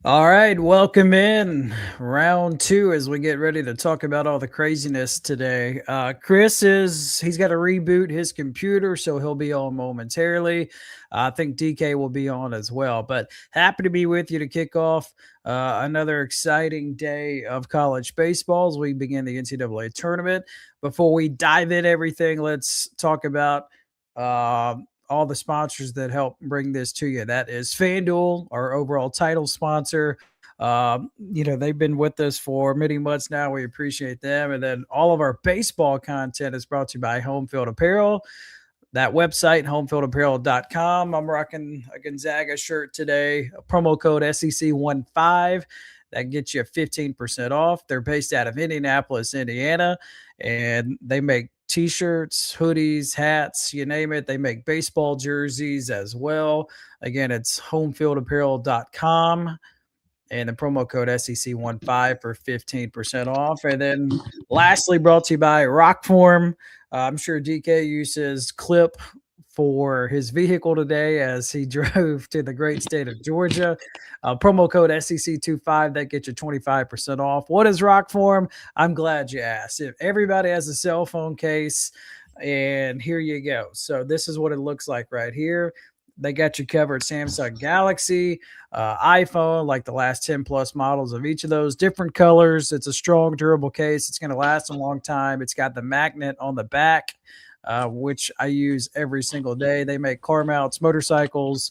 All right, welcome in round two as we get ready to talk about all the craziness today. He's got to reboot his computer, so he'll be on momentarily. I think DK will be on as well, but happy to be with you to kick off another exciting day of college baseball as we begin the NCAA tournament. Before we dive in everything, let's talk about all the sponsors that help bring this to you. That is FanDuel, our overall title sponsor. They've been with us for many months now. We appreciate them. And then all of our baseball content is brought to you by Homefield Apparel. That website, homefieldapparel.com. I'm rocking a Gonzaga shirt today. A promo code SEC15. That gets you 15% off. They're based out of Indianapolis, Indiana, and they make T-shirts, hoodies, hats, you name it. They make baseball jerseys as well. Again, it's homefieldapparel.com and the promo code SEC15 for 15% off. And then lastly, brought to you by ROKFORM. I'm sure DK uses Clip for his vehicle today as he drove to the great state of Georgia. Promo code SEC25, that gets you 25% off. What is ROKFORM? I'm glad you asked. If everybody has a cell phone case, and here you go. So this is what it looks like right here. They got you covered Samsung Galaxy, iPhone, like the last 10 plus models of each of those, different colors. It's a strong, durable case. It's going to last a long time. It's got the magnet on the back, which I use every single day. They make car mounts, motorcycles,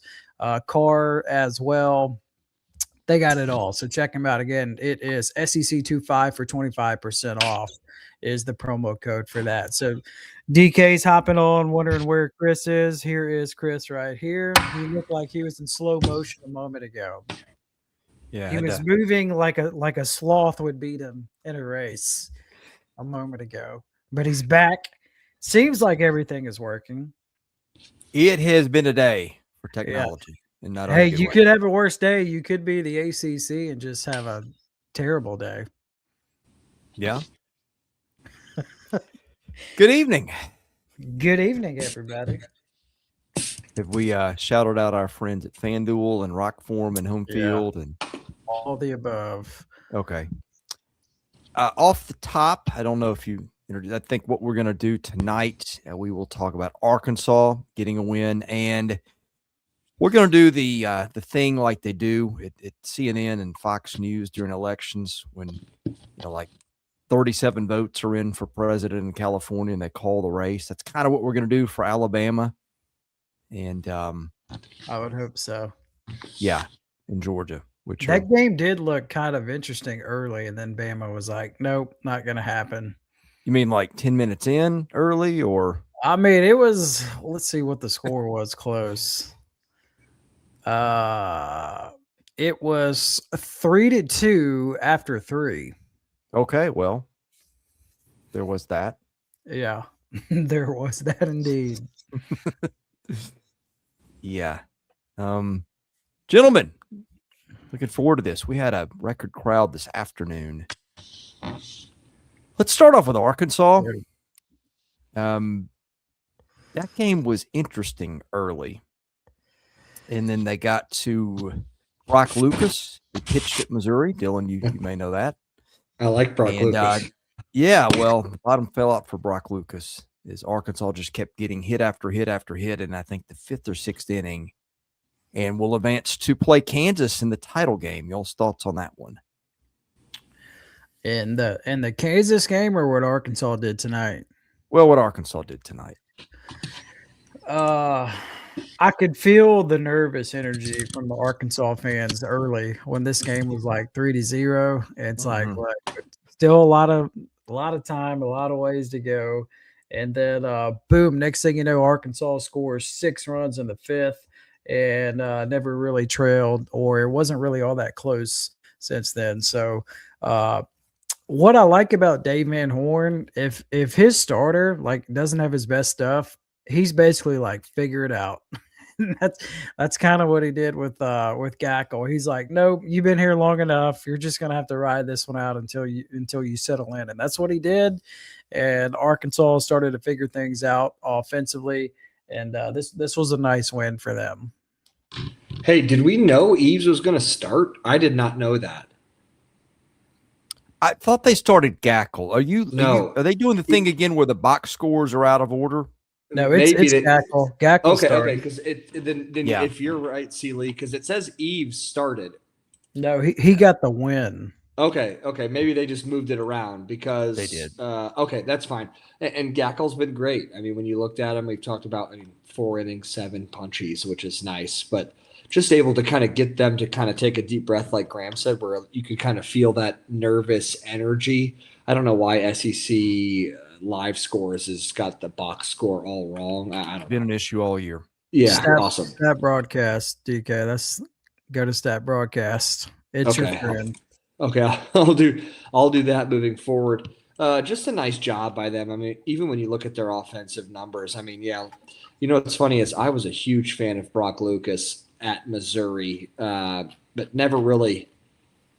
car as well. They got it all. So check them out. Again, it is SEC25 for 25% off is the promo code for that. So DK's hopping on, wondering where Chris is. Here is Chris right here. He looked like he was in slow motion a moment ago. Yeah, He was moving like a sloth would beat him in a race a moment ago. But he's back. Seems like everything is working. It has been a day for technology. Yeah. And not Hey, you could have a worse day. You could be the ACC and just have a terrible day. Yeah. Good evening. Good evening, everybody. Have we shouted out our friends at FanDuel and ROKFORM and HOMEFIELD and all the above? Okay. Off the top, I don't know if you. I think what we're going to do tonight, we will talk about Arkansas getting a win, and we're going to do the thing like they do at CNN and Fox News during elections when like 37 votes are in for president in California and they call the race. That's kind of what we're going to do for Alabama. And I would hope so. Yeah, in Georgia. That game did look kind of interesting early, and then Bama was like, nope, not going to happen. You mean like 10 minutes in early, or? I mean, it was, let's see what the score was close. It was 3-2 after 3. Okay, well, there was that. Yeah, there was that indeed. Yeah. Gentlemen, looking forward to this. We had a record crowd this afternoon. Let's start off with Arkansas. That game was interesting early. And then they got to Brock Lucas, who pitched at Missouri. Dylan, you may know that. I like Brock Lucas. Yeah, well, the bottom fell out for Brock Lucas as Arkansas just kept getting hit after hit after hit. And I think the 5th or 6th inning, and will advance to play Kansas in the title game. Y'all's thoughts on that one? In the Kansas game, or what Arkansas did tonight? Well, what Arkansas did tonight. I could feel the nervous energy from the Arkansas fans early when this game was like 3-0. It's like, what, still a lot of time, a lot of ways to go. And then boom, next thing you know, Arkansas scores 6 runs in the 5th and never really trailed, or it wasn't really all that close since then. So what I like about Dave Van Horn, if his starter like doesn't have his best stuff, he's basically like, figure it out. that's kind of what he did with Gackle. He's like, nope, you've been here long enough. You're just gonna have to ride this one out until you settle in. And that's what he did. And Arkansas started to figure things out offensively. And this was a nice win for them. Hey, did we know Eves was going to start? I did not know that. I thought they started Gackle. No. Are they doing the thing again where the box scores are out of order? No, it's Gackle. Gackle Okay, started. because if you're right, Lee, because it says Eves started. No, he got the win. Okay, maybe they just moved it around because They did. Okay, that's fine. And Gackle's been great. I mean, when you looked at him, we've talked about 4 innings, 7 punchies, which is nice, but just able to kind of get them to kind of take a deep breath, like Graham said, where you could kind of feel that nervous energy. I don't know why SEC live scores has got the box score all wrong. I don't Been know. an issue all year. Yeah, awesome. Stat broadcast, DK. Go to stat broadcast. It's your friend. Okay, I'll do that moving forward. Just a nice job by them. I mean, even when you look at their offensive numbers, I mean, yeah, you know what's funny is I was a huge fan of Brock Lucas at Missouri, but never really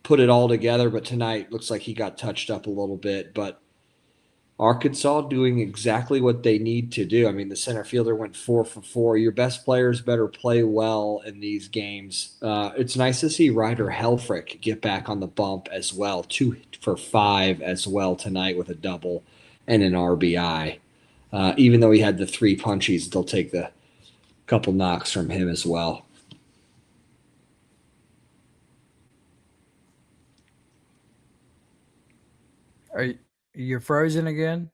put it all together. But tonight looks like he got touched up a little bit. But Arkansas doing exactly what they need to do. I mean, the center fielder went 4 for 4. Your best players better play well in these games. It's nice to see Ryder Helfrich get back on the bump as well, 2 for 5 as well tonight with a double and an RBI. Even though he had the 3 punchies, they'll take the couple knocks from him as well. You're frozen again?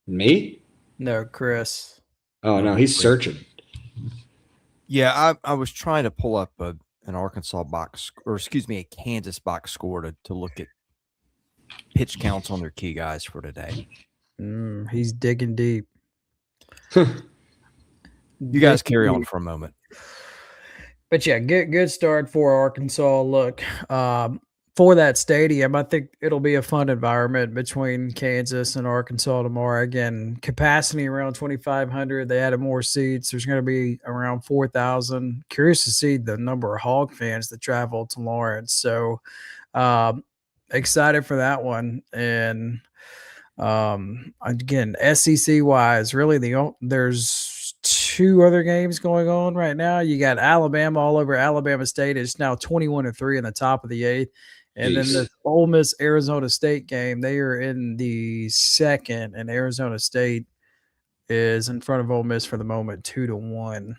Me? No, Chris. Oh, no, he's searching. Yeah, I was trying to pull up an Arkansas box, or excuse me, a Kansas box score to look at pitch counts on their key guys for today. He's digging deep. You guys carry on for a moment. But yeah, good start for Arkansas. Look, for that stadium, I think it'll be a fun environment between Kansas and Arkansas tomorrow. Again, capacity around 2,500. They added more seats. There's going to be around 4,000. Curious to see the number of Hog fans that travel to Lawrence. So excited for that one. And again, SEC wise, really there's 2 other games going on right now. You got Alabama all over Alabama State. It's now 21-3 in the top of the 8th. And then the Ole Miss-Arizona State game, they are in the 2nd, and Arizona State is in front of Ole Miss for the moment, 2-1.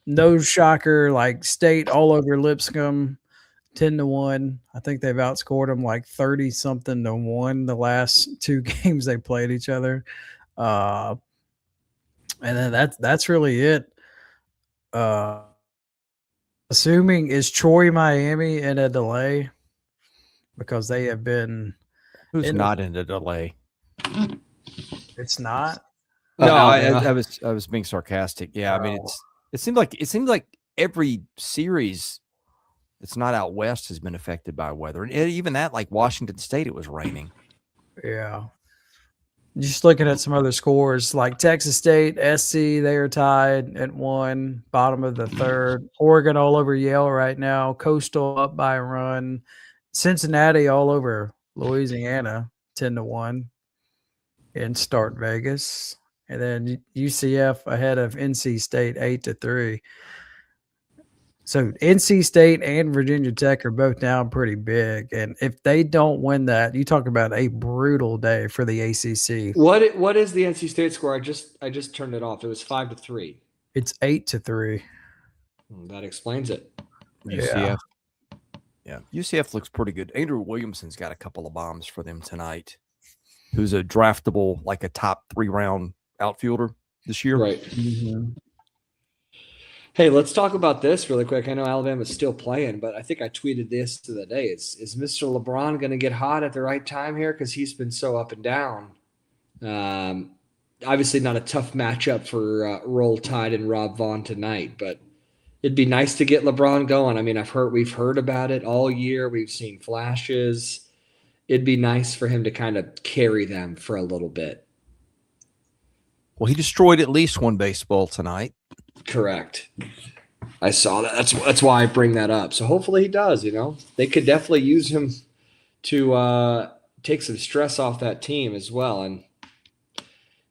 No shocker, like State all over Lipscomb, 10-1. I think they've outscored them like 30-something to 1 the last 2 games they played each other. And then that's really it. Assuming is Troy Miami in a delay because they have been. Who's not in a delay? It's not. No, I was being sarcastic. Yeah, I mean it seems like every series that's not out west has been affected by weather, and even that, like Washington State, it was raining. Yeah. Just looking at some other scores, like Texas State, SC, they are tied at 1, bottom of the 3rd. Oregon all over Yale right now. Coastal up by a run. Cincinnati all over Louisiana, 10-1 in Start Vegas. And then UCF ahead of NC State, 8-3. So NC State and Virginia Tech are both down pretty big, and if they don't win that, you talk about a brutal day for the ACC. What is the NC State score? I just turned it off. It was 5-3. It's 8-3. That explains it. UCF. Yeah, UCF looks pretty good. Andrew Williamson's got a couple of bombs for them tonight. Who's a draftable, like a top 3-round outfielder this year? Right. Mm-hmm. Hey, let's talk about this really quick. I know Alabama's still playing, but I think I tweeted this the other day. Is Mr. LeBron going to get hot at the right time here? Because he's been so up and down. Obviously not a tough matchup for Roll Tide and Rob Vaughn tonight, but it'd be nice to get LeBron going. I mean, we've heard about it all year. We've seen flashes. It'd be nice for him to kind of carry them for a little bit. Well, he destroyed at least one baseball tonight. Correct. I saw that. That's why I bring that up. So hopefully he does, They could definitely use him to take some stress off that team as well. And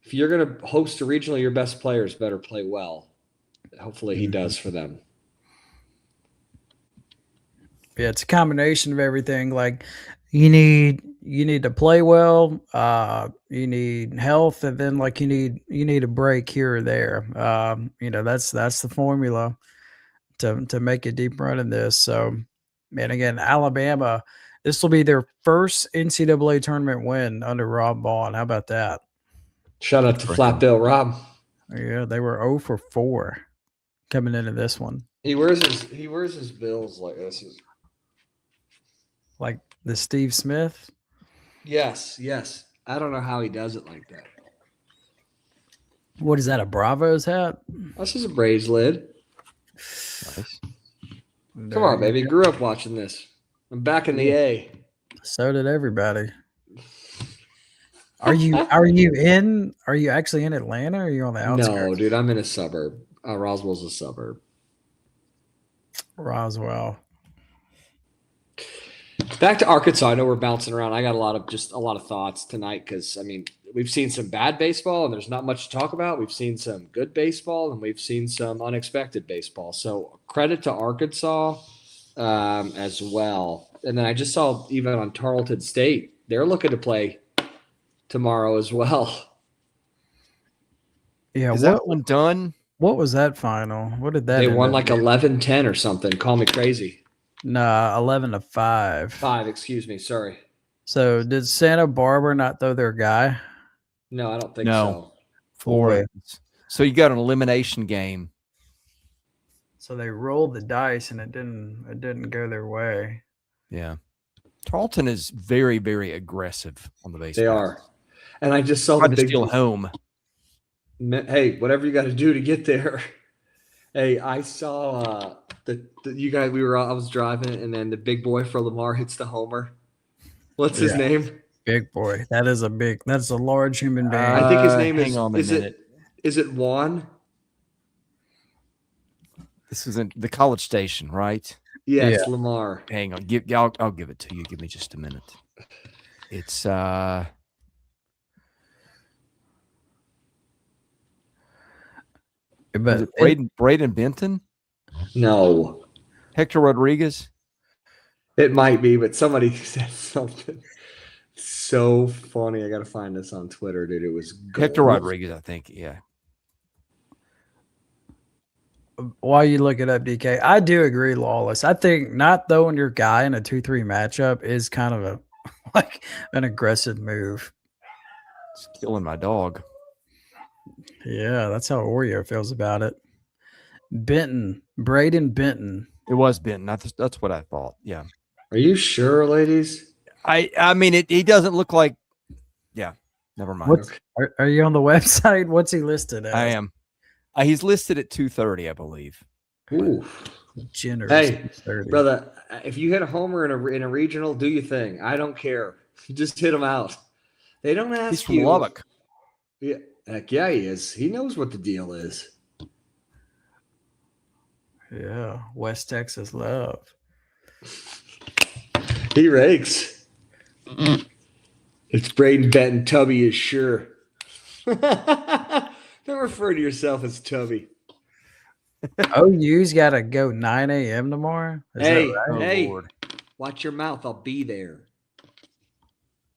if you're going to host a regional, your best players better play well. hopefully he does for them. Yeah, it's a combination of everything. Like you need to play well, you need health, and then like you need a break here or there. That's the formula to make a deep run in this. So, man, again, Alabama, this will be their first NCAA tournament win under Rob Vaughn. How about that? Shout out to Flat Bill Rob. Yeah, they were 0 for 4 coming into this one. He wears his bills like this. Like the Steve Smith? Yes. I don't know how he does it like that. What is that, a Bravos hat? This is a Braves lid. Nice. Come on, baby. Grew up watching this. I'm back in the A. So did everybody. Are you actually in Atlanta, or are you on the outskirts? No, dude, I'm in a suburb. Roswell's a suburb. Roswell. Back to Arkansas. I know we're bouncing around. I got a lot of thoughts tonight because we've seen some bad baseball and there's not much to talk about. We've seen some good baseball and we've seen some unexpected baseball. So credit to Arkansas as well. And then I just saw even on Tarleton State, they're looking to play tomorrow as well. Yeah, is that one done? What was that final? What did that? They won like 11-10 or something. Call me crazy. Nah, 11-5. 5, excuse me. Sorry. So did Santa Barbara not throw their guy? No, I don't think so. Florida. So you got an elimination game. So they rolled the dice and it didn't go their way. Yeah. Tarleton is very, very aggressive on the base. They are. And I just saw the big steal home. Hey, whatever you got to do to get there. Hey, I saw you guys. I was driving, and then the big boy for Lamar hits the homer. What's his name? Big boy. That's a large human being. I think his name hang on a minute. Is it Juan? This is in the College Station, right? Yeah, it's Lamar. Hang on. I'll give it to you. Give me just a minute. It's but Braden Benton? No. Hector Rodriguez? It might be, but somebody said something so funny. I got to find this on Twitter, dude. It was gold. Hector Rodriguez, I think. Yeah. While you look it up, DK, I do agree, Lawless. I think not throwing your guy in a 2-3 matchup is kind of an aggressive move. It's killing my dog. Yeah, that's how Oreo feels about it. Braden Benton. It was Benton. That's what I thought. Yeah. Are you sure, ladies? I mean, he doesn't look like. Yeah. Never mind. Are you on the website? What's he listed as? I am. He's listed at 230, I believe. Ooh. Generous. Hey, brother, if you hit a homer in a regional, do your thing. I don't care. Just hit him out. They don't ask you. He's from Lubbock. Yeah. Heck yeah, he is. He knows what the deal is. Yeah. West Texas love. He rakes. It's Braden Benton. Tubby is sure. Don't refer to yourself as Tubby. OU's got to go 9 a.m. tomorrow? Hey, right? Lord. Watch your mouth. I'll be there.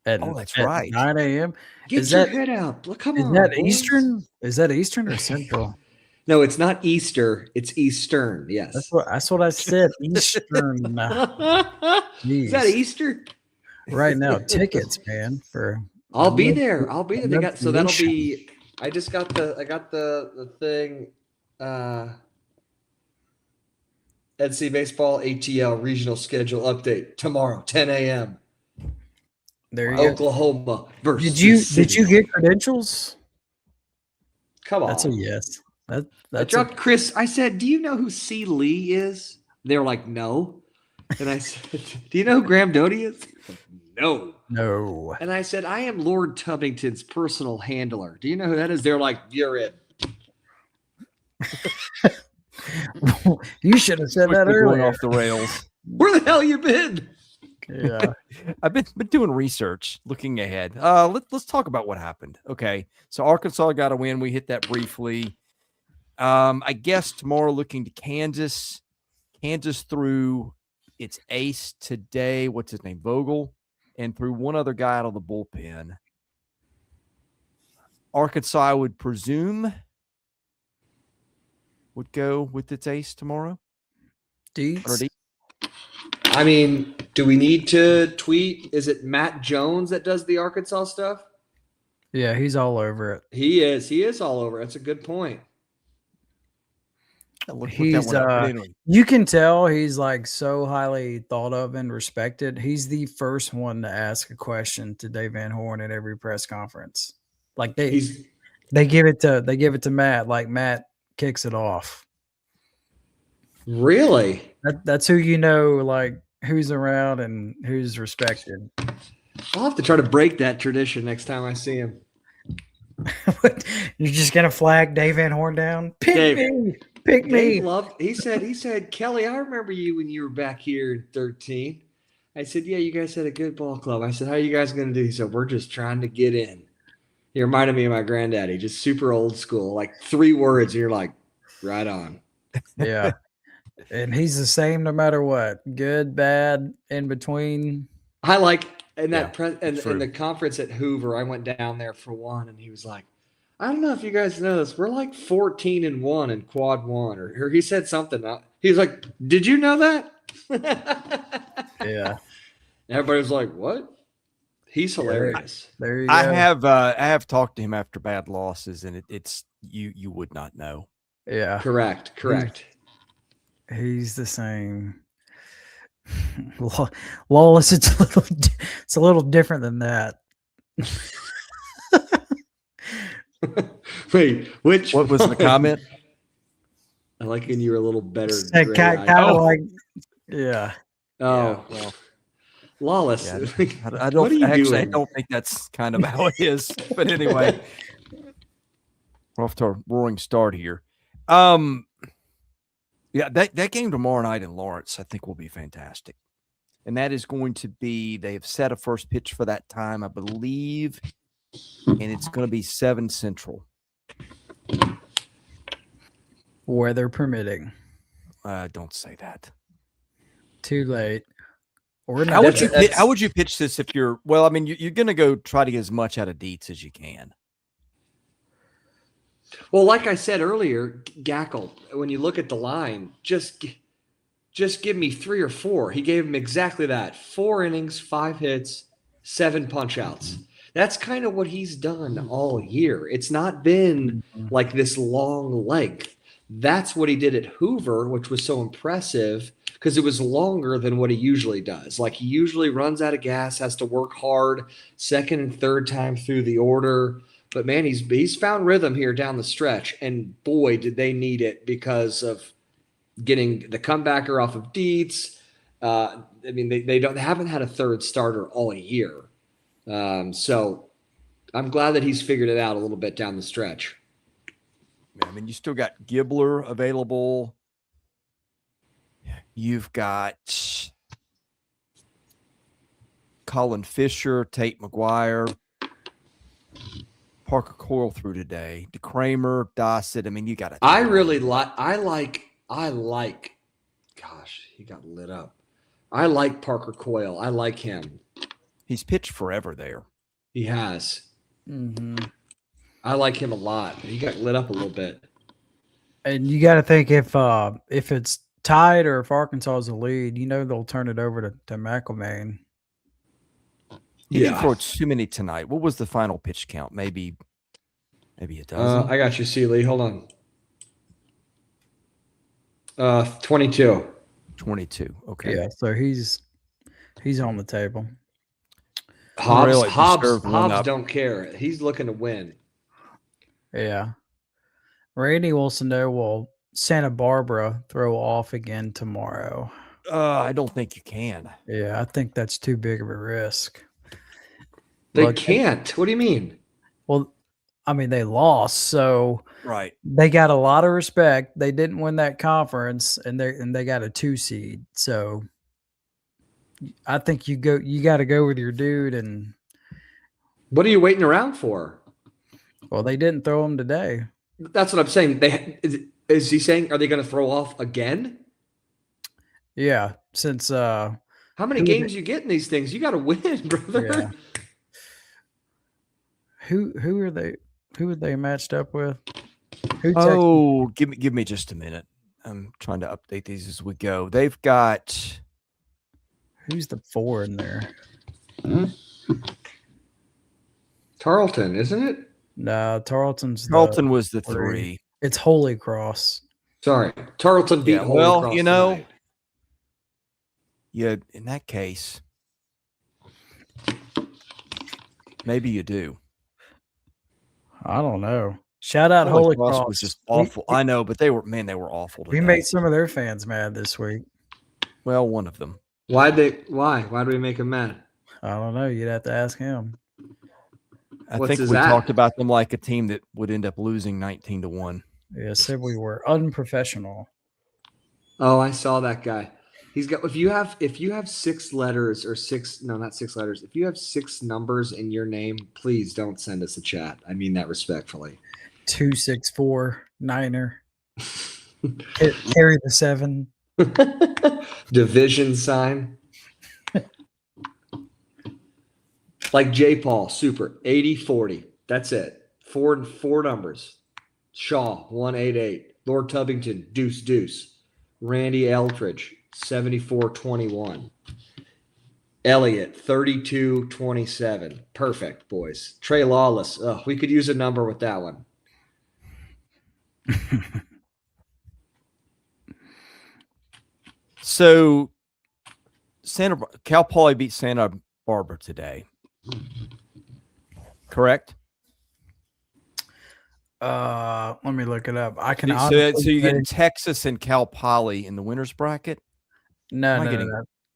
That's right. 9 a.m. Get your head out. Look, come on. Is that boys. Eastern? Is that Eastern or Central? No, it's not Easter. It's Eastern. Yes. That's what I said. Eastern. Is that Easter? Right now, tickets, man. I'll be there. That'll be. I got the thing. NCAA Baseball ATL regional schedule update tomorrow, 10 a.m. There you Oklahoma go. versus Did you get credentials? Come on. That's a yes. I dropped Chris. I said, "Do you know who C. Lee is?" They were like, "No." And I said, "Do you know who Graham Doty is?" No. No. And I said, "I am Lord Tubington's personal handler. Do you know who that is?" They're like, "You're it." You should have said that earlier. Going off the rails. Where the hell you been? Yeah. I've been doing research, looking ahead. Let's talk about what happened. Okay. So Arkansas got a win. We hit that briefly. I guess tomorrow looking to Kansas. Kansas threw its ace today. What's his name? Vogel. And threw one other guy out of the bullpen. Arkansas, I would presume, would go with its ace tomorrow. Deets? I mean, do we need to tweet? Is it Matt Jones that does the Arkansas stuff? Yeah, he's all over it. He is. He is all over. That's a good point. He's you can tell he's like so highly thought of and respected. He's the first one to ask a question to Dave Van Horn at every press conference. Like they give it to Matt. Like Matt kicks it off. Really? That's who you know, like who's around and who's respected. I'll have to try to break that tradition next time I see him. You're just gonna flag Dave Van Horn down? Pick me. He said, Kelly, I remember you when you were back here in 13. I said, yeah, you guys had a good ball club. I said, how are you guys gonna do? He said, we're just trying to get in. He reminded me of my granddaddy, just super old school, like 3 words, and you're like, right on. Yeah. And he's the same no matter what. Good, bad, in between. I like in the conference at Hoover, I went down there for one, and he was like, I don't know if you guys know this. We're like 14-1 in quad one, or he said something. He was like, did you know that? Yeah. Everybody was like, what? He's hilarious. There you go. I have talked to him after bad losses, and it's you would not know. Yeah. Correct. He's the same. Lawless, it's a little different than that. Wait, what was the comment? I like when you were a little better. Kind of like, yeah. Oh, yeah, well, Lawless. Yeah, I don't think that's kind of how it is. But anyway, we're off to a roaring start here. Yeah, that game tomorrow night in Lawrence, I think, will be fantastic. And that is going to be, they have set a first pitch for that time, I believe, and it's going to be 7 Central. Weather permitting. Don't say that. Too late. Or how would you pitch this if you're, well, I mean, you're going to go try to get as much out of Dietz as you can. Well, like I said earlier, Gackle, when you look at the line, just give me 3 or 4. He gave him exactly that. 4 innings, 5 hits, 7 punch outs. That's kind of what he's done all year. It's not been like this long length. That's what he did at Hoover, which was so impressive because it was longer than what he usually does. Like he usually runs out of gas, has to work hard, second and third time through the order. But man, he's found rhythm here down the stretch, and boy, did they need it because of getting the comebacker off of Dietz. I mean, they haven't had a third starter all year, so I'm glad that he's figured it out a little bit down the stretch. I mean, you still got Gibbler available. You've got Colin Fisher, Tate McGuire. Parker Coyle through today. DeCramer, Dossett. I mean, you got it. I like. Gosh, he got lit up. I like Parker Coyle. I like him. He's pitched forever there. He has. Mm-hmm. I like him a lot. He got lit up a little bit. And you got to think if it's tied or if Arkansas is the lead, you know they'll turn it over to McElmain. He didn't throw too many tonight. What was the final pitch count? Maybe a dozen. I got you, Seeley. Hold on. 22. 22. Okay. Yeah, so he's on the table. Hobbs don't care. He's looking to win. Yeah. Randy wants to know, will Santa Barbara throw off again tomorrow? I don't think you can. Yeah, I think that's too big of a risk. They can't. What do you mean? Well, I mean, they lost, so right. They got a lot of respect. They didn't win that conference, and they got a 2 seed. So I think you got to go with your dude. And what are you waiting around for? Well, they didn't throw him today. That's what I'm saying. Is he saying, are they going to throw off again? Yeah, since How many games you get in these things? You got to win, brother. Yeah. Who are they? Who are they matched up with? Give me just a minute. I'm trying to update these as we go. They've got who's the 4 in there? Tarleton, isn't it? No, Tarleton was the 3. It's Holy Cross. Sorry, Tarleton beat Holy Cross tonight. Yeah, in that case, maybe you do. I don't know. Shout out Holy Cross. Was just awful. I know, but they were awful tonight. We made some of their fans mad this week. Well, one of them. Why do we make them mad? I don't know. You'd have to ask him. I think we talked about them like a team that would end up losing 19-1. Yeah, said we were unprofessional. Oh, I saw that guy. He's got if you have 6 letters or not 6 letters. If you have 6 numbers in your name, please don't send us a chat. I mean that respectfully. 264 Niner. Carry the 7. Division sign. Like J. Paul, super 80-40. That's it. Four numbers. Shaw 188. Lord Tubbington deuce. Randy Eldridge 74-21. Elliott 32-27. Perfect, boys. Trey Lawless. Oh, we could use a number with that one. So Cal Poly beat Santa Barbara today. Correct? Let me look it up. I can. So you get Texas and Cal Poly in the winners bracket? No,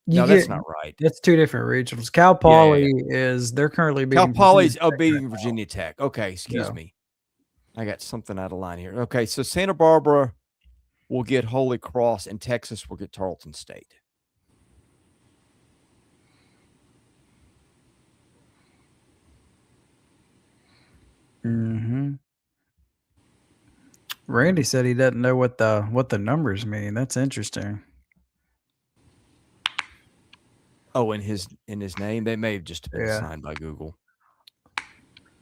that's not right. That's 2 different regionals. Cal Poly they're currently beating. Cal Poly's beating Virginia Tech. Okay, excuse me. I got something out of line here. Okay, so Santa Barbara will get Holy Cross and Texas will get Tarleton State. Mm-hmm. Randy said he doesn't know what the numbers mean. That's interesting. Oh, in his name, they may have just been assigned by Google.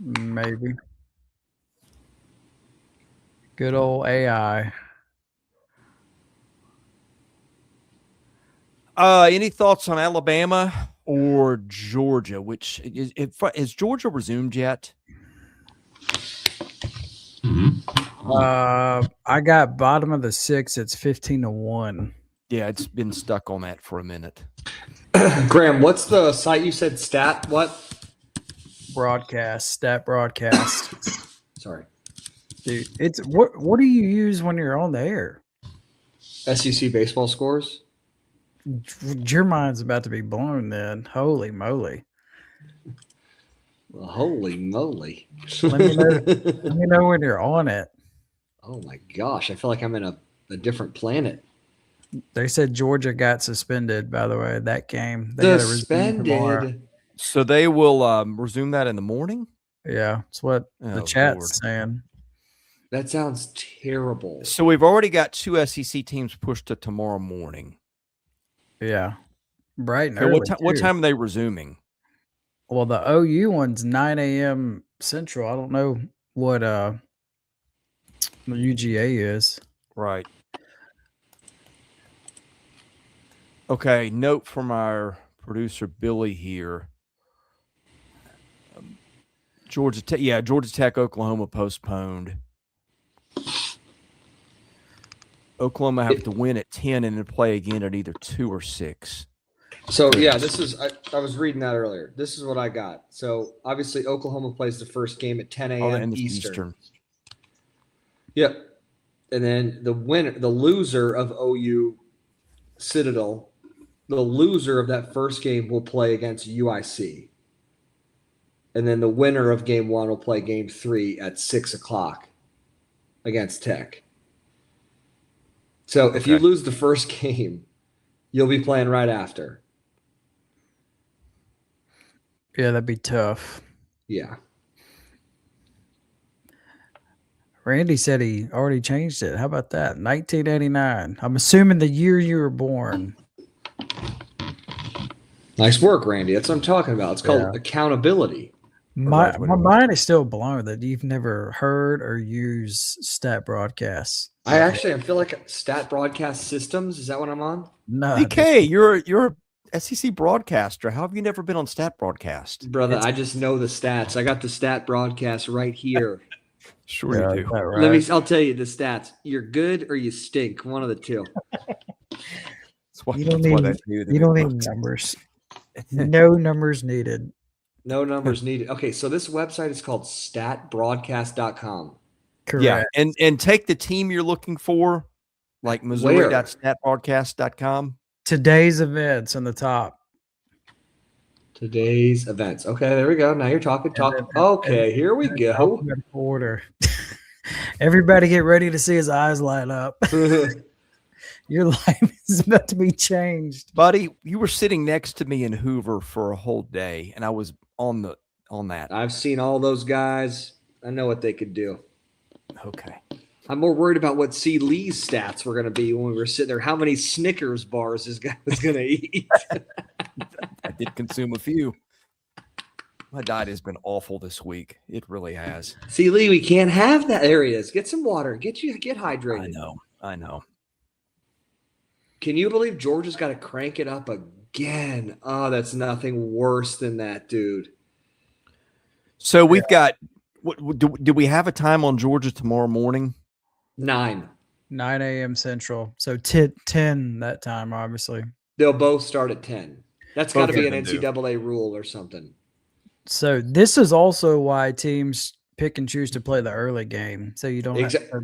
Maybe. Good old AI. Any thoughts on Alabama or Georgia? Which has Georgia resumed yet? I got bottom of the 6. It's 15-1. Yeah, it's been stuck on that for a minute. Graham, what's the site you said? Stat what? Stat broadcast. Sorry, dude. It's what do you use when you're on the air? SEC baseball scores. Your mind's about to be blown. Then, holy moly! Well, holy moly! Let me know when you're on it. Oh my gosh, I feel like I'm in a different planet. They said Georgia got suspended, by the way, that game. They suspended. So they will resume that in the morning? Yeah, that's what the chat's saying. That sounds terrible. So we've already got 2 SEC teams pushed to tomorrow morning. Yeah. Bright and early. What time are they resuming? Well, the OU one's 9 a.m. Central. I don't know what the UGA is. Right. Okay, note from our producer Billy here. Georgia Tech, Oklahoma postponed. Oklahoma have to win at 10 and then play again at either 2 or 6. So yeah, this is I was reading that earlier. This is what I got. So obviously Oklahoma plays the first game at 10 a.m. Eastern. Yep. And then the loser of OU Citadel, the loser of that first game will play against UIC. And then the winner of game 1 will play game 3 at 6:00 against Tech. So if you lose the first game, you'll be playing right after. Yeah, that'd be tough. Yeah. Randy said he already changed it. How about that? 1989. I'm assuming the year you were born. Nice work, Randy. That's what I'm talking about. It's called Yeah. accountability. My mind is still blown that you've never heard or used stat broadcasts. I feel like Stat Broadcast Systems. Is that what I'm on? No, DK, you're a SEC broadcaster. How have you never been on Stat Broadcast? Brother, I just know the stats. I got the Stat Broadcast right here. Sure yeah, you do. right? I'll tell you the stats. You're good or you stink. One of the two. You don't need numbers. No numbers needed. No numbers needed. Okay, so this website is called statbroadcast.com. Correct. Yeah, and take the team you're looking for, like Missouri.statbroadcast.com. Today's events on the top. Today's events. Okay, there we go. Now you're talking. Okay, here we go. Order. Everybody get ready to see his eyes light up. Your life is about to be changed. Buddy, you were sitting next to me in Hoover for a whole day, and I was on that. I've seen all those guys. I know what they could do. Okay. I'm more worried about what C. Lee's stats were going to be when we were sitting there. How many Snickers bars this guy was going to eat? I did consume a few. My diet has been awful this week. It really has. C. Lee, we can't have that. There he is. Get some water. Get hydrated. I know. Can you believe Georgia's got to crank it up again? Oh, that's nothing worse than that, dude. So we've got do we have a time on Georgia tomorrow morning? 9 a.m. Central. So 10 that time, obviously. They'll both start at 10. That's got to be an NCAA rule or something. So this is also why teams pick and choose to play the early game. So you don't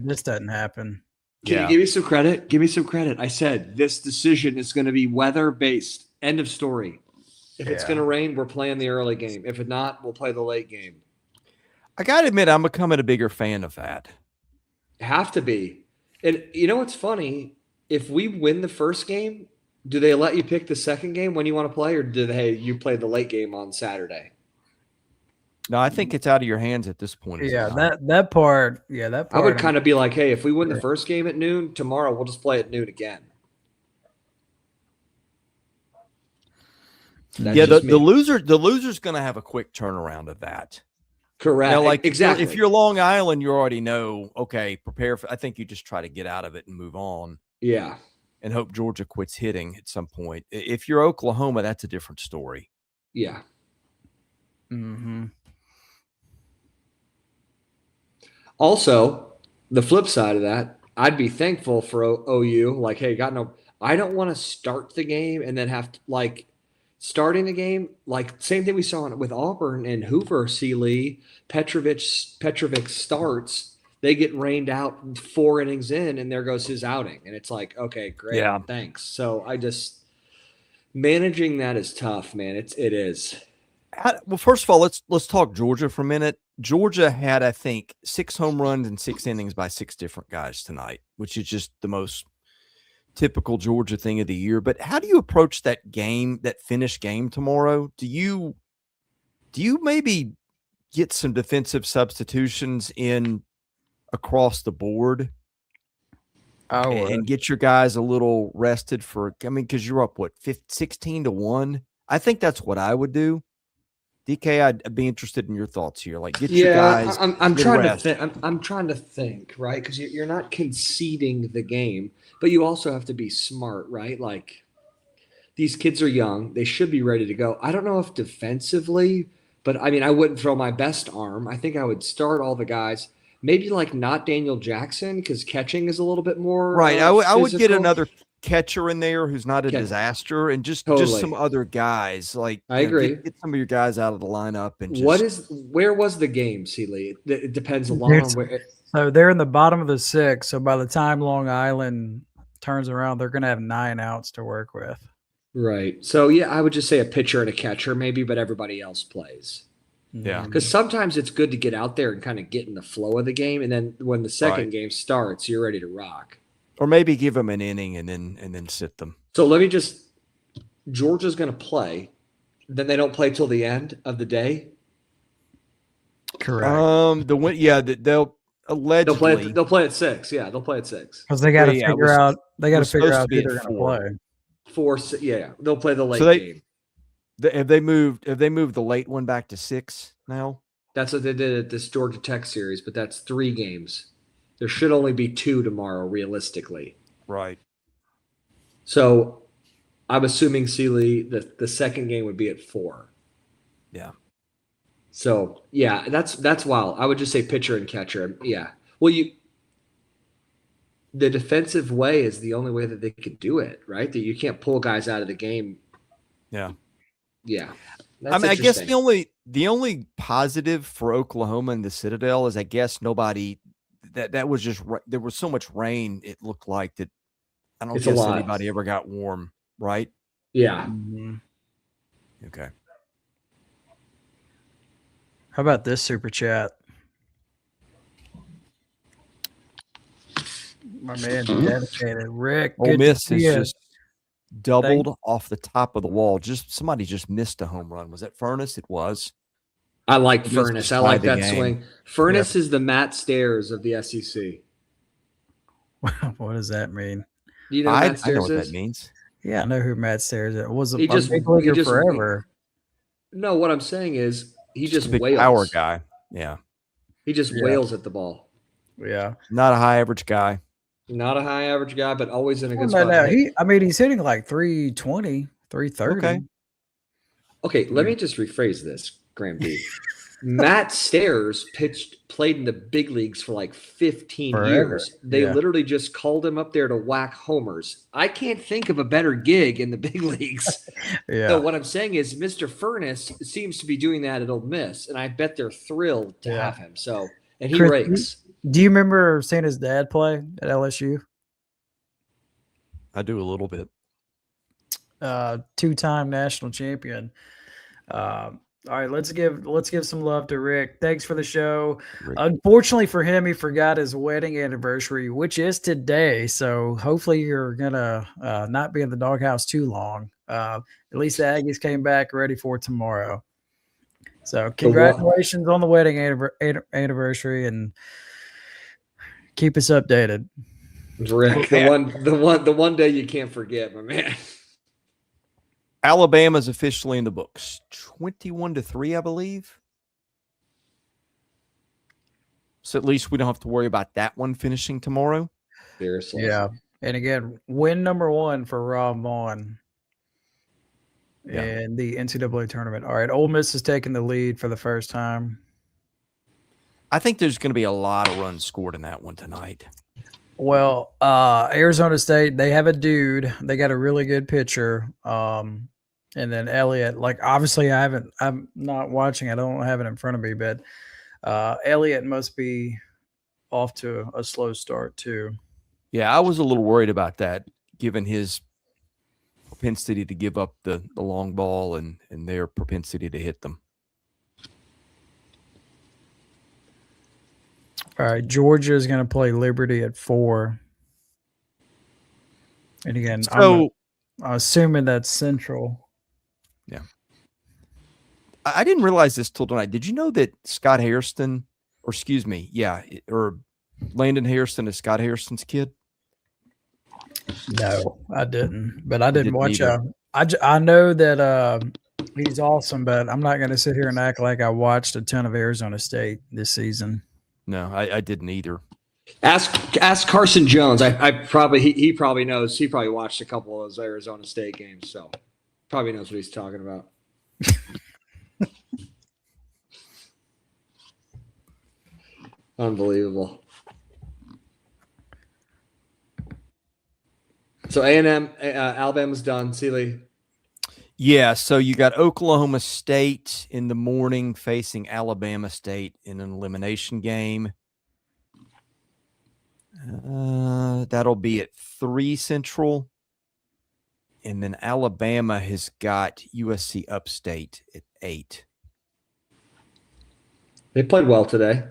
this doesn't happen. Can you give me some credit? Give me some credit. I said this decision is going to be weather-based. End of story. If it's going to rain, we're playing the early game. If it's not, we'll play the late game. I got to admit, I'm becoming a bigger fan of that. Have to be. And you know what's funny? If we win the first game, do they let you pick the second game when you want to play, or you play the late game on Saturday? No, I think it's out of your hands at this point. Yeah, that part. I would kind of be like, hey, if we win the first game at noon, tomorrow we'll just play at noon again. The loser's going to have a quick turnaround of that. Correct. Now, like exactly. If you're Long Island, you already know. Okay, prepare for. I think you just try to get out of it and move on. Yeah. And hope Georgia quits hitting at some point. If you're Oklahoma, that's a different story. Yeah. Mm-hmm. Also, the flip side of that, I'd be thankful for OU. Like, hey, I don't want to start the game and then have to starting the game. Like same thing we saw with Auburn and Hoover. C. Lee, Petrovic starts. They get rained out 4 innings in, and there goes his outing. And it's like, okay, great, thanks. So managing that is tough, man. It is. Well, first of all, let's talk Georgia for a minute. Georgia had, I think, 6 home runs in 6 innings by 6 different guys tonight, which is just the most typical Georgia thing of the year. But how do you approach that finished game tomorrow? Do you maybe get some defensive substitutions in across the board and get your guys a little rested because you're up 16-1? I think that's what I would do. DK, I'd be interested in your thoughts here. Like, get your guys. I'm trying to think. I'm trying to think, right? Because you're not conceding the game, but you also have to be smart, right? Like, these kids are young; they should be ready to go. I don't know if defensively, but I mean, I wouldn't throw my best arm. I think I would start all the guys. Maybe not Daniel Jackson because catching is a little bit more right. I would get another catcher in there who's not a disaster, and just some other guys. Like, I agree. Get some of your guys out of the lineup and where was the game, Seeley? It depends a lot on where. So they're in the bottom of the 6. So by the time Long Island turns around, they're going to have 9 outs to work with. Right. So yeah, I would just say a pitcher and a catcher maybe, but everybody else plays. Yeah. Because sometimes it's good to get out there and kind of get in the flow of the game, and then when the second game starts, you're ready to rock. Or maybe give them an inning and then sit them. So Georgia's going to play. Then they don't play till the end of the day. Correct. They'll allegedly They'll play at 6. Yeah, they'll play at 6. Because they got to Yeah, figure out. They got to was figure supposed out to be who at they're going to 4. play. 4, yeah, they'll play the late So game. Have they moved the late one back to 6 now? That's what they did at this Georgia Tech series, but that's 3 games. There should only be 2 tomorrow, realistically. Right. So I'm assuming, Sealy, that the second game would be at 4. Yeah. So yeah, that's wild. I would just say pitcher and catcher. Yeah. Well, the defensive way is the only way that they could do it, right? That you can't pull guys out of the game. Yeah. Yeah. I mean, I guess the only positive for Oklahoma and the Citadel is I guess nobody that was just there was so much rain. It looked like that. I don't guess anybody ever got warm, right? Yeah. Mm-hmm. Okay. How about this super chat? My man, dedicated Rick. Ole Miss is just doubled off the top of the wall. Somebody just missed a home run. Was that Furness? It was. I like Furness. I like that swing. Furness is the Matt Stairs of the SEC. What does that mean? Do you know what Matt Stairs I know what that means. Yeah, I know who Matt Stairs is. Was a big leaguer forever. No, what I'm saying is he just a big wails. Power guy. Yeah. He just wails at the ball. Yeah. Not a high average guy. Not a high average guy, but always in a good spot. No, he's hitting like 320, 330. Okay, let me just rephrase this, Graham B. Matt Stairs played in the big leagues for like 15 years. They literally just called him up there to whack homers. I can't think of a better gig in the big leagues. So what I'm saying is Mr. Furness seems to be doing that at Ole Miss, and I bet they're thrilled to have him. So, and he rakes. Do you remember seeing his dad play at LSU? I do a little bit. 2-time national champion. All right, let's give some love to Rick. Thanks for the show. Rick. Unfortunately for him, he forgot his wedding anniversary, which is today. So hopefully you're gonna not be in the doghouse too long. At least the Aggies came back ready for tomorrow. So congratulations on the wedding anniversary, and keep us updated. Rick, the one day you can't forget, my man. Alabama's officially in the books, 21-3, I believe. So at least we don't have to worry about that one finishing tomorrow. Seriously. Yeah. And again, win number 1 for Rob Vaughn in the NCAA tournament. All right, Ole Miss is taking the lead for the first time. I think there's going to be a lot of runs scored in that one tonight. Well, Arizona State, they have a dude. They got a really good pitcher. And then Elliott, like obviously I'm not watching. I don't have it in front of me, but Elliott must be off to a slow start too. Yeah, I was a little worried about that, given his propensity to give up the long ball and their propensity to hit them. All right, Georgia is going to play Liberty at 4. And again, I'm assuming that's Central. Yeah. I didn't realize this till tonight. Did you know that Scott Hairston, or Landon Hairston is Scott Hairston's kid? No, I didn't. But I didn't watch. I know that he's awesome, but I'm not going to sit here and act like I watched a ton of Arizona State this season. No, I didn't either. Ask Carson Jones. He probably knows. He probably watched a couple of those Arizona State games, so probably knows what he's talking about. Unbelievable. So A&M, Alabama's done. Sealy. Yeah, so you got Oklahoma State in the morning facing Alabama State in an elimination game. That'll be at 3 Central. And then Alabama has got USC Upstate at 8. They played well today.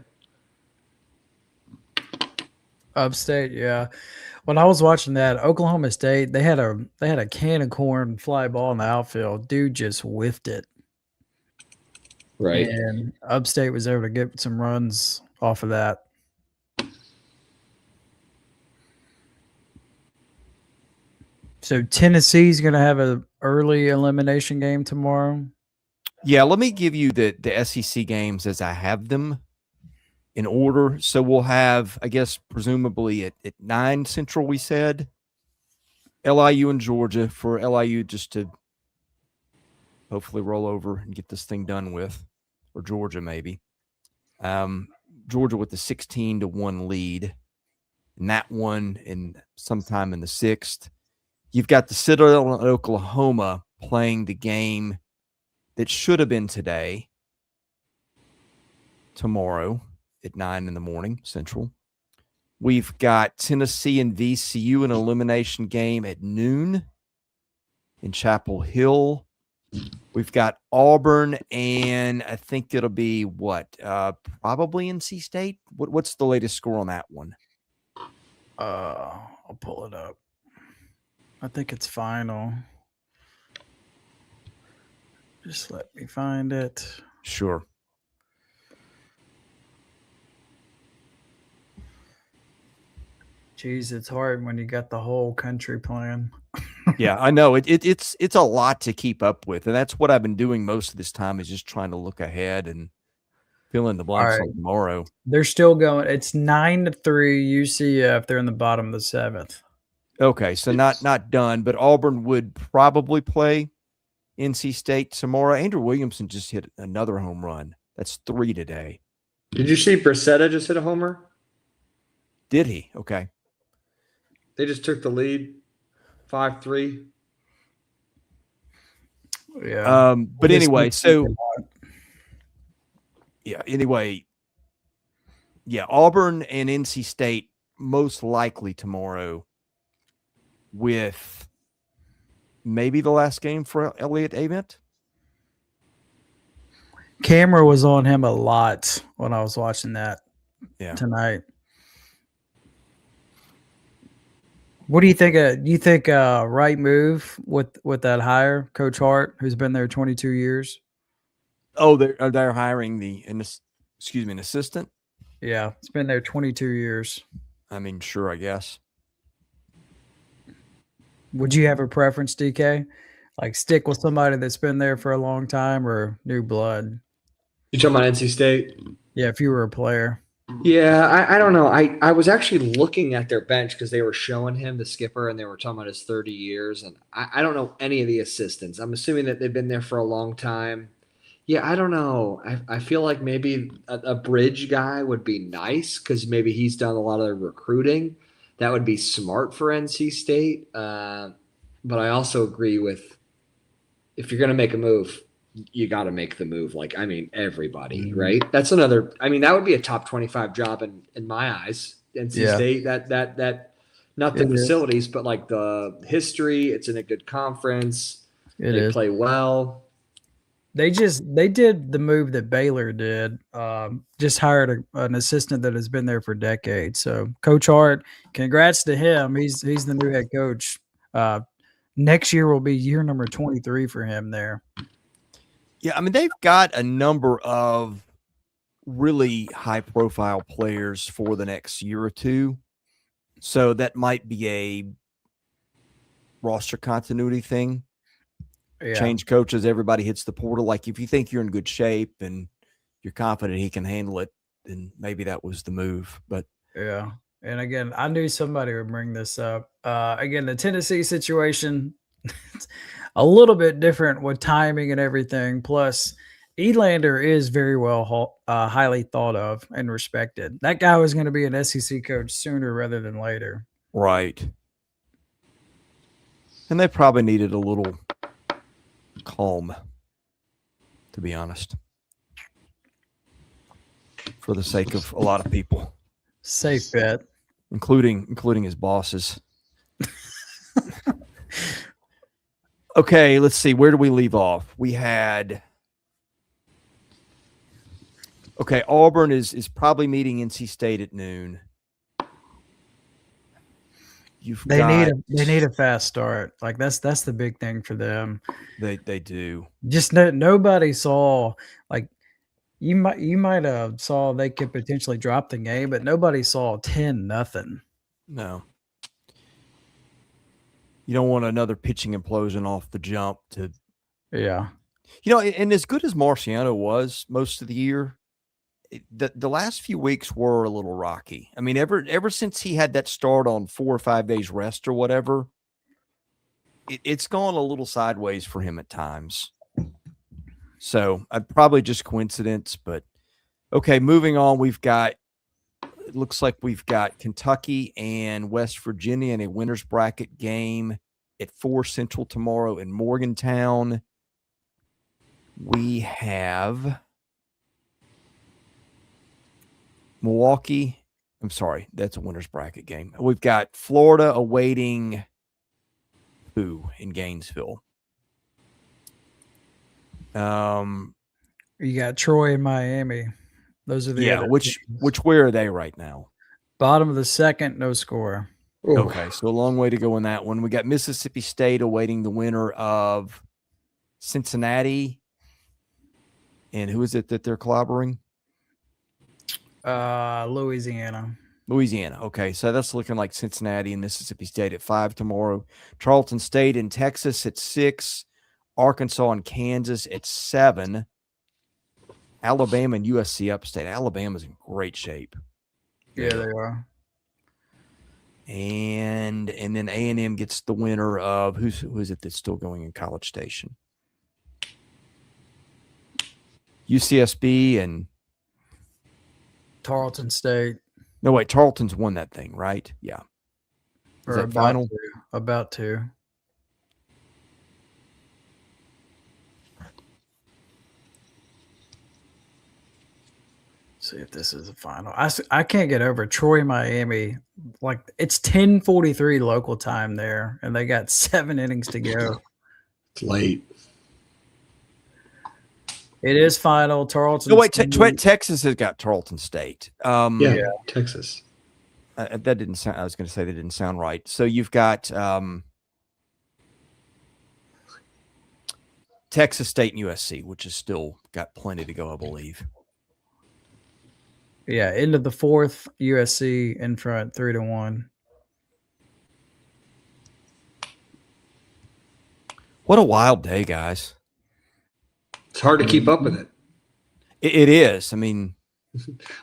Upstate, yeah. When I was watching that, Oklahoma State, they had a can of corn fly ball in the outfield. Dude just whiffed it. Right. And Upstate was able to get some runs off of that. So Tennessee's going to have an early elimination game tomorrow. Yeah, let me give you the SEC games as I have them in order. So we'll have, I guess, presumably at 9 Central, we said, LIU and Georgia, for LIU just to hopefully roll over and get this thing done with, or Georgia maybe. Georgia with the 16-1 lead, and that one in sometime in the 6th. You've got the Citadel and Oklahoma playing the game that should have been today, tomorrow at 9 in the morning Central. We've got Tennessee and VCU, an elimination game at noon in Chapel Hill. We've got Auburn, and I think it'll be what? Probably NC State. What's the latest score on that one? I'll pull it up. I think it's final. Just let me find it. Sure. Jeez, it's hard when you got the whole country playing. Yeah, I know. It's a lot to keep up with, and that's what I've been doing most of this time, is just trying to look ahead and fill in the blanks on tomorrow. They're still going. It's 9-3 UCF. They're in the bottom of the 7th. Okay, so not done, but Auburn would probably play NC State tomorrow. Andrew Williamson just hit another home run. That's 3 today. Did you see Brissetta just hit a homer? Did he? Okay. They just took the lead, 5-3. Yeah. But anyway, so yeah. Anyway, yeah. Auburn and NC State most likely tomorrow, with maybe the last game for Elliott Avent. Camera was on him a lot when I was watching that tonight. What do you think? You think right move with that hire, Coach Hart, who's been there 22 years? Oh, they're hiring an assistant. Yeah, it's been there 22 years. I mean, sure, I guess. Would you have a preference, DK? Like stick with somebody that's been there for a long time, or new blood? You talking about NC State? Yeah, if you were a player. Yeah, I don't know. I was actually looking at their bench because they were showing him the skipper and they were talking about his 30 years. And I don't know any of the assistants. I'm assuming that they've been there for a long time. Yeah, I don't know. I feel like maybe a bridge guy would be nice because maybe he's done a lot of the recruiting. That would be smart for NC State. But I also agree with, if you're going to make a move, you got to make the move. Like, I mean, everybody, right? That's another, I mean, that would be a top 25 job in my eyes. NC State, that not the facilities, but like the history. It's in a good conference. They play well. They did the move that Baylor did. Just hired an assistant that has been there for decades. So Coach Hart, congrats to him. He's the new head coach. Next year will be year number 23 for him there. Yeah, I mean, they've got a number of really high-profile players for the next year or two. So that might be a roster continuity thing. Yeah. Change coaches, everybody hits the portal. Like, if you think you're in good shape and you're confident he can handle it, then maybe that was the move. But yeah. And again, I knew somebody would bring this up. Again, the Tennessee situation, it's a little bit different with timing and everything. Plus, Elander is very well highly thought of and respected. That guy was going to be an SEC coach sooner rather than later. Right. And they probably needed a little calm, to be honest, for the sake of a lot of people. Safe bet. Including his bosses. Okay, let's see. Where do we leave off? We had Auburn is probably meeting NC State at noon. They need a fast start. Like that's the big thing for them. They do. Just nobody saw, like, you might have saw they could potentially drop the game, but nobody saw 10-0. No. You don't want another pitching implosion off the jump to, Yeah. And as good as Marciano was most of the year, the last few weeks were a little rocky. I mean, ever since he had that start on 4 or 5 days rest or whatever, it's gone a little sideways for him at times. So probably just coincidence, but okay, moving on. It looks like we've got Kentucky and West Virginia in a winner's bracket game at 4 Central tomorrow in Morgantown. We have Milwaukee. I'm sorry, that's a winner's bracket game. We've got Florida awaiting who in Gainesville? You got Troy and Miami. Those are the other which teams. where are they right now? Bottom of the second, no score. Ooh. Okay, so a long way to go in that one. We got Mississippi State awaiting the winner of Cincinnati. And who is it that they're clobbering? Louisiana. Louisiana. Okay, so that's looking like Cincinnati and Mississippi State at 5 tomorrow. Charleston State in Texas at 6. Arkansas and Kansas at 7. Alabama and USC upstate. Alabama's in great shape. Yeah, they are. And then A&M gets the winner of who is it that's still going in College Station? UCSB and Tarleton State. no wait, Tarleton's won that thing, right? Yeah. Is that final? About to. See if this is a final. I can't get over Troy, Miami. Like it's 10:43 local time there, and they got 7 innings to go. It's late. It is final. Tarleton. No wait, Texas has got Tarleton State. Yeah, Texas. That didn't sound. I was going to say that didn't sound right. So you've got Texas State and USC, which has still got plenty to go, I believe. Yeah, end of the 4th, USC in front, 3-1. What a wild day, guys. It's hard to keep up with it. It is. I mean,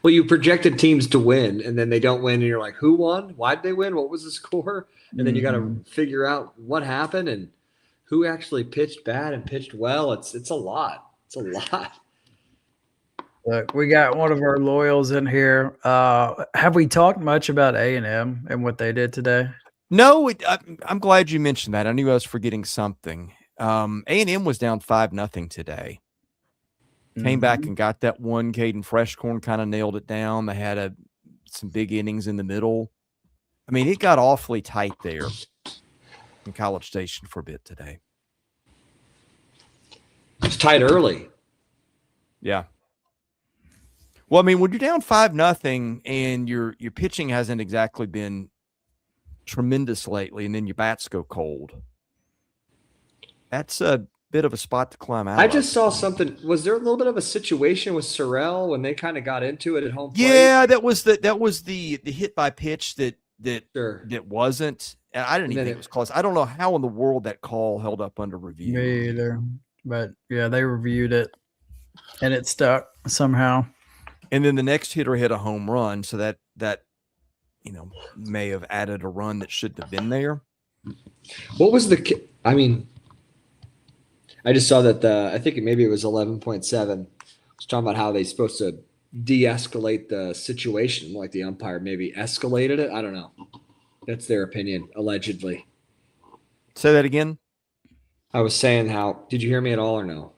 well, you projected teams to win, and then they don't win, and you're like, who won? Why did they win? What was the score? And then you got to figure out what happened and who actually pitched bad and pitched well. It's a lot. It's a lot. Look, we got one of our loyals in here. Have we talked much about A&M and what they did today? No, I'm glad you mentioned that. I knew I was forgetting something. A&M was down 5-0 today. Came back and got that one. Caden Freshcorn kind of nailed it down. They had some big innings in the middle. I mean, it got awfully tight there in College Station for a bit today. It's tight early. Yeah. Well, I mean, when you're down 5-0 and your pitching hasn't exactly been tremendous lately, and then your bats go cold, that's a bit of a spot to climb out. I just saw something. Was there a little bit of a situation with Sorrell when they kind of got into it at home plate? Yeah, that was the hit by pitch that wasn't. I didn't even think it was close. I don't know how in the world that call held up under review. Me either. But yeah, they reviewed it and it stuck somehow. And then the next hitter hit a home run, so that may have added a run that shouldn't have been there. What was I mean, I just saw that I think maybe it was 11.7. Was talking about how they're supposed to de-escalate the situation, like the umpire maybe escalated it. I don't know. That's their opinion, allegedly. Say that again. I was saying how. Did you hear me at all or no?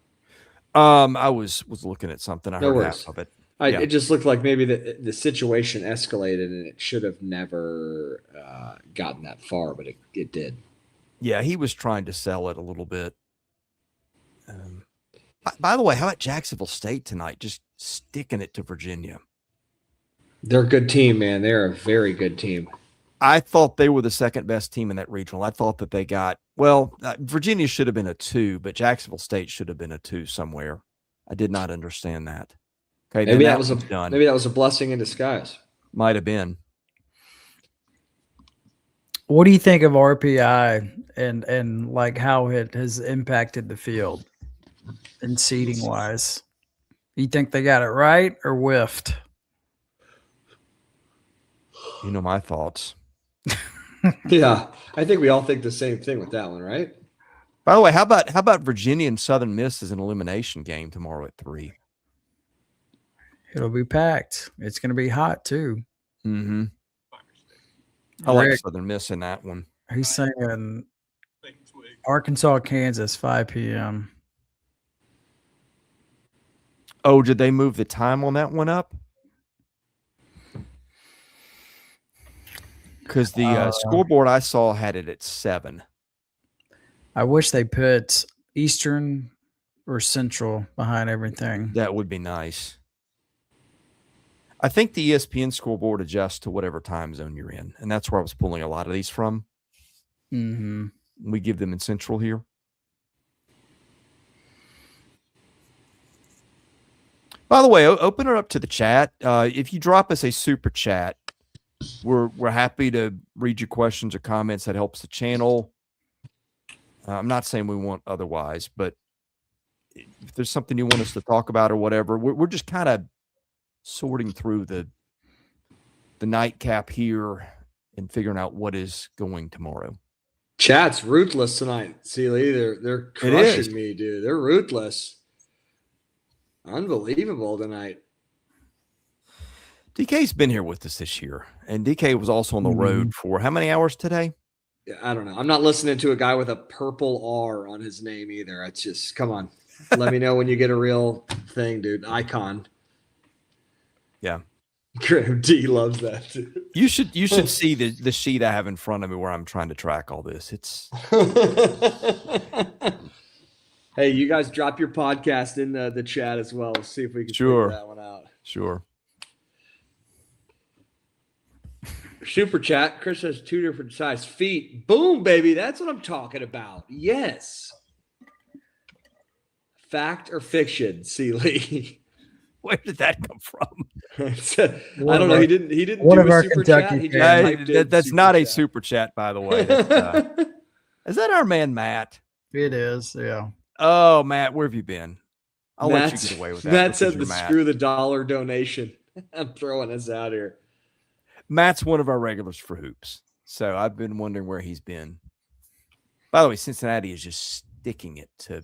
I was looking at something. I heard half of it. It just looked like maybe the situation escalated and it should have never gotten that far, but it did. Yeah, he was trying to sell it a little bit. By the way, how about Jacksonville State tonight? Just sticking it to Virginia. They're a good team, man. They're a very good team. I thought they were the second best team in that regional. I thought that they got Virginia should have been a 2, but Jacksonville State should have been a 2 somewhere. I did not understand that. Okay, maybe that was a blessing in disguise. Might have been. What do you think of RPI and like how it has impacted the field and seating wise? You think they got it right or whiffed? You know my thoughts. Yeah, I think we all think the same thing with that one, right? By the way, how about Virginia and Southern Miss as an elimination game tomorrow at 3? It'll be packed. It's going to be hot too. Mm-hmm. I like Rick, Southern Miss in that one. he's saying Arkansas, Kansas, 5 p.m. Oh, did they move the time on that one up? Because the scoreboard I saw had it at 7. I wish they put Eastern or Central behind everything. That would be nice. I think the ESPN scoreboard adjusts to whatever time zone you're in, and that's where I was pulling a lot of these from. Mm-hmm. We give them in Central here. By the way, open it up to the chat. If you drop us a super chat, we're happy to read your questions or comments. That helps the channel. I'm not saying we want otherwise, but if there's something you want us to talk about or whatever, we're just kind of sorting through the nightcap here and figuring out what is going tomorrow. Chat's ruthless tonight, Sealy. They're crushing me, dude. They're ruthless. Unbelievable tonight. DK's been here with us this year, and DK was also on the road for how many hours today? Yeah, I don't know. I'm not listening to a guy with a purple R on his name either. It's just, come on. Let me know when you get a real thing, dude. Icon. Yeah. Graham D loves that too. You should see the sheet I have in front of me where I'm trying to track all this. It's Hey, you guys drop your podcast in the chat as well. We'll see if we can figure that one out. Sure. Super chat. Chris has 2 different size feet. Boom, baby. That's what I'm talking about. Yes. Fact or fiction, Sealy? Where did that come from? I don't know. He didn't do a super chat. He just that's not a super chat, by the way. Is that our man Matt? It is, yeah. Oh, Matt, where have you been? I'll let you get away with that. Matt said screw the dollar donation. I'm throwing us out here. Matt's one of our regulars for hoops. So I've been wondering where he's been. By the way, Cincinnati is just sticking it to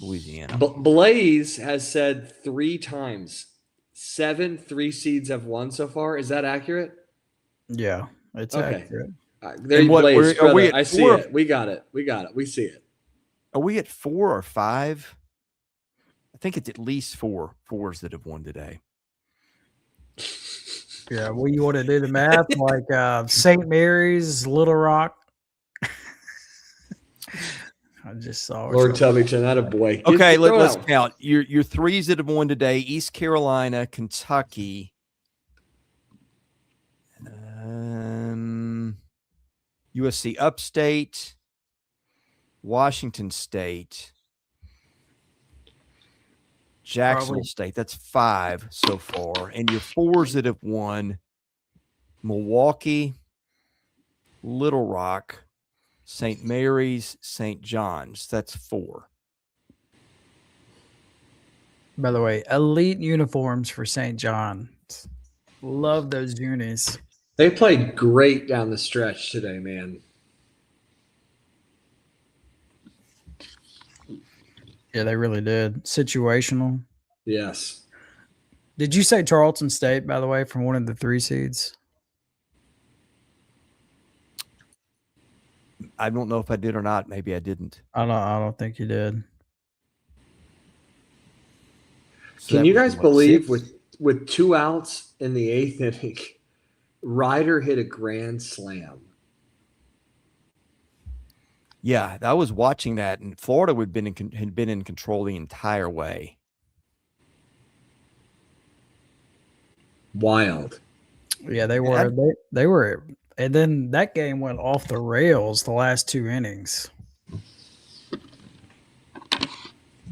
Louisiana. Blaze has said 3 times 7 3 seeds have won so far. Is that accurate? Yeah, it's accurate. There you Blaze. I see it. We got it. We see it. Are we at 4 or 5? I think it's at least 4 fours that have won today. Yeah, well, you want to do the math like St. Mary's, Little Rock. I just saw it. Lord Tubington, that a boy. Okay, let's count. Your 3s that have won today: East Carolina, Kentucky, USC Upstate, Washington State, Jacksonville State. That's 5 so far. And your 4s that have won: Milwaukee, Little Rock, St. Mary's, St. John's. That's 4. By the way, elite uniforms for St. John's. Love those unis. They played great down the stretch today, man. Yeah, they really did. Situational. Yes. Did you say Charleston State, by the way, from one of the 3 seeds? I don't know if I did or not. Maybe I didn't. I don't think you did. So can you guys believe with 2 outs in the 8th inning, Ryder hit a grand slam? Yeah, I was watching that, and Florida had been in control the entire way. Wild. Yeah, they were. They were. And then that game went off the rails the last 2 innings.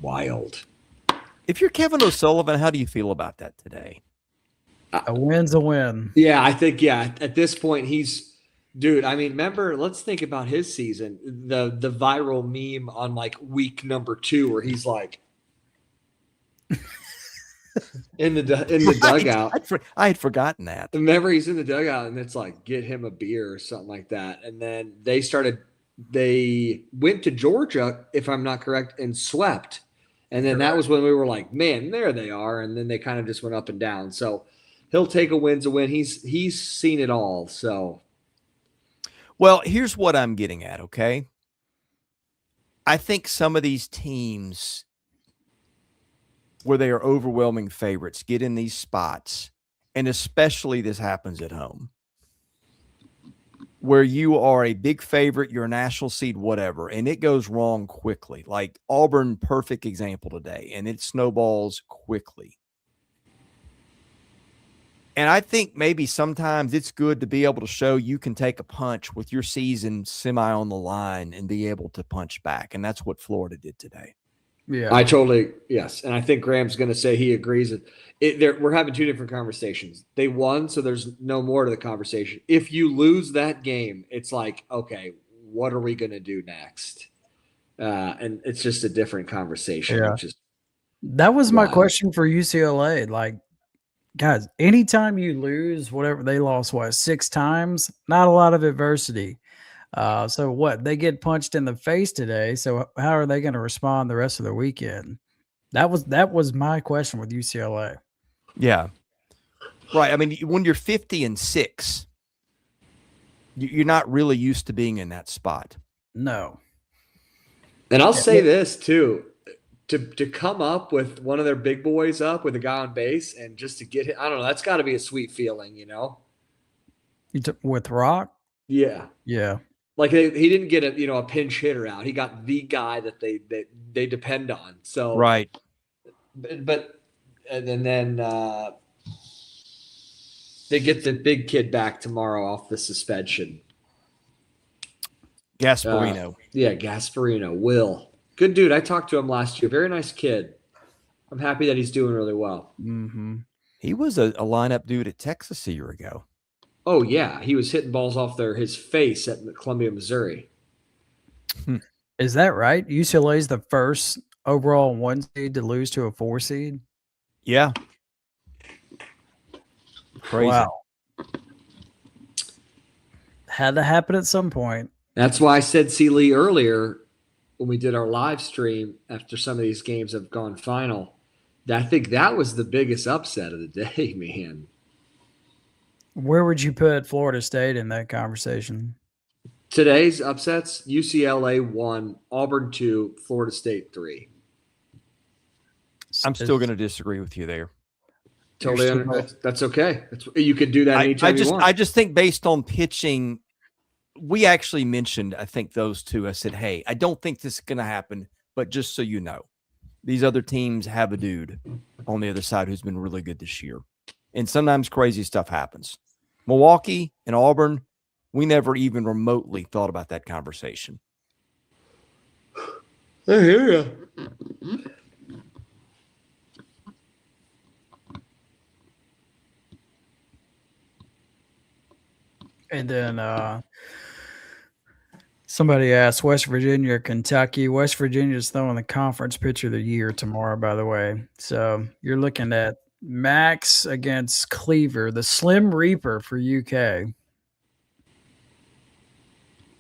Wild. If you're Kevin O'Sullivan, how do you feel about that today? A win's a win. Yeah, I think, at this point, he's Dude, I mean, remember, let's think about his season. The viral meme on like week number 2 where he's like in the Right. dugout. I had forgotten that. Remember, he's in the dugout and it's like, get him a beer or something like that. And then they went to Georgia, if I'm not correct, and swept. And then that was when we were like, man, there they are. And then they kind of just went up and down. So he'll take a win's a win. He's seen it all. So, Well, here's what I'm getting at, okay? I think some of these teams where they are overwhelming favorites get in these spots, and especially this happens at home, where you are a big favorite, you're a national seed, whatever, and it goes wrong quickly. Like Auburn, perfect example today, and it snowballs quickly. And I think maybe sometimes it's good to be able to show you can take a punch with your season semi on the line and be able to punch back. And that's what Florida did today. Yeah. yes. And I think Graham's going to say he agrees. We're having two different conversations. They won, so there's no more to the conversation. If you lose that game, it's like, okay, what are we going to do next? And it's just a different conversation. Yeah. Just that was my wild. question for UCLA. Like, guys, anytime you lose, whatever they lost, 6 times, not a lot of adversity. So what? They get punched in the face today. So how are they going to respond the rest of the weekend? That was my question with UCLA. Yeah. Right. I mean, when you're 50-6, you're not really used to being in that spot. No. And I'll say this too. To come up with one of their big boys up with a guy on base and just to get him, I don't know, that's got to be a sweet feeling, you know? With Rock? Yeah. Yeah. Like he didn't get a pinch hitter out. He got the guy that they depend on. So right. But and then they get the big kid back tomorrow off the suspension. Gasparino. Yeah, Gasparino. Will. Good dude. I talked to him last year. Very nice kid. I'm happy that he's doing really well. Mm-hmm. He was a lineup dude at Texas a year ago. Oh, yeah. He was hitting balls off his face at Columbia, Missouri. Is that right? UCLA is the first overall 1 seed to lose to a 4 seed? Yeah. Crazy. Wow. Had to happen at some point. That's why I said C. Lee earlier when we did our live stream after some of these games have gone final. I think that was the biggest upset of the day, man. Where would you put Florida State in that conversation? Today's upsets, UCLA 1, Auburn 2, Florida State 3. I'm still going to disagree with you there. Totally. That's okay. You can do that anytime you want. I just think based on pitching, we actually mentioned, I think those two. I said, hey, I don't think this is going to happen, but just so you know, these other teams have a dude on the other side who's been really good this year. And sometimes crazy stuff happens. Milwaukee and Auburn, we never even remotely thought about that conversation. I hear you. And then somebody asked West Virginia or Kentucky. West Virginia is throwing the conference pitcher of the year tomorrow, by the way. So you're looking at Max against Cleaver, the Slim Reaper for UK.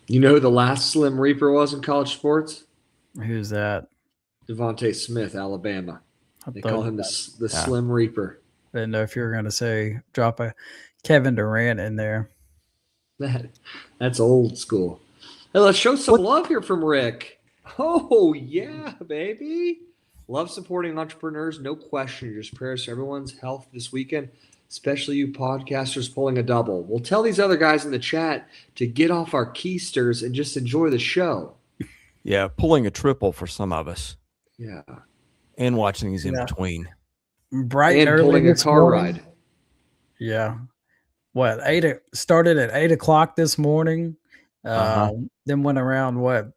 You know who the last Slim Reaper was in college sports? Who's that? Devontae Smith, Alabama. They call him the Slim Reaper. I didn't know if you were going to say drop a Kevin Durant in there. That's old school. Hey, let's show some love here from Rick. Oh, yeah, baby. Love supporting entrepreneurs, no question. Just prayers for everyone's health this weekend, especially you podcasters pulling a double. We'll tell these other guys in the chat to get off our keisters and just enjoy the show. Yeah, pulling a triple for some of us. Yeah. And watching these in between. Bright and early pulling a car morning. ride. Yeah. What, started at 8 o'clock this morning. Then went around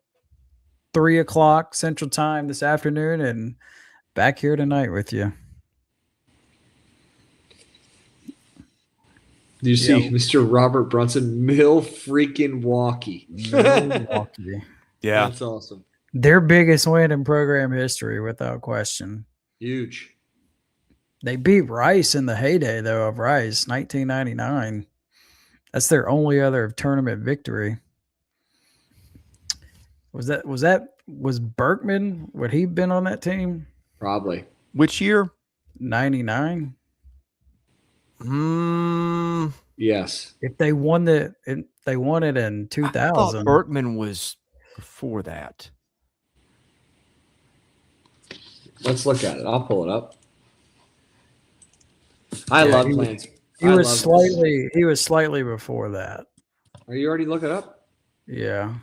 3 o'clock Central Time this afternoon, and back here tonight with you. Do you see Mr. Robert Brunson? Milwaukee. Milwaukee. Yeah. That's awesome. Their biggest win in program history, without question. Huge. They beat Rice in the heyday, though, of Rice, 1999. That's their only other tournament victory. Was Berkman? Would he been on that team? Probably. Which year? 99. Yes. If they won it in 2000. I thought Berkman was before that. Let's look at it. I'll pull it up. I love Lance. He was slightly before that. Are you already looking it up? Yeah.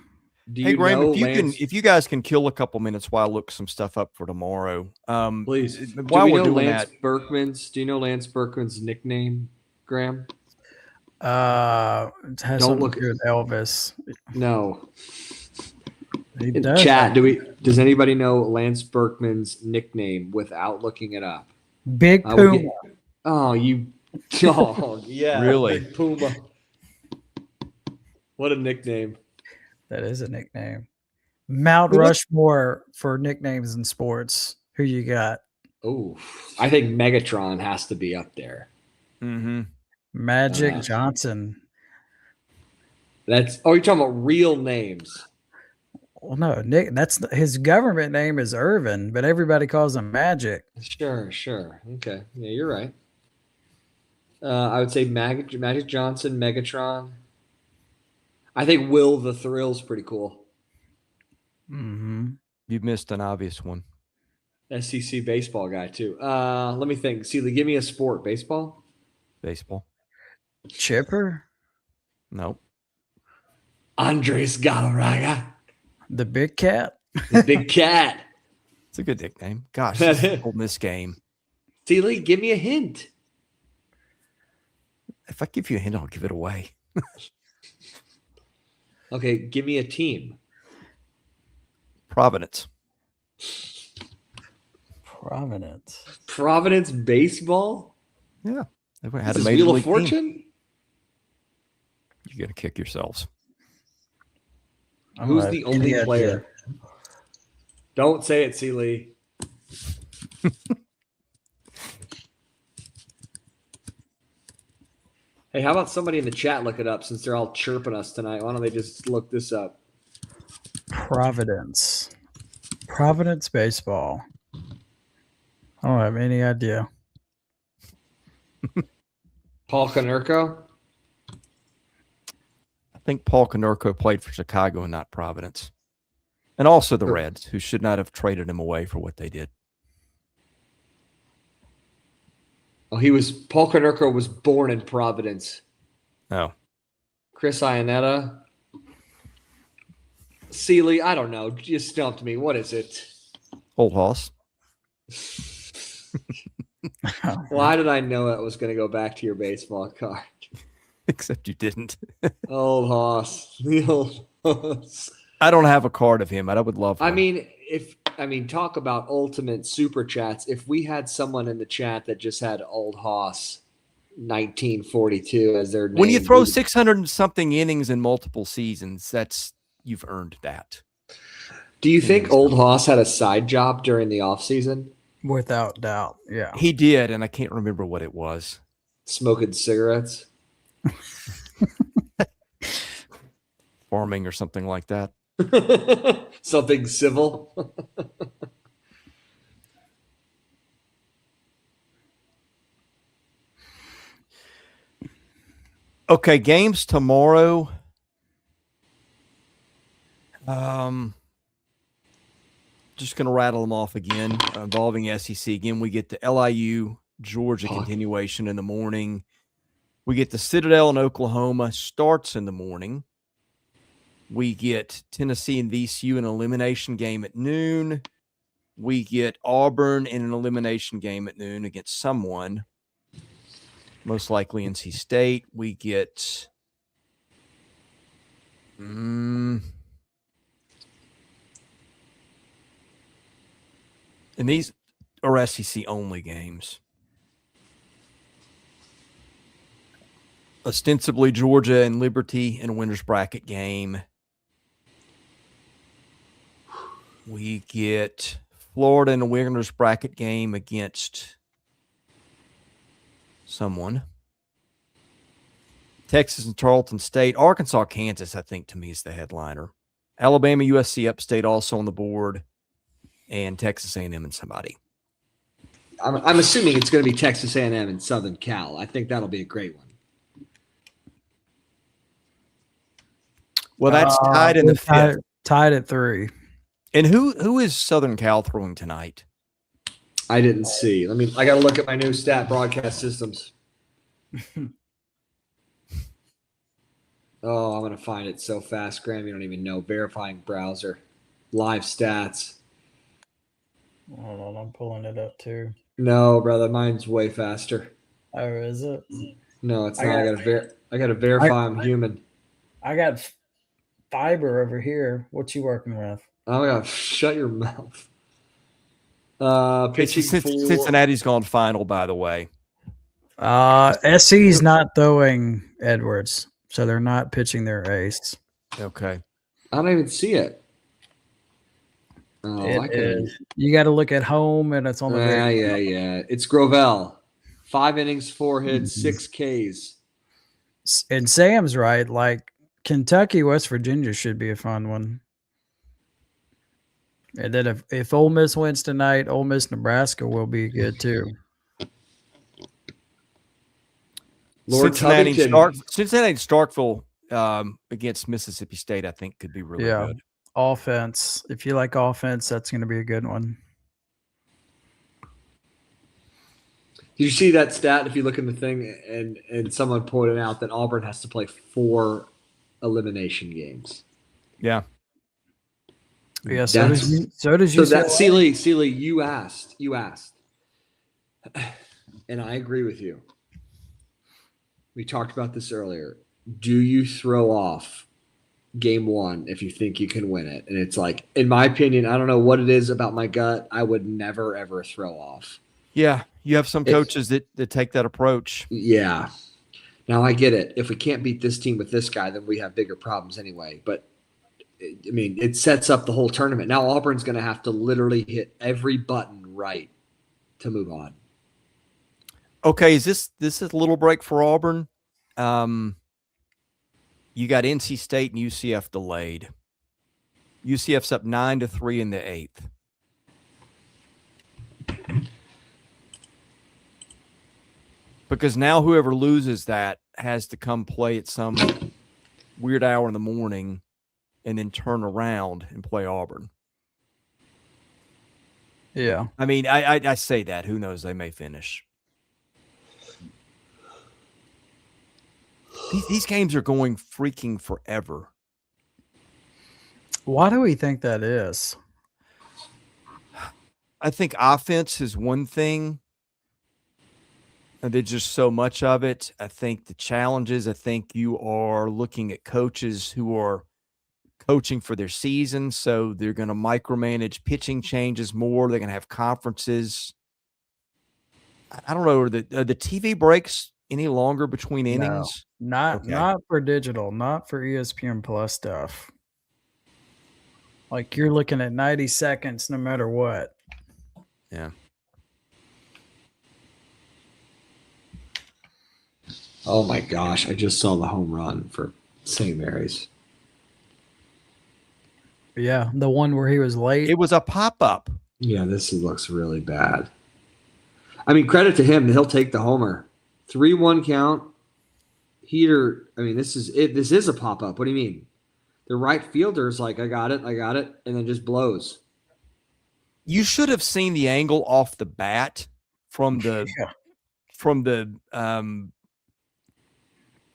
Hey, Graham, if you guys can kill a couple minutes while I look some stuff up for tomorrow, please. While we're doing Lance Berkman's? Do you know Lance Berkman's nickname, Graham? It has something to do with Elvis. No. He does. Chat. Does anybody know Lance Berkman's nickname without looking it up? Big Puma. Oh, yeah. Really? Big Puma. What a nickname. That is a nickname. Mount Rushmore for nicknames in sports. Who you got? Oh, I think Megatron has to be up there. Mm-hmm. Magic Johnson. You're talking about real names. Well, no, Nick. That's his government name is Irvin, but everybody calls him Magic. Sure. Okay, yeah, you're right. I would say Magic Johnson, Megatron. I think Will the Thrill's pretty cool. Mm-hmm. You've missed an obvious one. SEC baseball guy too. Let me think. Seeley, give me a sport. Baseball. Chipper. Nope. Andres Galarraga. The Big Cat. The Big Cat. It's a good nickname. Gosh, holding this game. Seeley, give me a hint. If I give you a hint, I'll give it away. Okay, give me a team. Providence baseball? Yeah. They had This a is Wheel of league Fortune? Team. You're going to kick yourselves. Who's the only player? Don't say it, Seeley. Hey, how about somebody in the chat look it up since they're all chirping us tonight? Why don't they just look this up? Providence baseball. I don't have any idea. Paul Konerko? I think Paul Konerko played for Chicago and not Providence. And also the Reds, who should not have traded him away for what they did. Oh, Paul Konerko was born in Providence. Oh. Chris Iannetta. Seeley, I don't know. You stumped me. What is it? Old Hoss. Why did I know that was going to go back to your baseball card? Except you didn't. Old Hoss. The old Hoss. I don't have a card of him, but I would love one. I mean, talk about ultimate super chats. If we had someone in the chat that just had Old Hoss 1942 as their name. When you throw 600 and something innings in multiple seasons, you've earned that. Do you think Old Hoss had a side job during the offseason? Without doubt, yeah. He did, and I can't remember what it was. Smoking cigarettes? Farming or something like that. Something civil? Okay, games tomorrow. Just going to rattle them off again, involving SEC. Again, we get the LIU Georgia continuation in the morning. We get the Citadel in Oklahoma starts in the morning. We get Tennessee and VCU in an elimination game at noon. We get Auburn in an elimination game at noon against someone, most likely NC State. We get and these are SEC only games. ostensibly Georgia and Liberty in a winner's bracket game. We get Florida in a winner's bracket game against someone. Texas and Tarleton State. Arkansas, Kansas, I think, to me, is the headliner. Alabama, USC, Upstate also on the board. And Texas A&M and somebody. I'm assuming it's going to be Texas A&M and Southern Cal. I think that'll be a great one. Well, that's tied in the fifth. Tied at 3. And who is Southern Cal throwing tonight? I didn't see. I got to look at my new stat broadcast systems. Oh, I'm going to find it so fast, Graham. You don't even know. Verifying browser. Live stats. Hold on, I'm pulling it up too. No, brother, mine's way faster. Oh, is it? No, it's not. I got to verify I'm human. I got fiber over here. What you working with? Oh my God, shut your mouth. Pitching Cincinnati's gone final, by the way. SC's not throwing Edwards, so they're not pitching their ace. Okay. I don't even see it. Oh, you got to look at home, and it's on the yeah. It's Grovell. 5 innings, 4 hits, 6 Ks. And Sam's right. Like Kentucky, West Virginia should be a fun one. And then if Ole Miss wins tonight, Ole Miss, Nebraska will be good too. Cincinnati Starkville against Mississippi State, I think, could be really good. Offense. If you like offense, that's going to be a good one. Did you see that stat? If you look in the thing, and someone pointed out that Auburn has to play 4 elimination games. Yeah. Yeah. So does you. So that Sealy, you asked, and I agree with you. We talked about this earlier. Do you throw off game 1 if you think you can win it? And it's like, in my opinion, I don't know what it is about my gut. I would never, ever throw off. Yeah. You have some coaches that take that approach. Yeah. Now I get it. If we can't beat this team with this guy, then we have bigger problems anyway. But I mean, it sets up the whole tournament. Now Auburn's going to have to literally hit every button right to move on. Okay. Is this a little break for Auburn? You got NC State and UCF delayed. UCF's up 9-3 in the 8th. Because now whoever loses that has to come play at some weird hour in the morning and then turn around and play Auburn. Yeah. I mean, I say that. Who knows? They may finish. These games are going freaking forever. Why do we think that is? I think offense is one thing. And there's just so much of it. I think the challenges, I think you are looking at coaches who are coaching for their season. So they're going to micromanage pitching changes more. They're going to have conferences. I don't know. Are the TV breaks any longer between innings? No, not for digital, not for ESPN Plus stuff. Like you're looking at 90 seconds no matter what. Yeah. Oh my gosh, I just saw the home run for St. Mary's. Yeah, the one where he was late. It was a pop-up. Yeah, this looks really bad. I mean, credit to him. He'll take the homer. 3-1 count. Heater, I mean, this is it. This is a pop-up. What do you mean? The right fielder's like, I got it, and then just blows. You should have seen the angle off the bat from the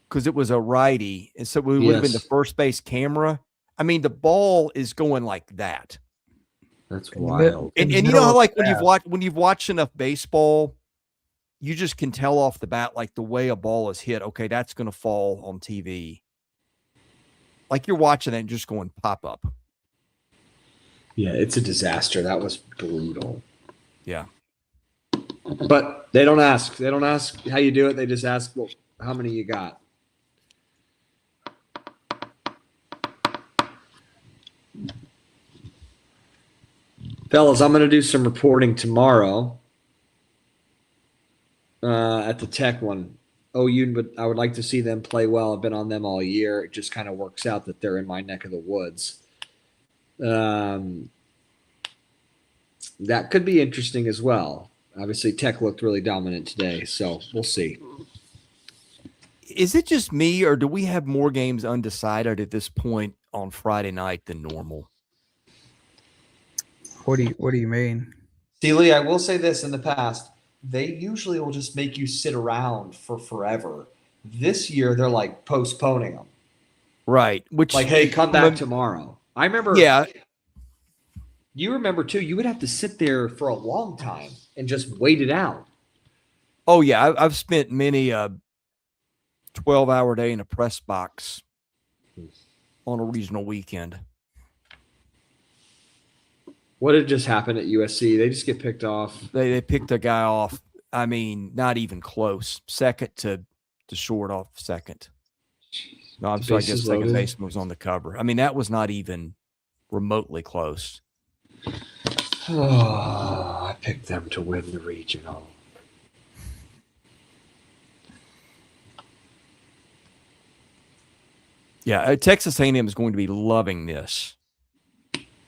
because it was a righty, and so it would have been the first base camera. I mean, the ball is going like that. That's wild. And you know how, like, when you've watched enough baseball, you just can tell off the bat, like the way a ball is hit. Okay, that's going to fall on TV. Like you're watching it and just going pop up. Yeah, it's a disaster. That was brutal. Yeah. But they don't ask. They don't ask how you do it. They just ask, well, how many you got? Fellas, I'm going to do some reporting tomorrow at the Tech one. OU, but I would like to see them play well. I've been on them all year. It just kind of works out that they're in my neck of the woods. That could be interesting as well. Obviously, Tech looked really dominant today, so we'll see. Is it just me, or do we have more games undecided at this point on Friday night than normal? What do you mean? Steely, I will say this: in the past, they usually will just make you sit around for forever. This year, they're like postponing them. Right. Which, like, hey, come back tomorrow. I remember. Yeah. You remember too. You would have to sit there for a long time and just wait it out. Oh yeah, I've spent many 12-hour day in a press box on a regional weekend. What had just happened at USC? They just get picked off. They picked a guy off. I mean, not even close. Second to short off second. No, I'm sorry. I guess second baseman was on the cover. I mean, that was not even remotely close. Oh, I picked them to win the regional. Yeah, Texas A&M is going to be loving this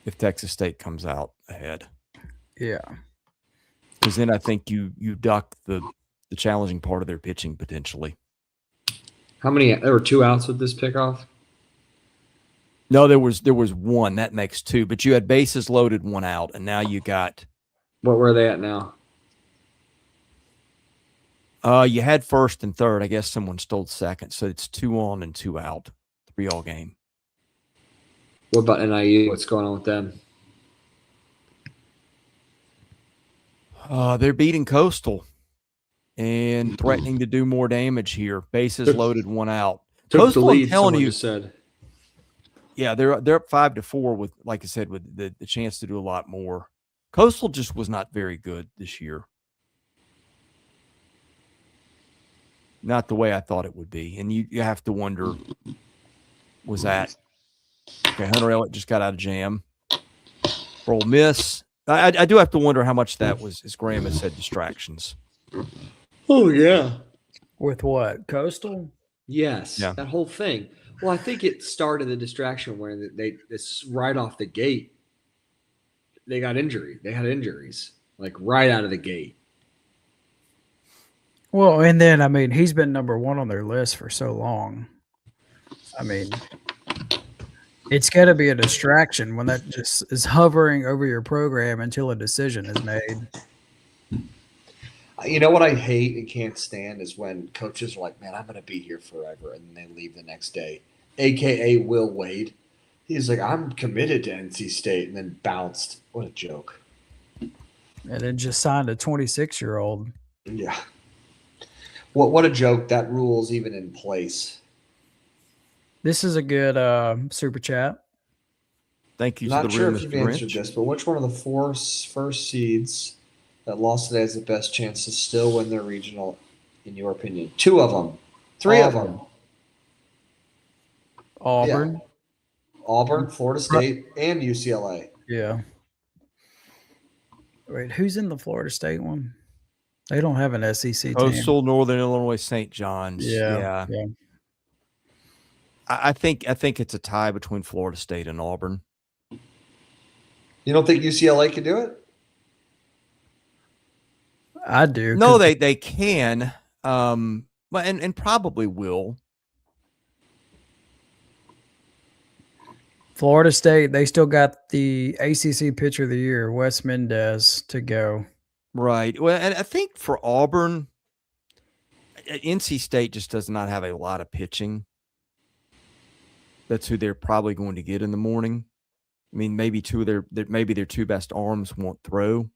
if Texas State comes out ahead. Yeah, because then I think you duck the challenging part of their pitching potentially. How many? There were 2 outs with this pickoff. No, there was one. That makes 2. But you had bases loaded, 1 out, and now you got. What were they at now? You had first and third. I guess someone stole second, so it's 2 on and 2 out. 3-all game. What about NIU? What's going on with them? They're beating Coastal and threatening to do more damage here. Bases loaded, 1 out. Coastal, the lead, I'm telling you, said. Yeah, they're up 5-4 with, like I said, with the chance to do a lot more. Coastal just was not very good this year. Not the way I thought it would be. And you have to wonder, was that okay? Hunter Elliott just got out of jam for Ole Miss. I do have to wonder how much that was, as Graham has said, distractions. Oh yeah. With what? Coastal? Yes. Yeah. That whole thing. Well, I think it started the distraction where it's right off the gate. They got injury. They had injuries like right out of the gate. Well, and then I mean, he's been number 1 on their list for so long. I mean, it's got to be a distraction when that just is hovering over your program until a decision is made. You know what I hate and can't stand is when coaches are like, man, I'm going to be here forever, and then they leave the next day, a.k.a. Will Wade. He's like, I'm committed to NC State, and then bounced. What a joke. And then just signed a 26-year-old. Yeah. What a joke. That rule's even in place. This is a good super chat. Thank you. Not sure if you've answered this, but which one of the 4 first seeds that lost today has the best chance to still win their regional, in your opinion? 2 of them. 3 of them. Auburn. Yeah. Auburn, Florida State, and UCLA. Yeah. Wait, who's in the Florida State one? They don't have an SEC team. Coastal, Northern Illinois, St. John's. Yeah. I think it's a tie between Florida State and Auburn. You don't think UCLA can do it? I do. No, they can, but and probably will. Florida State, they still got the ACC Pitcher of the Year, Wes Mendez, to go. Right. Well, and I think for Auburn, NC State just does not have a lot of pitching. That's who they're probably going to get in the morning. I mean, maybe their 2 best arms won't throw,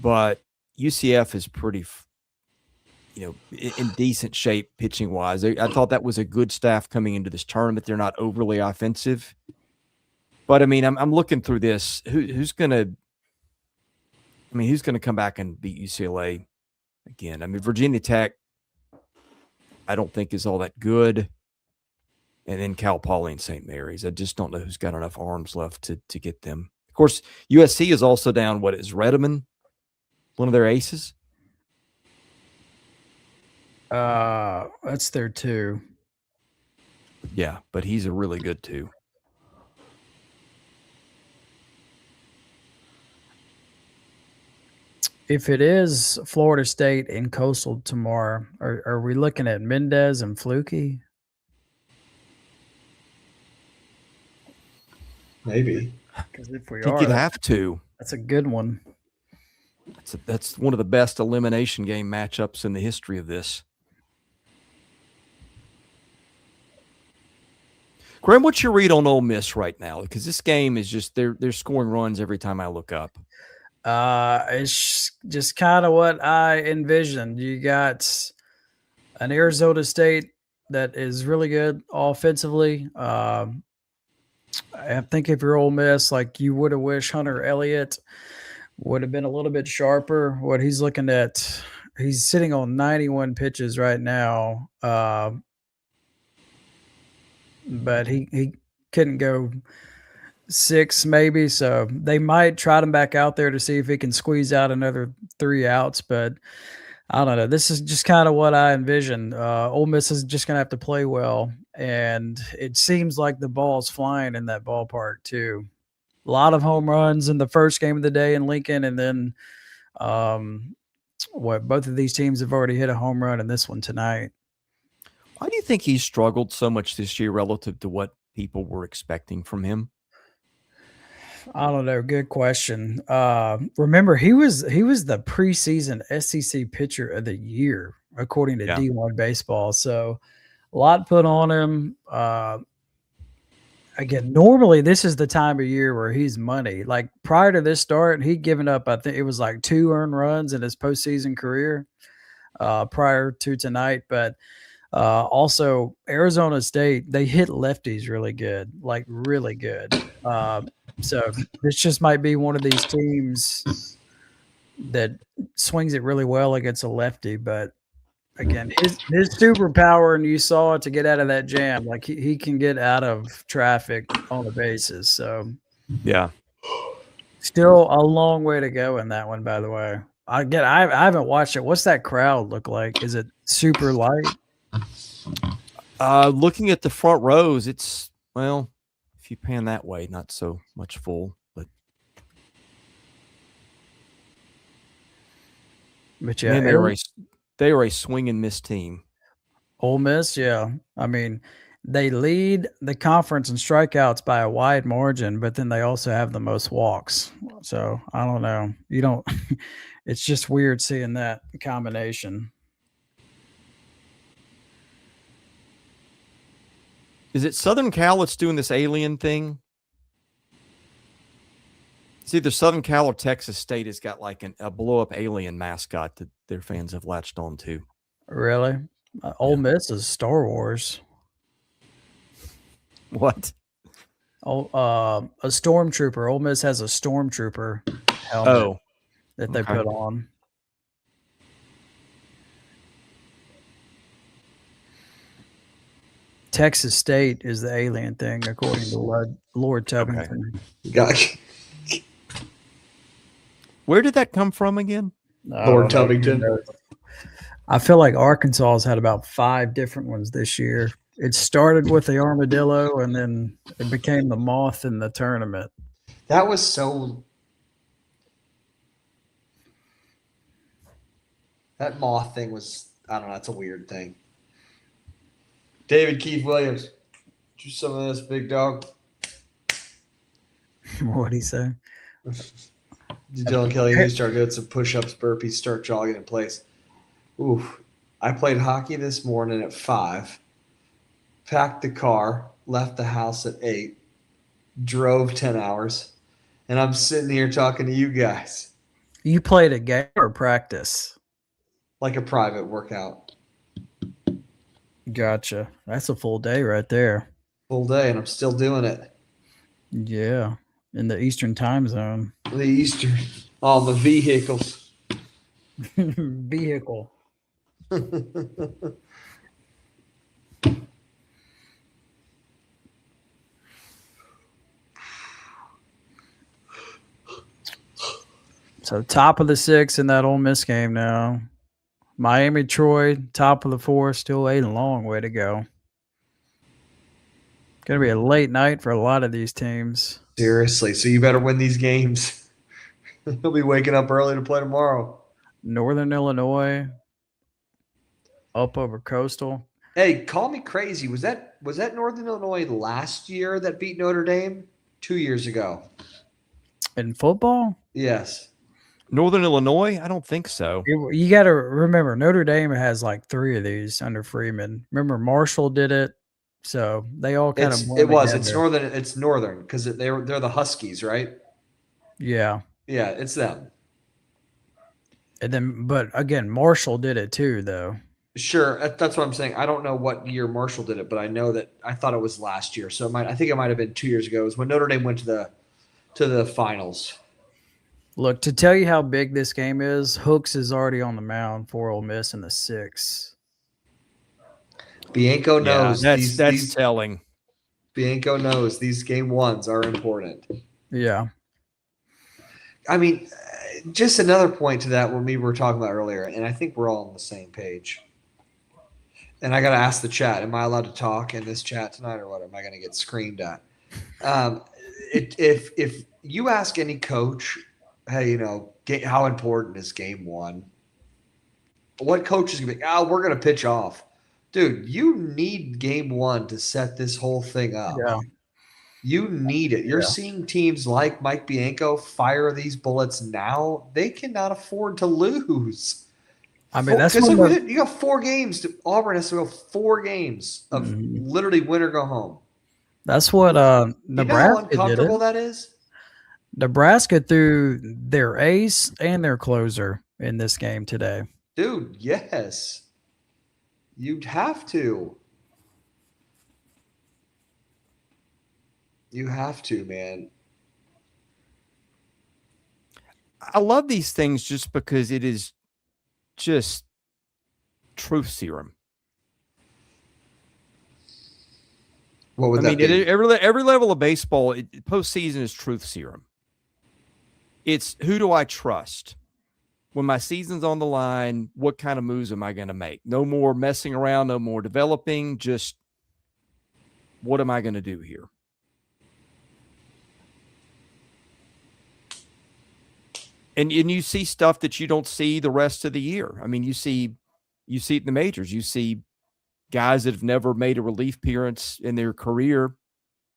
but UCF is pretty, in decent shape pitching wise. I thought that was a good staff coming into this tournament. They're not overly offensive, but I mean, I'm looking through this. Who's gonna come back and beat UCLA again? I mean, Virginia Tech, I don't think is all that good. And then Cal Poly and St. Mary's. I just don't know who's got enough arms left to get them course, USC is also down. What is Redeman? One of their aces? That's their 2. Yeah, but he's a really good 2. If it is Florida State and Coastal tomorrow, are we looking at Mendez and Fluky? Maybe. Because if we I think are, you'd have to. that's a good one. That's one of the best elimination game matchups in the history of this. Graham, what's your read on Ole Miss right now? Because this game is just they're scoring runs every time I look up. It's just kind of what I envisioned. You got an Arizona State that is really good offensively. I think if you're Ole Miss, like you would have wished Hunter Elliott would have been a little bit sharper. What he's looking at, he's sitting on 91 pitches right now, but he couldn't go 6 maybe, so they might trot him back out there to see if he can squeeze out another 3 outs, but I don't know. This is just kind of what I envisioned. Ole Miss is just going to have to play well, and it seems like the ball's flying in that ballpark too. A lot of home runs in the first game of the day in Lincoln, and then both of these teams have already hit a home run in this one tonight. Why do you think he's struggled so much this year relative to what people were expecting from him? I don't know. Good question. Remember, he was the preseason SEC pitcher of the year, according to D1 Baseball. So a lot put on him. Again, normally this is the time of year where he's money. Like prior to this start, he'd given up, I think it was like 2 earned runs in his postseason career prior to tonight. But also Arizona State, they hit lefties really good, like really good. So this just might be one of these teams that swings it really well against a lefty. But again, his superpower, and you saw it to get out of that jam, like he can get out of traffic on the bases. So yeah, still a long way to go in that one, by the way. I haven't watched it. What's that crowd look like? Is it super light? Looking at the front rows, it's, well, if you pan that way, not so much full, but yeah, man, they are a swing and miss team. Ole Miss, yeah. I mean, they lead the conference in strikeouts by a wide margin, but then they also have the most walks. So I don't know. You don't. It's just weird seeing that combination. Is it Southern Cal that's doing this alien thing? It's either Southern Cal or Texas State has got like a blow-up alien mascot that their fans have latched on to. Really? Ole Miss is Star Wars. What? Oh, a stormtrooper. Ole Miss has a stormtrooper helmet that they put on. Texas State is the alien thing, according to Lord Tubington. Gotcha. Where did that come from again? Lord Tubington. I feel like Arkansas has had about 5 different ones this year. It started with the armadillo, and then it became the moth in the tournament. That was so. That moth thing was, I don't know, that's a weird thing. David Keith Williams, do some of this, big dog. What'd he say? Dylan Kelly needs to start doing some push-ups, burpees, start jogging in place. Oof. I played hockey this morning at 5, packed the car, left the house at 8, drove 10 hours, and I'm sitting here talking to you guys. You played a game or practice? Like a private workout. Gotcha. That's a full day right there. Full day, and I'm still doing it. Yeah, in the Eastern time zone. The Eastern, all the vehicles. Vehicle. So top of the 6 in that Ole Miss game now. Miami, Troy, top of the 4, still a long way to go. Going to be a late night for a lot of these teams. Seriously, so you better win these games. He'll be waking up early to play tomorrow. Northern Illinois, up over Coastal. Hey, call me crazy. Was that Northern Illinois last year that beat Notre Dame? 2 years ago. In football? Yes. Northern Illinois? I don't think so. You got to remember, Notre Dame has like 3 of these under Freeman. Remember, Marshall did it. So they all kind of It's Northern because they're the Huskies, right? Yeah. Yeah, it's them. And then, but again, Marshall did it too, though. Sure, that's what I'm saying. I don't know what year Marshall did it, but I know that I thought it was last year. So I think it might have been 2 years ago. It was when Notre Dame went to the finals. Look, to tell you how big this game is, Hooks is already on the mound for Ole Miss in the 6th. Bianco knows. Yeah, that's telling. Bianco knows these game ones are important. Yeah. I mean, just another point to that when we were talking about earlier, and I think we're all on the same page. And I got to ask the chat, am I allowed to talk in this chat tonight or what? Am I going to get screamed at? If you ask any coach, hey, how important is game 1? What coach is going to be, we're going to pitch off. Dude, you need game 1 to set this whole thing up. Yeah. You need it. You're seeing teams like Mike Bianco fire these bullets now. They cannot afford to lose. I mean, that's you got 4 games. Auburn has to go 4 games of literally win or go home. That's what Nebraska you know how uncomfortable that is? Nebraska threw their ace and their closer in this game today. Dude, yes. You'd have to. You have to, man. I love these things just because it is just truth serum. What would that be? Every level of baseball, postseason is truth serum. It's who do I trust? When my season's on the line, what kind of moves am I going to make? No more messing around, no more developing, just what am I going to do here? And you see stuff that you don't see the rest of the year. I mean, you see it in the majors. You see guys that have never made a relief appearance in their career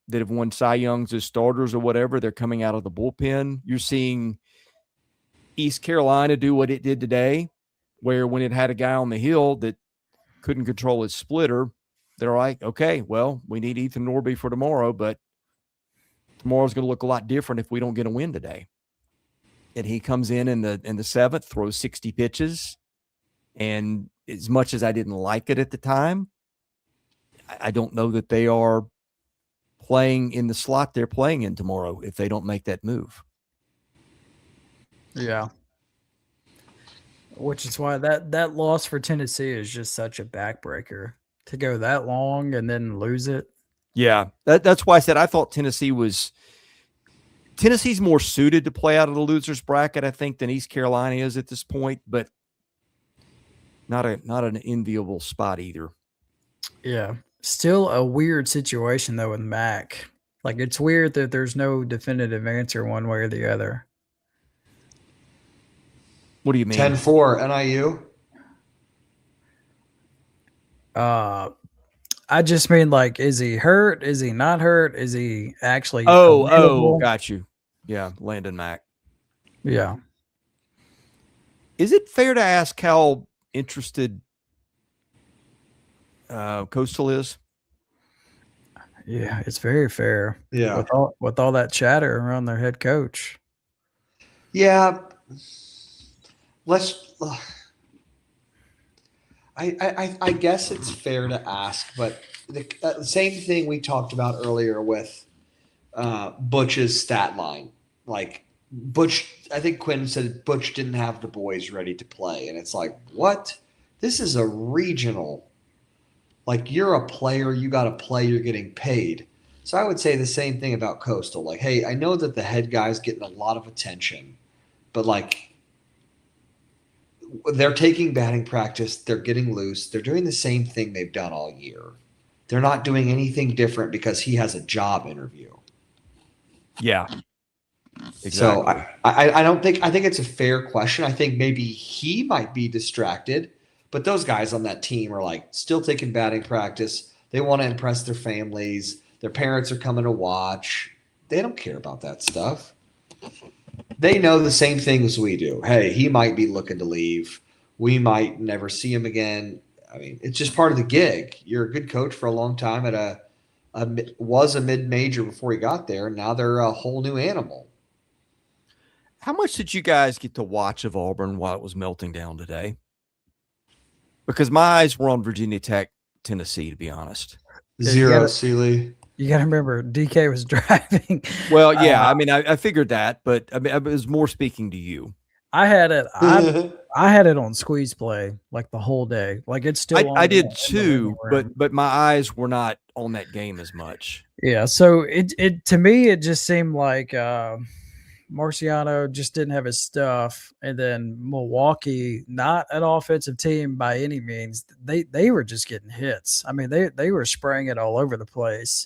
that have won Cy Youngs as starters or whatever. They're coming out of the bullpen. You're seeing East Carolina do what it did today, where when it had a guy on the hill that couldn't control his splitter, they're like, okay, well, we need Ethan Norby for tomorrow, but tomorrow's going to look a lot different if we don't get a win today. And he comes in the 7th, throws 60 pitches, and as much as I didn't like it at the time, I don't know that they are playing in the slot they're playing in tomorrow if they don't make that move. Yeah. Which is why that loss for Tennessee is just such a backbreaker to go that long and then lose it. Yeah, that's why I said I thought Tennessee's more suited to play out of the loser's bracket, I think, than East Carolina is at this point, but not an enviable spot either. Yeah. Still a weird situation though with Mac. Like it's weird that there's no definitive answer one way or the other. What do you mean? 10-4 NIU. I just mean, like, is he hurt? Is he not hurt? Is he actually? Got you. Yeah, Landon Mack. Yeah. Is it fair to ask how interested Coastal is? Yeah, it's very fair. Yeah, with all that chatter around their head coach. Yeah. Let's. I guess it's fair to ask, but the same thing we talked about earlier with Butch's stat line. Like Butch, I think Quinn said Butch didn't have the boys ready to play, and it's like, what? This is a regional. Like, you're a player, you got to play, you're getting paid. So I would say the same thing about Coastal. Like, hey, I know that the head guy's getting a lot of attention, but like they're taking batting practice, they're getting loose, they're doing the same thing they've done all year. They're not doing anything different because he has a job interview. Yeah. Exactly. So I don't think, I think it's a fair question. I think maybe he might be distracted, but those guys on that team are like still taking batting practice. They want to impress their families. Their parents are coming to watch. They don't care about that stuff. They know the same thing as we do. Hey, he might be looking to leave. We might never see him again. I mean, it's just part of the gig. You're a good coach for a long time at was a mid-major before he got there, and now they're a whole new animal. How much did you guys get to watch of Auburn while it was melting down today? Because my eyes were on Virginia Tech, Tennessee, to be honest. Zero, Sealy. You got to remember, DK was driving. Well, yeah, I mean, I figured that, but I mean, I was more speaking to you. I had it. I had it on squeeze play like the whole day. Like it's still. I did too, but my eyes were not on that game as much. Yeah. So it to me it just seemed like Marciano just didn't have his stuff, and then Milwaukee, not an offensive team by any means. They were just getting hits. I mean, they were spraying it all over the place,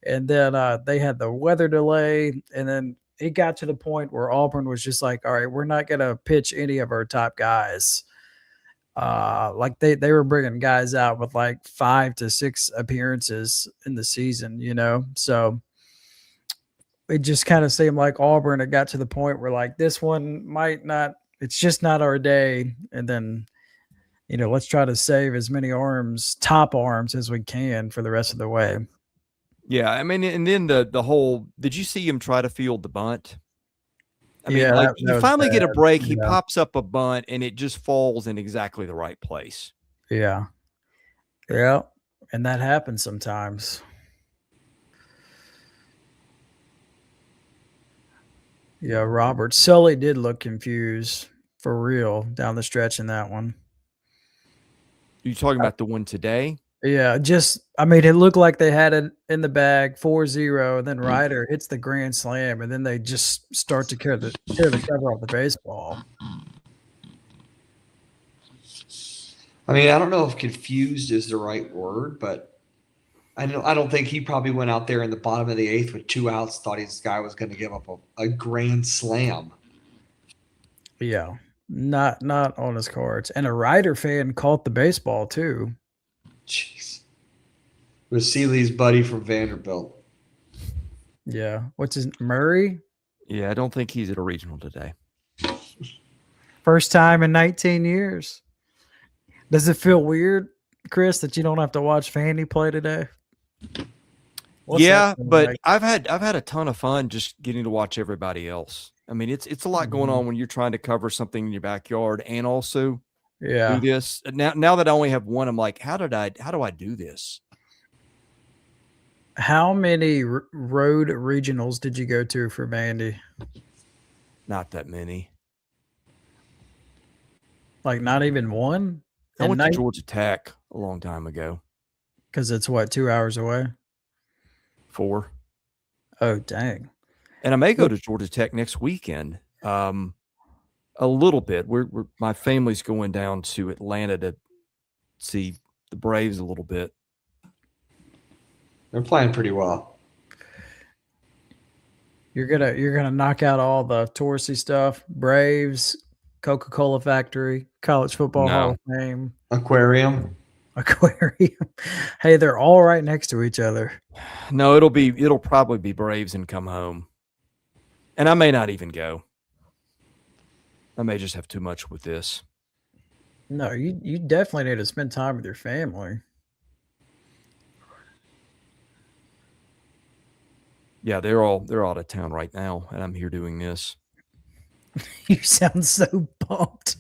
and then they had the weather delay, and then it got to the point where Auburn was just like, all right, we're not going to pitch any of our top guys. Like they were bringing guys out with like 5 to 6 appearances in the season, you know? So it just kind of seemed like Auburn had got to the point where like this one might not, it's just not our day. And then, you know, let's try to save as many top arms as we can for the rest of the way. Yeah, I mean, and then the whole, did you see him try to field the bunt? I mean, Yeah, like you finally get a break, he Yeah. pops up a bunt, and it just falls in exactly the right place. Yeah. Yeah. And that happens sometimes. Yeah, Robert Sully did look confused for real down the stretch in that one. You talking about the one today? Yeah, I mean, it looked like they had it in the bag 4-0, and then Ryder hits the grand slam, and then they just start to tear the cover off the baseball. I mean, I don't know if confused is the right word, but I don't think he probably went out there in the bottom of the 8th with 2 outs, thought this guy was going to give up a grand slam. Yeah, not on his cards. And a Ryder fan caught the baseball too. Jeez. It was Seeley's buddy from Vanderbilt. Yeah. What's his Murray? Yeah, I don't think he's at a regional today. First time in 19 years. Does it feel weird, Chris, that you don't have to watch Vandy play today? Yeah, but like? I've had a ton of fun just getting to watch everybody else. I mean, it's a lot going on when you're trying to cover something in your backyard and also do this. Now that I only have one, I'm like, how do I do this? How many road regionals did you go to for Vandy? Not that many. Like not even one? I went to Georgia Tech a long time ago. Because it's what, 2 hours away? 4. Oh, dang. And I may go to Georgia Tech next weekend. A little bit. My family's going down to Atlanta to see the Braves a little bit. They're playing pretty well. You're gonna knock out all the touristy stuff. Braves, Coca-Cola Factory, College Football Hall of Fame, Aquarium. Hey, they're all right next to each other. No, it'll probably be Braves and come home. And I may not even go. I may just have too much with this. No, you definitely need to spend time with your family. Yeah, they're all out of town right now, and I'm here doing this. You sound so pumped.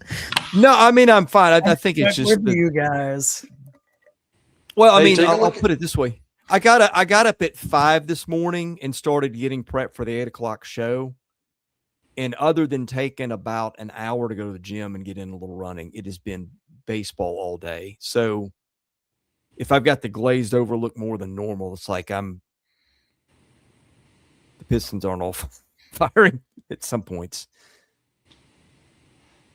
No, I mean I'm fine. I think it's just you guys. Well, I mean, I'll put it this way: I got up at 5 this morning and started getting prepped for the 8 o'clock show. And other than taking about an hour to go to the gym and get in a little running, it has been baseball all day. So if I've got the glazed over look more than normal, it's like the Pistons aren't all firing at some points.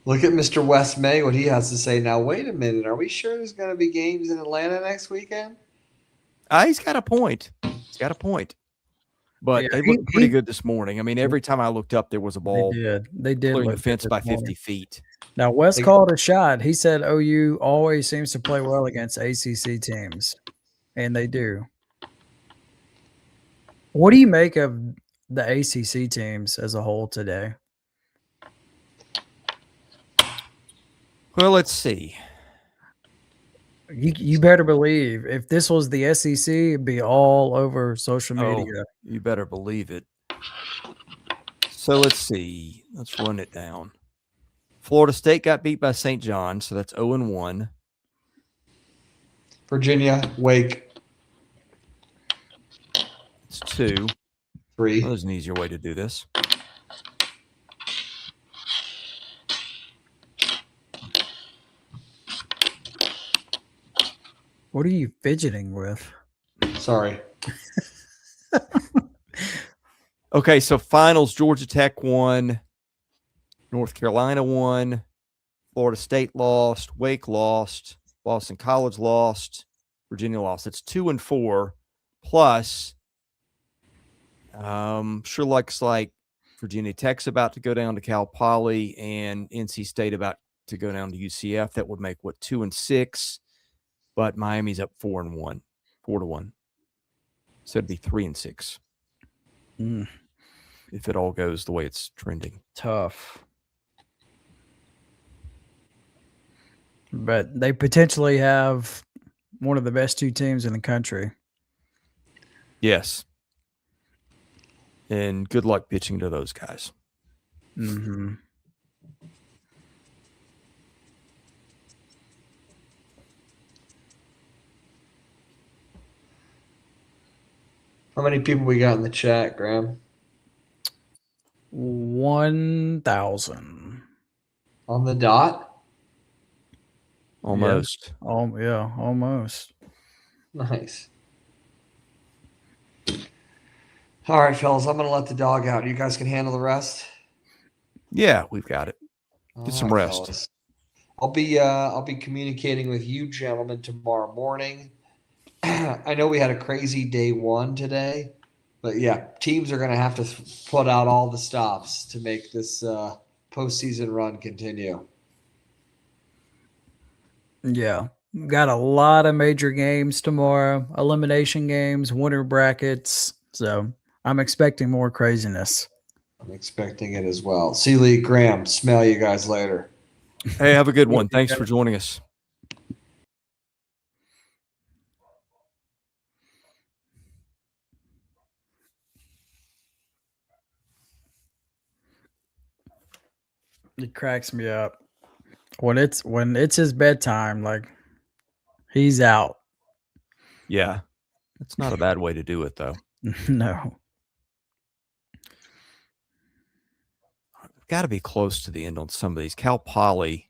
Look at Mr. West May, what he has to say. Now, wait a minute. Are we sure there's going to be games in Atlanta next weekend? He's got a point. He's got a point. But they looked pretty good this morning. I mean, every time I looked up, there was a ball. They did clearing look the fence good by this morning. 50 feet. Now, Wes called a shot. He said OU always seems to play well against ACC teams, and they do. What do you make of the ACC teams as a whole today? Well, let's see. You better believe if this was the SEC, it'd be all over social media. You better believe it. So let's see. Let's run it down. Florida State got beat by St. John, so that's 0-1. Virginia, Wake. It's 2. 3. Well, there's an easier way to do this. What are you fidgeting with? Sorry. Okay, so finals, Georgia Tech won, North Carolina won, Florida State lost, Wake lost, Boston College lost, Virginia lost. It's 2-4. Plus, sure looks like Virginia Tech's about to go down to Cal Poly and NC State about to go down to UCF. That would make, 2-6? But Miami's up 4-1. So it'd be 3-6. If it all goes the way it's trending. Tough. But they potentially have one of the best 2 teams in the country. Yes. And good luck pitching to those guys. Mm-hmm. How many people we got in the chat, Graham? 1,000. On the dot? Almost. Yeah, almost. Nice. All right, fellas, I'm going to let the dog out. You guys can handle the rest? Yeah, we've got it. Get some rest. Fellas. I'll be communicating with you gentlemen tomorrow morning. I know we had a crazy day 1 today, but yeah, teams are going to have to put out all the stops to make this postseason run continue. Yeah. Got a lot of major games tomorrow, elimination games, winter brackets. So I'm expecting more craziness. I'm expecting it as well. See Lee, Graham, smell you guys later. Hey, have a good one. Thanks for joining us. It cracks me up. When it's his bedtime, like he's out. Yeah. That's not a bad way to do it, though. No. Got to be close to the end on some of these. Cal Poly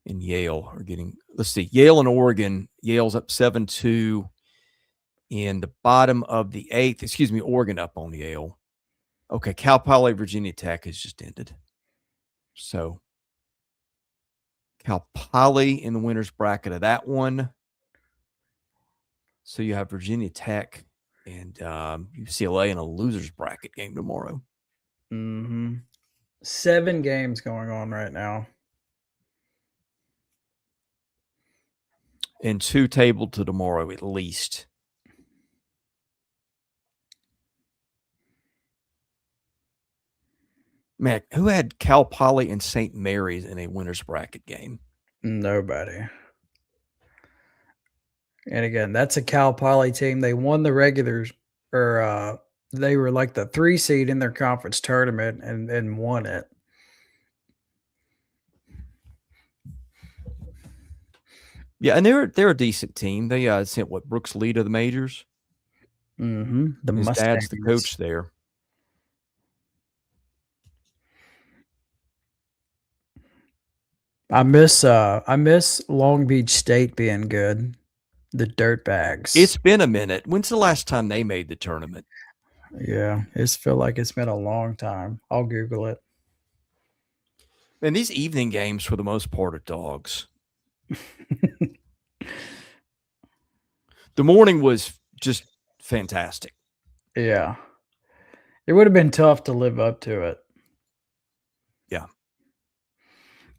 and Yale are getting, let's see, Yale and Oregon. Yale's up 7-2 in the bottom of the 8th. Excuse me, Oregon up on Yale. Okay, Cal Poly, Virginia Tech has just ended. So Cal Poly in the winner's bracket of that one. So you have Virginia Tech and UCLA in a loser's bracket game tomorrow. Mm-hmm. 7 games going on right now. And 2 tabled to tomorrow at least. Man, who had Cal Poly and St. Mary's in a winner's bracket game? Nobody. And again, that's a Cal Poly team. They won the regulars, or they were like the 3 seed in their conference tournament and won it. Yeah, and they're a decent team. They sent Brooks Lee to the majors. Mm-hmm. His dad's the coach there. I miss Long Beach State being good. The Dirtbags. It's been a minute. When's the last time they made the tournament? Yeah, it's feel like it's been a long time. I'll Google it. And these evening games, for the most part, are dogs. The morning was just fantastic. Yeah. It would have been tough to live up to it. Yeah.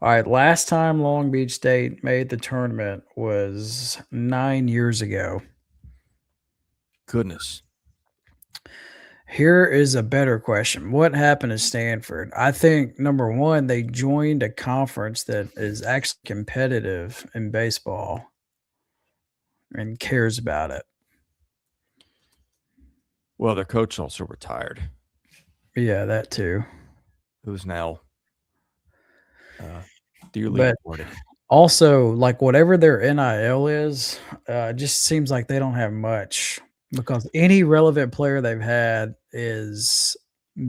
All right. Last time Long Beach State made the tournament was 9 years ago. Goodness. Here is a better question. What happened to Stanford? I think number one, they joined a conference that is actually competitive in baseball and cares about it. Well, their coach also retired. Yeah, that too. Who's now dearly departed. Also, like whatever their NIL is, just seems like they don't have much because any relevant player they've had is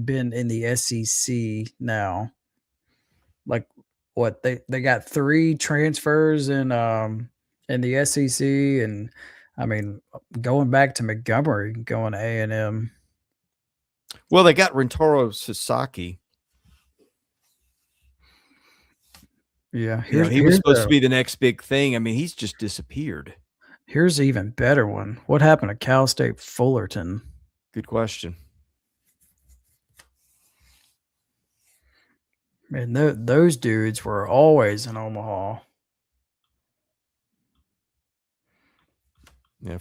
been in the SEC now. Like what they got 3 transfers in the SEC, and I mean going back to Montgomery, going to A&M. Well, they got Rentaro Sasaki. Yeah, He was supposed to be the next big thing. I mean, he's just disappeared. Here's an even better one. What happened to Cal State Fullerton? Good question. Man, those dudes were always in Omaha. Yeah,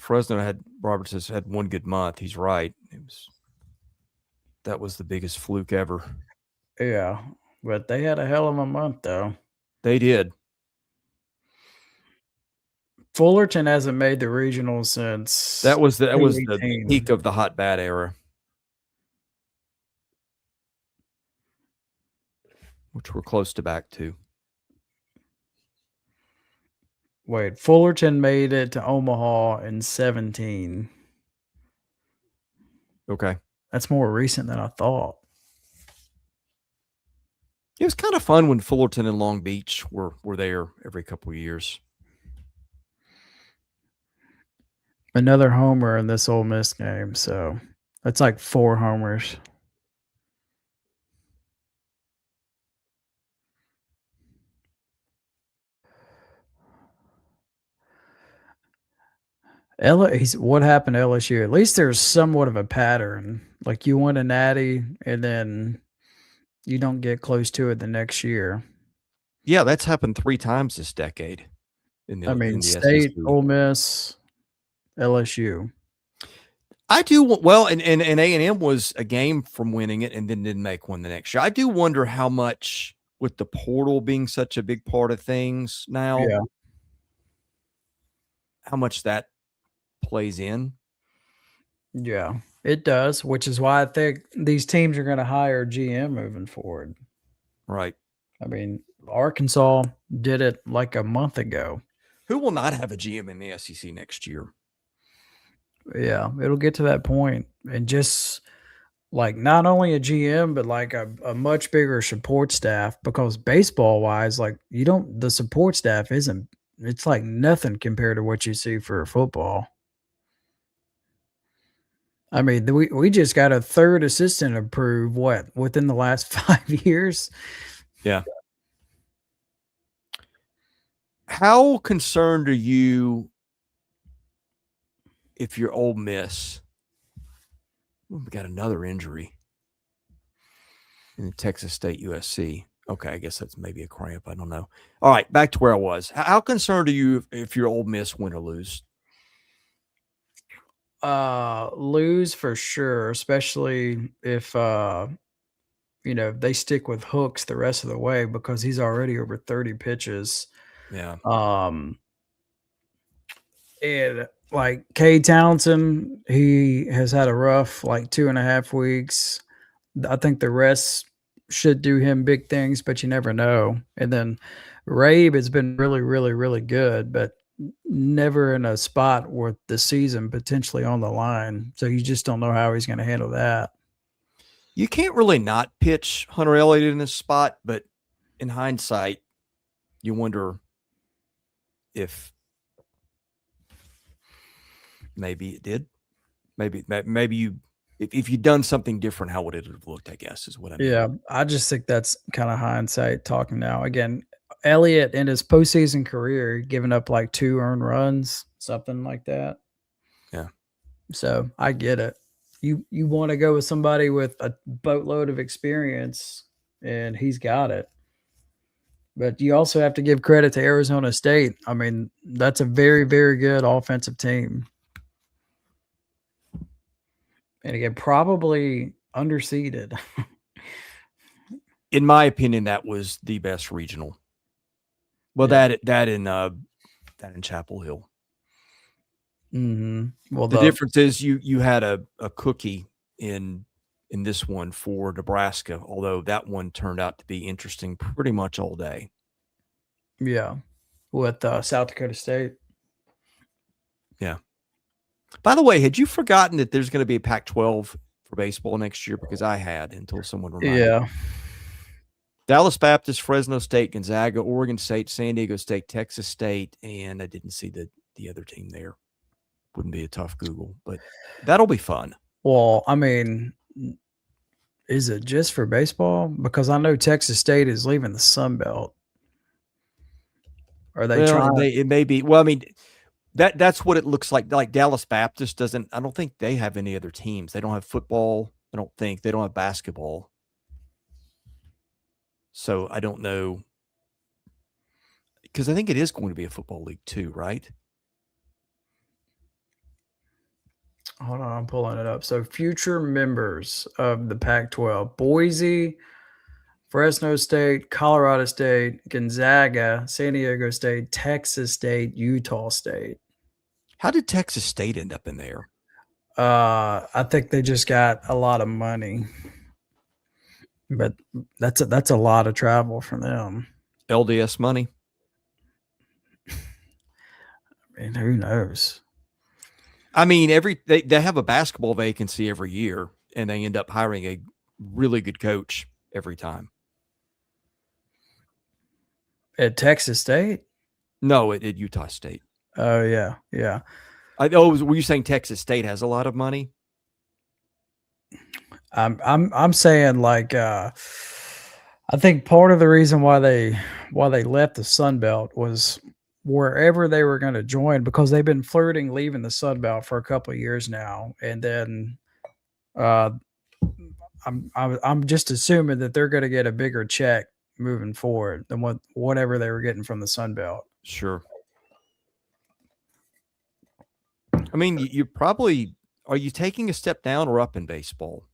Roberts has had one good month. He's right. That was the biggest fluke ever. Yeah, but they had a hell of a month though. They did. Fullerton hasn't made the regional since that was the peak of the hot bat era, which we're close to back to. Wait, Fullerton made it to Omaha in 2017. Okay. That's more recent than I thought. It was kind of fun when Fullerton and Long Beach were there every couple of years. Another homer in this Ole Miss game, so that's like 4 homers. What happened to LSU? At least there's somewhat of a pattern. Like you win a natty and then you don't get close to it the next year. Yeah, that's happened 3 times this decade. In the State, SEC. Ole Miss, LSU. I do well, and A&M was a game from winning it and then didn't make one the next year. I do wonder how much, with the portal being such a big part of things now, how much that plays in. Yeah, it does, which is why I think these teams are going to hire GM moving forward. Right. I mean, Arkansas did it like a month ago. Who will not have a GM in the SEC next year? Yeah, it'll get to that point. And just like not only a GM, but like a much bigger support staff, because baseball wise, like the support staff it's like nothing compared to what you see for football. I mean, we just got a 3rd assistant approved, within the last 5 years? Yeah. How concerned are you if you're Ole Miss? We got another injury in Texas State USC. Okay, I guess that's maybe a cramp. I don't know. All right, back to where I was. How concerned are you if you're Ole Miss, win or lose? Lose for sure, especially if they stick with Hooks the rest of the way, because he's already over 30 pitches. Yeah. And like Kay Townsend, he has had a rough like 2.5 weeks. I think the rest should do him big things, but you never know. And then Rabe has been really, really, really good, but never in a spot with the season potentially on the line. So you just don't know how he's going to handle that. You can't really not pitch Hunter Elliott in this spot, but in hindsight, you wonder if maybe it did. Maybe you if you'd done something different, how would it have looked? I guess is what I mean. Yeah, I just think that's kind of hindsight talking now. Again, Elliott in his postseason career giving up like 2 earned runs, something like that. Yeah. So I get it. You want to go with somebody with a boatload of experience, and he's got it. But you also have to give credit to Arizona State. I mean, that's a very, very good offensive team. And again, probably underseeded. In my opinion, that was the best regional. Well, Yeah. that in Chapel Hill. Well, The difference is you had a cookie in this one for Nebraska, although that one turned out to be interesting pretty much all day. Yeah, with South Dakota State. Yeah. By the way, had you forgotten that there's going to be a Pac-12 for baseball next year? Because I had until someone reminded me. Yeah. Dallas Baptist, Fresno State, Gonzaga, Oregon State, San Diego State, Texas State, and I didn't see the other team there. Wouldn't be a tough Google, but that'll be fun. Well, I mean, is it just for baseball? Because I know Texas State is leaving the Sun Belt. Are they trying? It may be. Well, I mean, that's what it looks like. Like Dallas Baptist doesn't. I don't think they have any other teams. They don't have football. I don't think they don't have basketball. So I don't know, because I think it is going to be a football league too, right? Hold on, I'm pulling it up. So future members of the Pac-12: Boise, Fresno State, Colorado State, Gonzaga, San Diego State, Texas State, Utah State. How did Texas State end up in there? I think they just got a lot of money, but that's a lot of travel for them. LDS money. I mean, who knows? I mean, they have a basketball vacancy every year, and they end up hiring a really good coach every time. At Texas State? No, at Utah State. Oh yeah, yeah. Were you saying Texas State has a lot of money? I'm saying like I think part of the reason why they left the Sun Belt was wherever they were going to join, because they've been flirting leaving the Sun Belt for a couple of years now, and then I'm just assuming that they're going to get a bigger check moving forward than whatever they were getting from the Sun Belt. Sure. I mean, you probably are you taking a step down or up in baseball?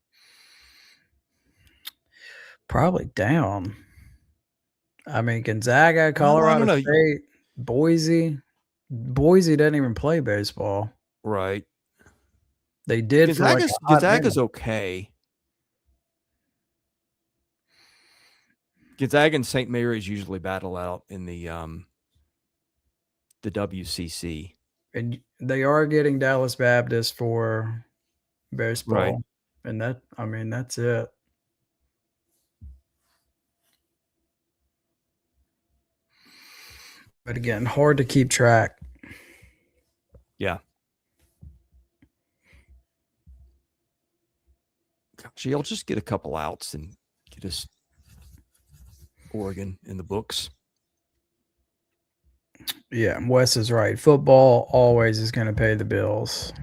Probably down. I mean, Gonzaga, Colorado State, Boise. Boise didn't even play baseball. Right. They did. Gonzaga's okay. Gonzaga and St. Mary's usually battle out in the WCC. And they are getting Dallas Baptist for baseball. Right. And that's it. But again, hard to keep track. Yeah. Gosh, you'll just get a couple outs and get us Oregon in the books. Yeah, Wes is right. Football always is going to pay the bills.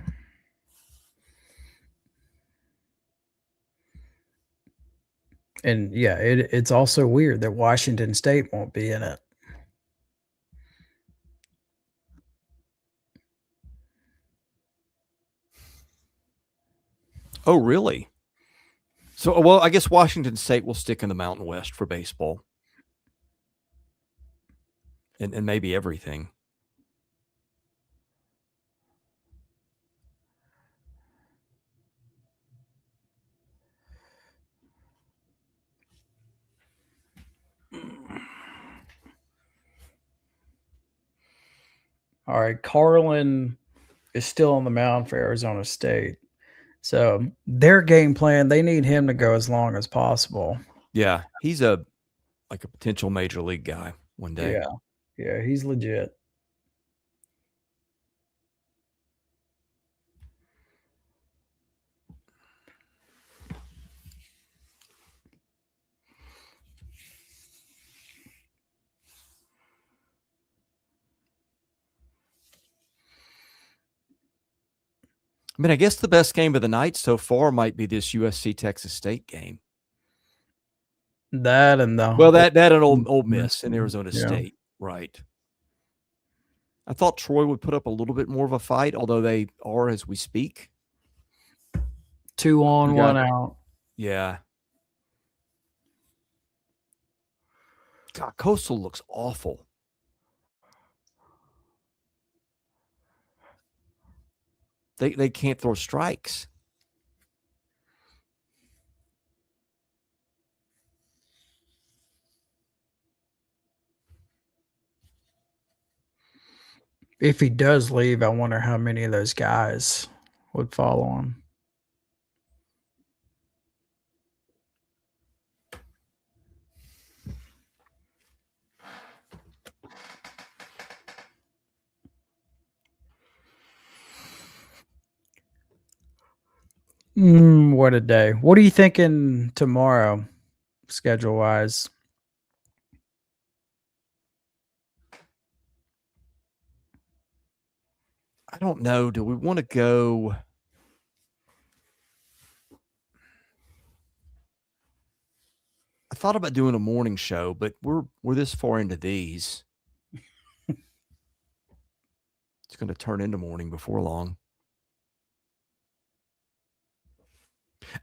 And yeah, it's also weird that Washington State won't be in it. Oh, really? So, well, I guess Washington State will stick in the Mountain West for baseball. And maybe everything. All right, Carlin is still on the mound for Arizona State. So their game plan, they need him to go as long as possible. Yeah, he's a potential major league guy one day. Yeah, he's legit. I mean, I guess the best game of the night so far might be this USC-Texas State game. That and the that and Ole Miss and Arizona yeah. State, right? I thought Troy would put up a little bit more of a fight, although they are as we speak. 2 on, 1 out. Yeah. God, Coastal looks awful. They can't throw strikes. If he does leave, I wonder how many of those guys would follow him. What a day. What are you thinking tomorrow, schedule-wise? I don't know. Do we want to go? I thought about doing a morning show, but we're this far into these. It's going to turn into morning before long.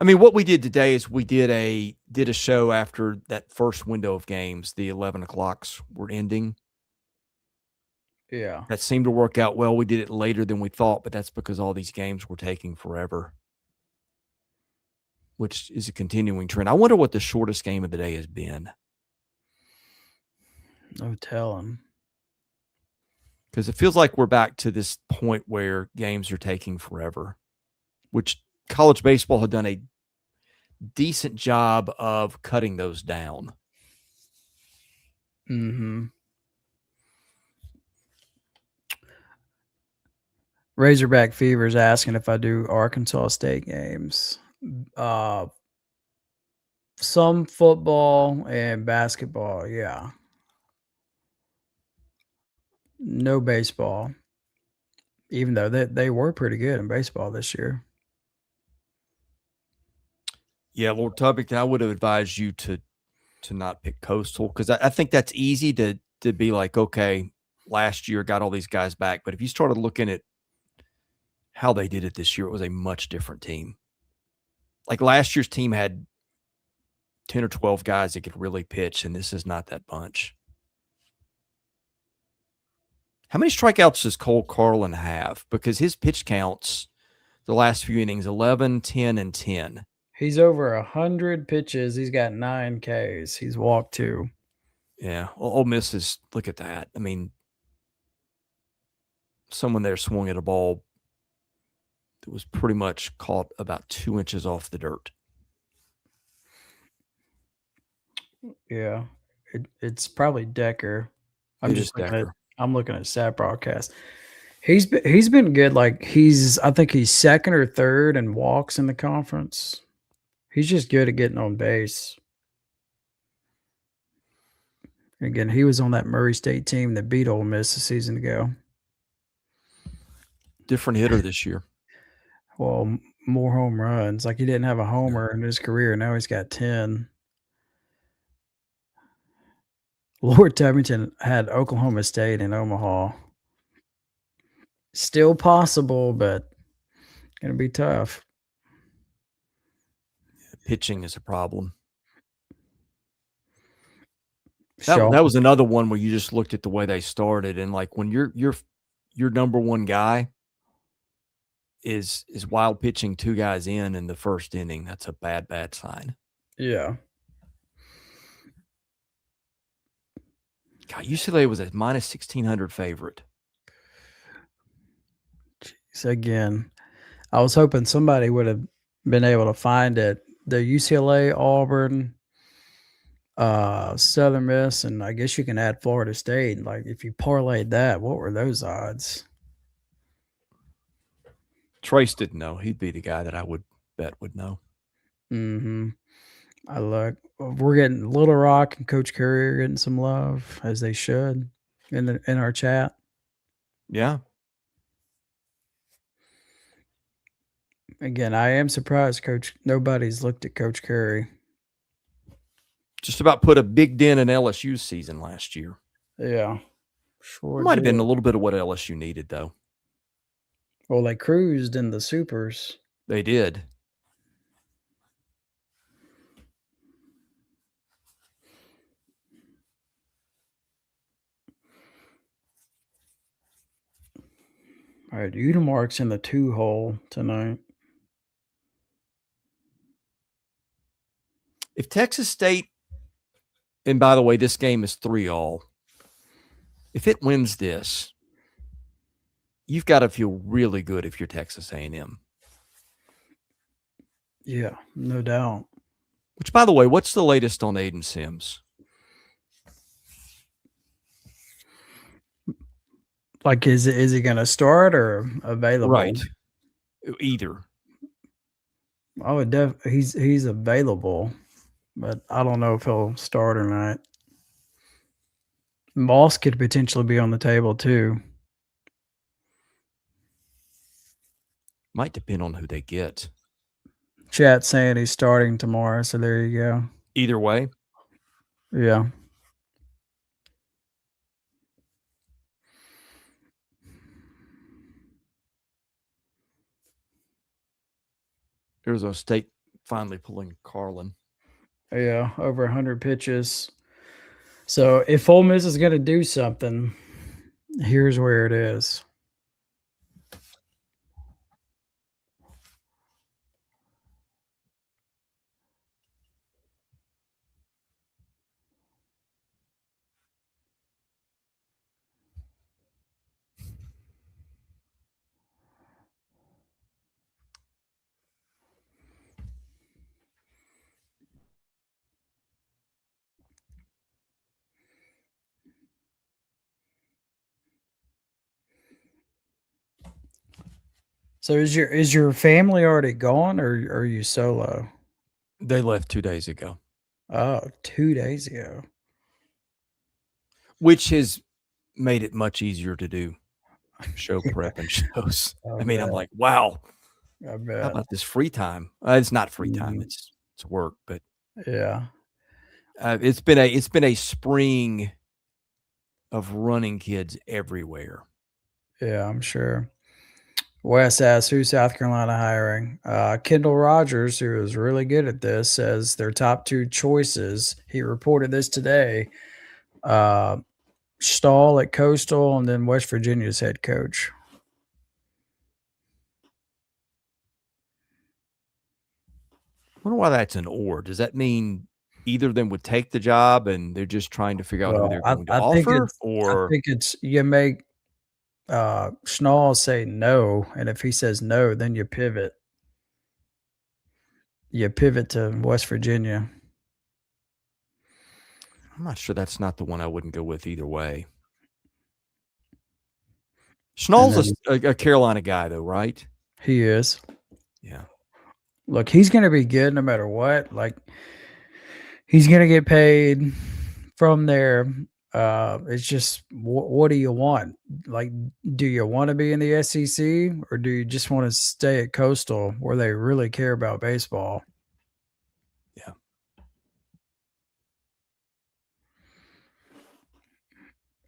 I mean, what we did today is we did a show after that first window of games. The 11 o'clocks were ending. Yeah. That seemed to work out well. We did it later than we thought, but that's because all these games were taking forever, which is a continuing trend. I wonder what the shortest game of the day has been. No telling. Because it feels like we're back to this point where games are taking forever, which college baseball had done a decent job of cutting those down. Razorback Fever is asking if I do Arkansas State games. Some football and basketball, yeah. No baseball, even though they were pretty good in baseball this year. Yeah, Lord Tubington, I would have advised you to not pick Coastal because I think that's easy to be like, okay, last year got all these guys back. But if you started looking at how they did it this year, it was a much different team. Like last year's team had 10 or 12 guys that could really pitch, and this is not that bunch. How many strikeouts does Cole Carlin have? Because his pitch counts the last few innings, 11, 10, and 10. He's over 100 pitches. He's got 9 Ks. He's walked 2. Yeah. Well, Ole Miss is, look at that. I mean, someone there swung at a ball that was pretty much caught about 2 inches off the dirt. Yeah. It's probably Decker. I'm looking at Stat Broadcast. He's been good. Like I think he's second or third in walks in the conference. He's just good at getting on base. Again, he was on that Murray State team that beat Ole Miss a season ago. Different hitter this year. Well, more home runs. Like he didn't have a homer in his career. Now he's got 10. Lord Tubington had Oklahoma State in Omaha. Still possible, but going to be tough. Pitching is a problem. That was another one where you just looked at the way they started, and like when your number one guy is wild pitching 2 guys in the first inning, that's a bad sign. Yeah. God, UCLA was a minus 1,600 favorite. Jeez, again, I was hoping somebody would have been able to find it. The UCLA, Auburn, Southern Miss, and I guess you can add Florida State. Like if you parlayed that, what were those odds? Trace didn't know. He'd be the guy that I would bet would know. I look. We're getting Little Rock and Coach Curry are getting some love, as they should, in our chat. Yeah. Again, I am surprised, Coach. Nobody's looked at Coach Curry. Just about put a big dent in LSU's season last year. Yeah, sure. Might have been did. a little bit of what LSU needed, though. Well, they cruised in the supers. They did. All right, Udemark's in the 2-hole tonight. If Texas State, and by the way, this game is 3-all. If it wins this, you've got to feel really good if you're Texas A&M. Yeah, no doubt. Which, by the way, what's the latest on Aiden Sims? Like, is he going to start or available? Right. Either. I would he's available, but I don't know if he'll start or not. Moss could potentially be on the table too. Might depend on who they get. Chat saying he's starting tomorrow, so there you go. Either way. Yeah. Arizona State finally pulling Carlin. Yeah, over 100 pitches. So if Ole Miss is going to do something, here's where it is. So is your family already gone, or are you solo? They left 2 days ago. Oh, 2 days ago. Which has made it much easier to do show prep and shows. I mean, I'm like, wow. I How bet. about this free time? It's not free time. Mhm. It's work, but Yeah. it's been a spring of running kids everywhere. Yeah, I'm sure. Wes asks, who's South Carolina hiring? Kendall Rogers, who is really good at this, says their top 2 choices. He reported this today. Stahl at Coastal and then West Virginia's head coach. I wonder why that's an or. Does that mean either of them would take the job and they're just trying to figure out who they're going to offer? I think it's you make Schnall say no, and if he says no, then you pivot. You pivot to West Virginia. I'm not sure that's not the one I wouldn't go with either way. Schnall's a Carolina guy, though, right? He is. Yeah. Look, he's going to be good no matter what. Like, he's going to get paid from there. It's just, what do you want? Like, do you want to be in the SEC, or do you just want to stay at Coastal where they really care about baseball? Yeah.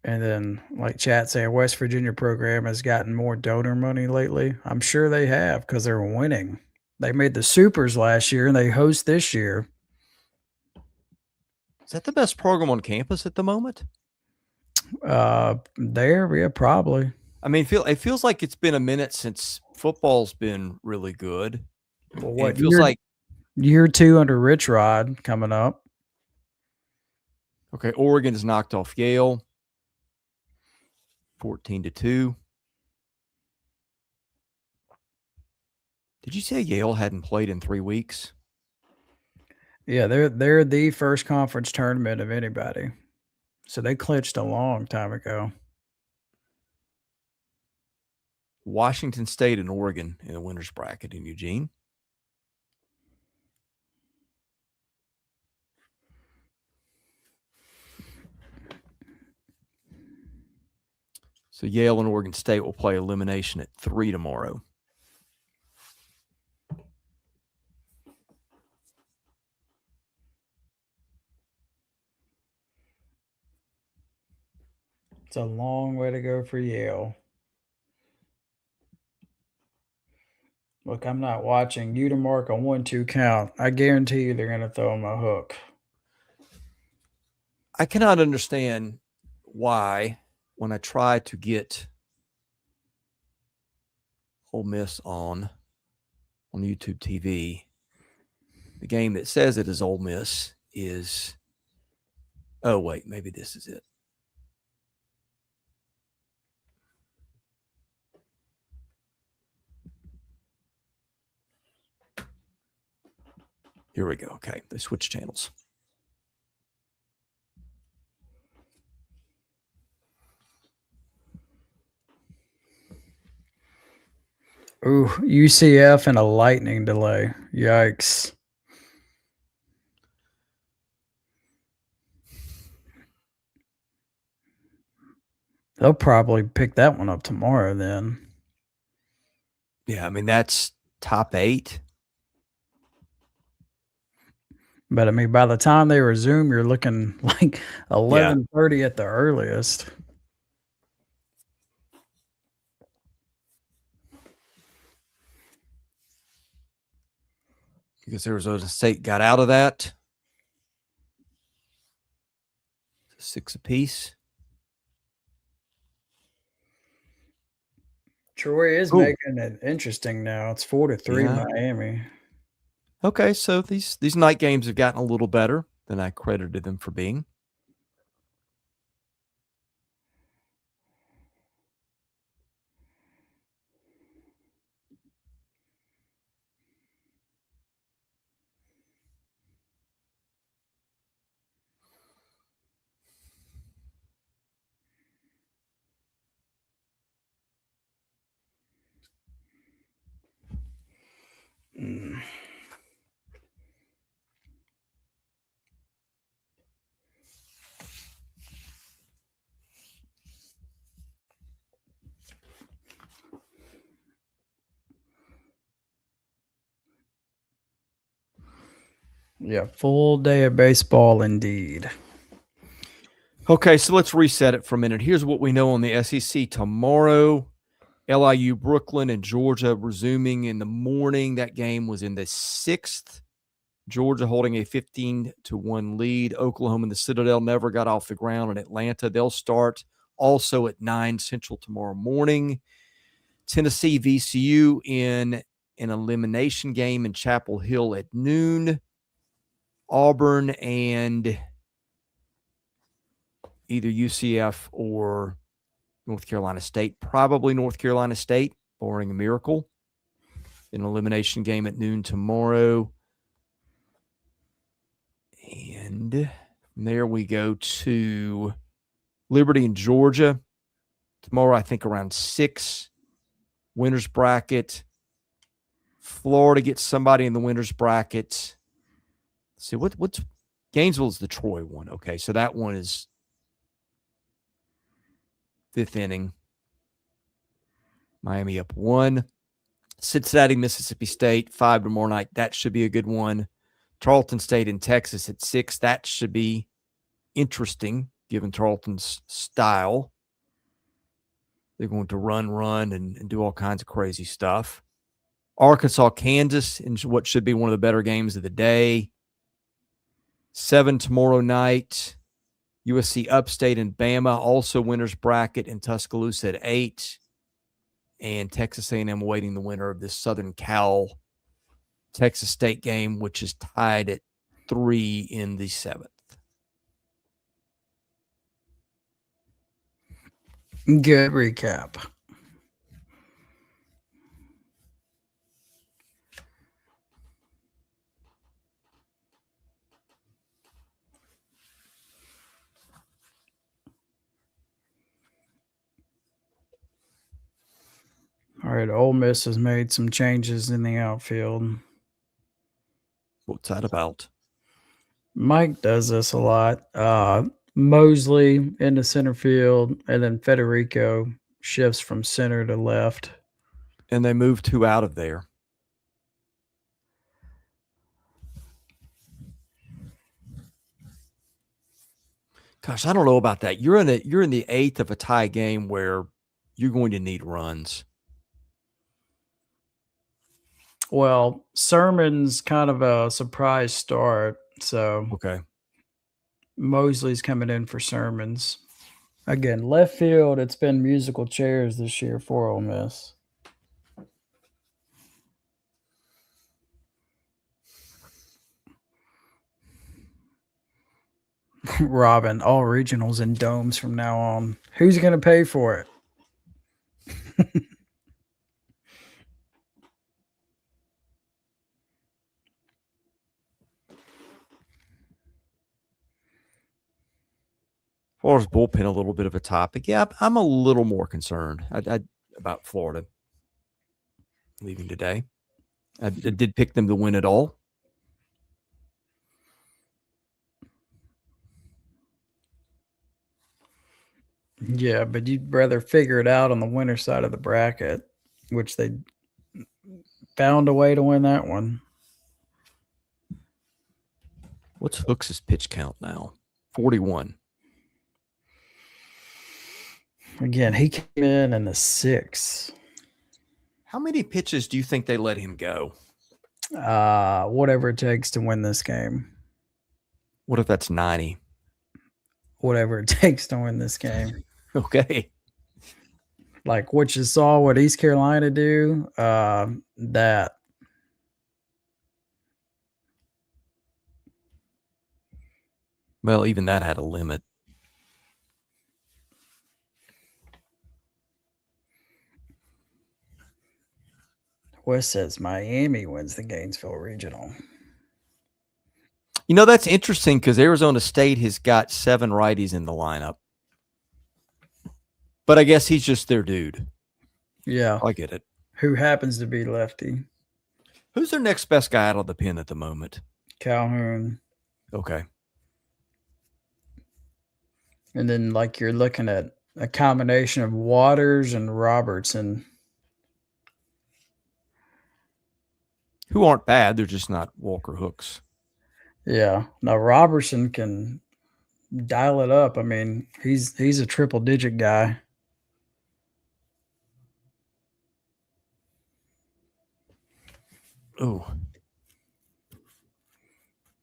And then, like chat saying, West Virginia program has gotten more donor money lately. I'm sure they have because they're winning. They made the Supers last year and they host this year. Is that the best program on campus at the moment? There, yeah, probably. I mean, it feels like it's been a minute since football's been really good. Well, what it feels like year 2 under Rich Rod coming up. Okay, Oregon's knocked off Yale 14-2. Did you say Yale hadn't played in 3 weeks? Yeah, they're the first conference tournament of anybody. So they clinched a long time ago. Washington State and Oregon in the winners bracket in Eugene. So Yale and Oregon State will play elimination at 3 tomorrow. It's a long way to go for Yale. Look, I'm not watching you to mark a 1-2 count. I guarantee you they're going to throw him a hook. I cannot understand why when I try to get Ole Miss on YouTube TV, the game that says it is Ole Miss is, oh, wait, maybe this is it. Here we go. Okay, they switched channels. Ooh, UCF and a lightning delay. Yikes. They'll probably pick that one up tomorrow then. Yeah, I mean, that's top 8. But I mean, by the time they resume, you're looking like 11:30 at the earliest. Because Arizona State got out of that. 6 apiece. Troy is making it interesting now. It's 4-3 Yeah. Miami. Okay, so these night games have gotten a little better than I credited them for being. Yeah, full day of baseball indeed. Okay, so let's reset it for a minute. Here's what we know on the SEC tomorrow. LIU, Brooklyn, and Georgia resuming in the morning. That game was in the 6th. Georgia holding a 15-1 lead. Oklahoma and the Citadel never got off the ground in Atlanta. They'll start also at 9 Central tomorrow morning. Tennessee, VCU in an elimination game in Chapel Hill at noon. Auburn and either UCF or North Carolina State, probably North Carolina State, barring a miracle. An elimination game at noon tomorrow. And from there we go to Liberty and Georgia. Tomorrow, I think around 6. Winners bracket. Florida gets somebody in the winners bracket. Let's see, what's Gainesville's the Troy one. Okay, so that one is 5th inning. Miami up 1. Cincinnati, Mississippi State, 5 tomorrow night. That should be a good one. Tarleton State in Texas at 6. That should be interesting, given Tarleton's style. They're going to run, and do all kinds of crazy stuff. Arkansas, Kansas, in what should be one of the better games of the day. 7 tomorrow night. USC Upstate and Bama, also winners bracket in Tuscaloosa at 8. And Texas A&M awaiting the winner of this Southern Cal Texas State game, which is tied at 3 in the 7th. Good recap. All right, Ole Miss has made some changes in the outfield. What's that about? Mike does this a lot. Mosley in the center field, and then Federico shifts from center to left. And they moved 2 out of there. Gosh, I don't know about that. You're in the eighth of a tie game where you're going to need runs. Well, Sermon's kind of a surprise start, so Okay. Mosley's coming in for Sermons. Again, left field, it's been musical chairs this year for Ole Miss. Robin, all regionals and domes from now on. Who's going to pay for it? As far as bullpen, a little bit of a topic. Yeah, I'm a little more concerned about Florida leaving today. I did pick them to win it all. Yeah, but you'd rather figure it out on the winner side of the bracket, which they found a way to win that one. What's Hooks' pitch count now? 41. Again, he came in the 6th. How many pitches do you think they let him go? Whatever it takes to win this game. What if that's 90? Whatever it takes to win this game. Okay. Like what you saw what East Carolina do, that. Well, even that had a limit. West says Miami wins the Gainesville Regional. You know, that's interesting because Arizona State has got 7 righties in the lineup. But I guess he's just their dude. Yeah. I get it. Who happens to be lefty? Who's their next best guy out of the pen at the moment? Calhoun. Okay. And then, like, you're looking at a combination of Waters and Robertson. Who aren't bad. They're just not Walker Hooks. Yeah. Now, Robertson can dial it up. I mean, he's a triple-digit guy. Oh.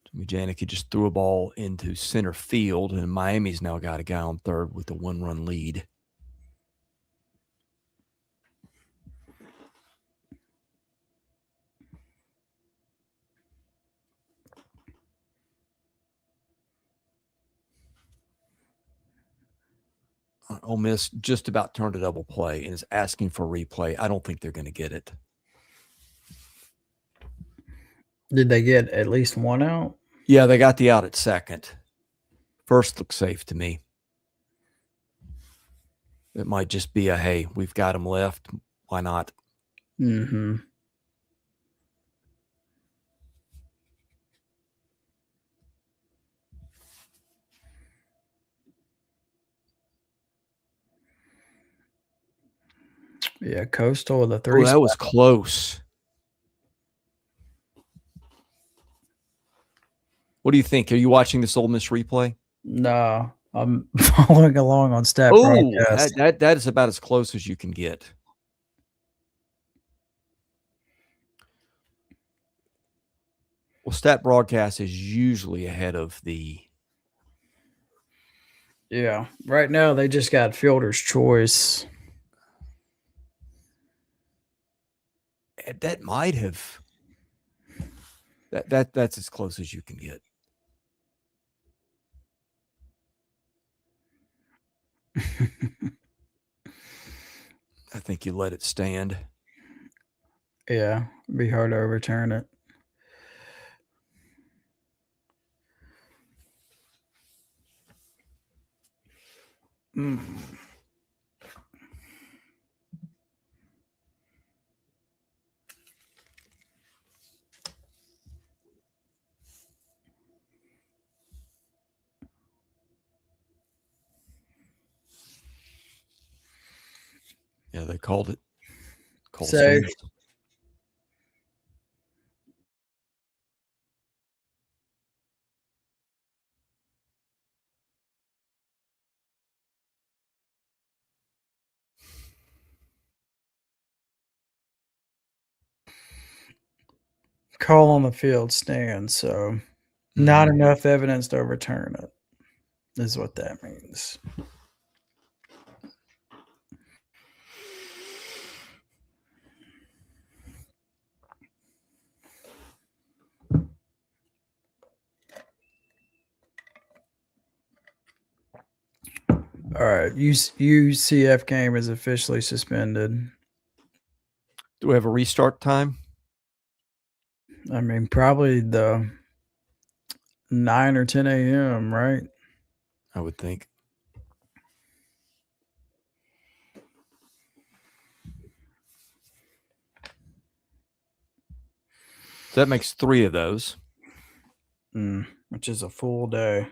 Jimmy Janicki just threw a ball into center field, and Miami's now got a guy on third with a 1-run lead. Ole Miss just about turned a double play and is asking for replay. I don't think they're going to get it. Did they get at least one out? Yeah, they got the out at second. First looks safe to me. It might just be a, hey, we've got him left. Why not? Mm-hmm. Yeah, Coastal with a 3. Oh, that was close. What do you think? Are you watching this Ole Miss replay? No, I'm following along on stat Oh, broadcast. that is about as close as you can get. Well, stat broadcast is usually ahead of the. Yeah, right now they just got fielder's choice. That might have. That's as close as you can get. I think you let it stand. Yeah, it'd be hard to overturn it. Yeah, they called it. Safe. Call on the field stands, so not enough evidence to overturn it is what that means. All right, UCF game is officially suspended. Do we have a restart time? I mean, probably the 9 or 10 a.m., right? I would think. So that makes 3 of those. Which is a full day.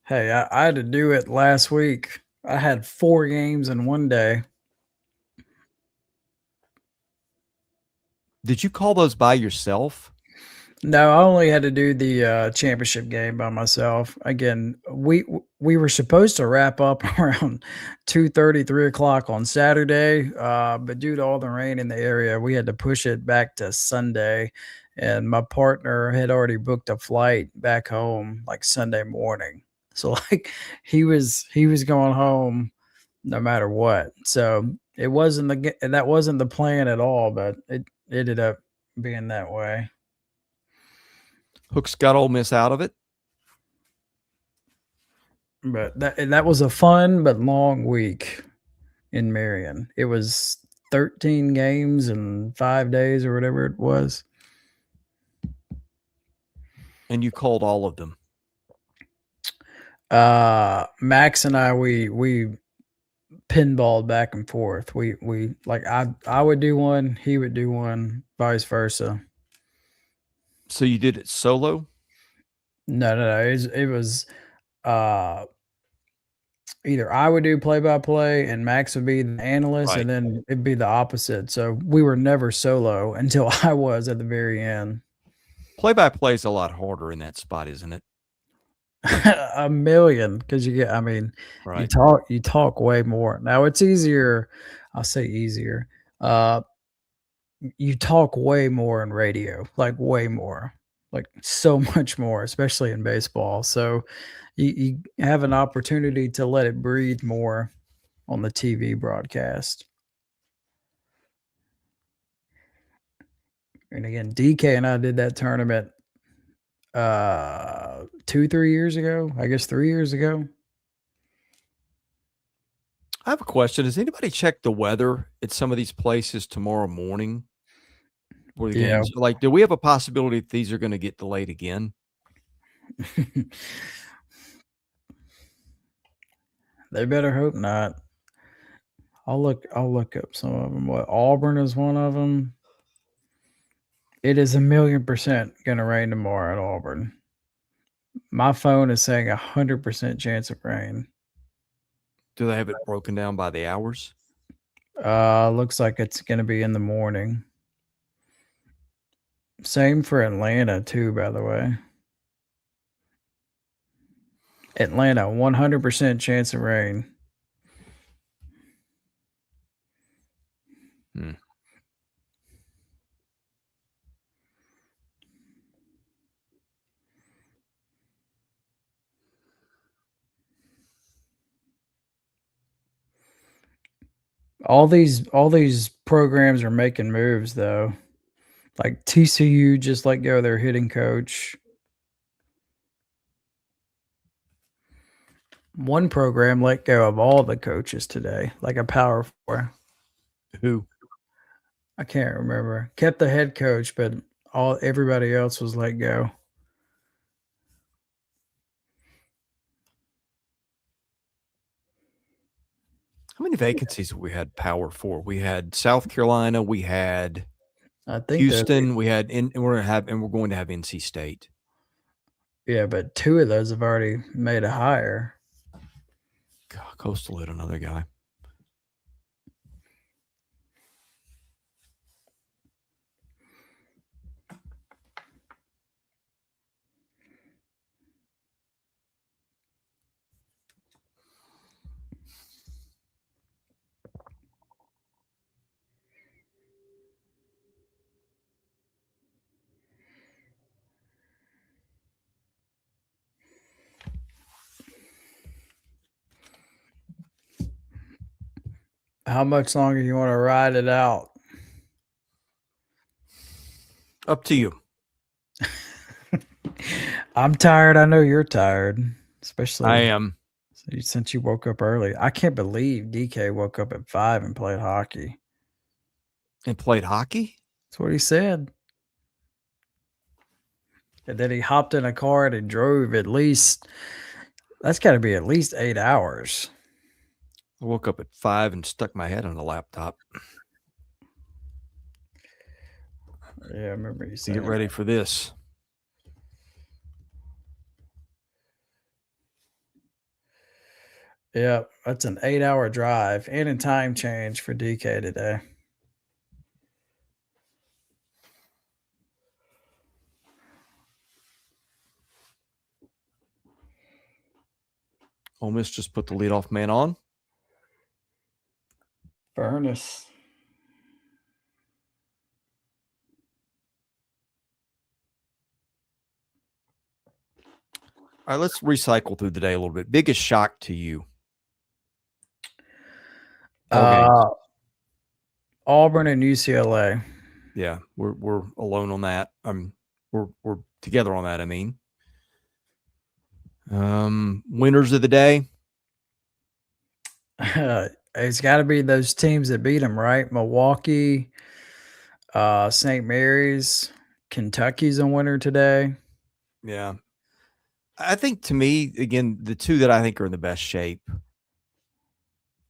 Hey, I had to do it last week. I had 4 games in one day. Did you call those by yourself? No, I only had to do the championship game by myself. Again, we were supposed to wrap up around 2:30, 3 o'clock on Saturday, but due to all the rain in the area, we had to push it back to Sunday. And my partner had already booked a flight back home like Sunday morning, so like he was going home no matter what. So that wasn't the plan at all, but it ended up being that way. Hooks got Ole Miss out of it. But that was a fun but long week in Marion. It was 13 games in 5 days or whatever it was. And you called all of them. Max and I we pinballed back and forth. We like I would do one, he would do one, vice versa. So you did it solo? No. It was either I would do play-by-play and Max would be the analyst, Right. and then it'd be the opposite. So we were never solo until I was at the very end. Play-by-play is a lot harder in that spot, isn't it? A million, because you get, I mean, Right. you talk way more. Now it's easier. I'll say easier. You talk way more in radio, like way more, like so much more, especially in baseball. So you have an opportunity to let it breathe more on the TV broadcast. And again, DK and I did that tournament 2-3 years ago, I guess 3 years ago. I have a question. Has anybody checked the weather at some of these places tomorrow morning? Where the games, like, do we have a possibility that these are going to get delayed again? They better hope not. I'll look up some of them. What, Auburn is one of them. It is 1,000,000% gonna rain tomorrow at Auburn. My phone is saying 100% chance of rain. Do they have it broken down by the hours? Looks like it's gonna be in the morning. Same for Atlanta too, by the way. Atlanta, 100% chance of rain. All these programs are making moves though. Like TCU just let go of their hitting coach. One program let go of all the coaches today, like a Power 4. Who? I can't remember. Kept the head coach, but everybody else was let go. How many vacancies we had Power 4? We had South Carolina, we had I think Houston, we had and we're going to have NC State. Yeah, but 2 of those have already made a hire. God, Coastal hit another guy. How much longer you want to ride it out? Up to you. I'm tired. I know you're tired, especially I am. since you woke up early. I can't believe DK woke up at 5 and played hockey. And played hockey? That's what he said. And then he hopped in a car and he drove at least, that's got to be at least 8 hours. I woke up at 5 and stuck my head on the laptop. Yeah, I remember you To saying get ready for this. Yeah, that's an 8-hour drive and a time change for DK today. Ole Miss just put the leadoff man on. Furnace. All right, let's recycle through the day a little bit. Biggest shock to you? Auburn and UCLA. Yeah, we're alone on that. We're together on that. I mean, winners of the day. It's got to be those teams that beat them, right? Milwaukee, St. Mary's, Kentucky's a winner today. Yeah, I think to me, again, the two that I think are in the best shape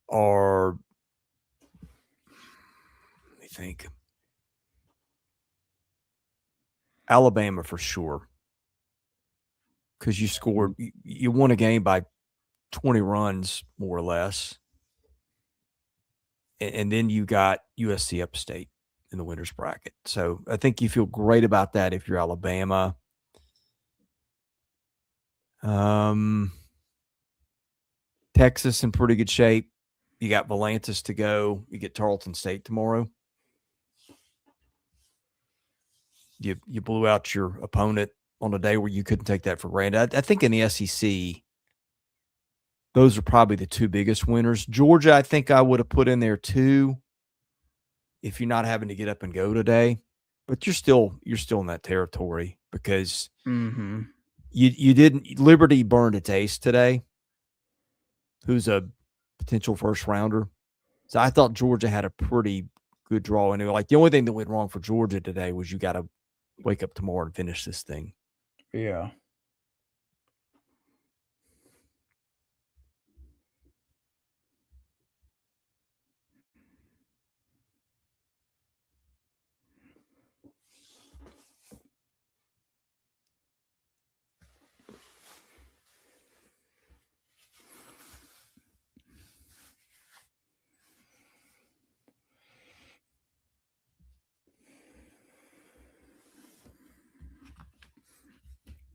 are. Let me think. Alabama for sure, because you won a game by 20 runs more or less, and then you got USC Upstate in the winners bracket. So I think you feel great about that if you're Alabama. Texas in pretty good shape. You got Volantis to go. You get Tarleton State tomorrow. You blew out your opponent on a day where you couldn't take that for granted. I think in the SEC, those are probably the two biggest winners. Georgia, I think I would have put in there too, if you're not having to get up and go today. But you're still in that territory because you didn't. Liberty burned its ace today, who's a potential first rounder. So I thought Georgia had a pretty good draw. And like the only thing that went wrong for Georgia today was you got to wake up tomorrow and finish this thing. Yeah.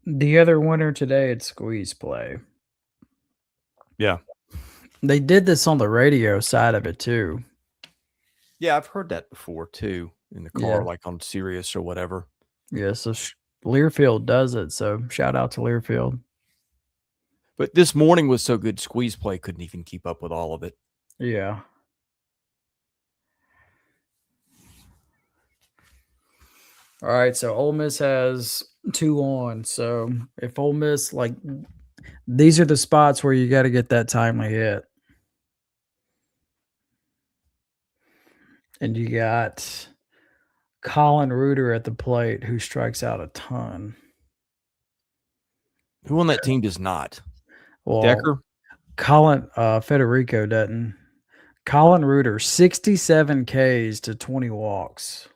The other winner today at squeeze play. Yeah. They did this on the radio side of it too. Yeah, I've heard that before too in the car, like on Sirius or whatever. Yeah, so Learfield does it. So shout out to Learfield. But this morning was so good, squeeze play couldn't even keep up with all of it. Yeah. All right, so Ole Miss has 2 on. So if Ole Miss, like, these are the spots where you got to get that timely hit. And you got Colin Reuter at the plate, who strikes out a ton. Who on that team does not? Well, Decker? Colin Federico doesn't. Colin Reuter, 67 Ks to 20 walks.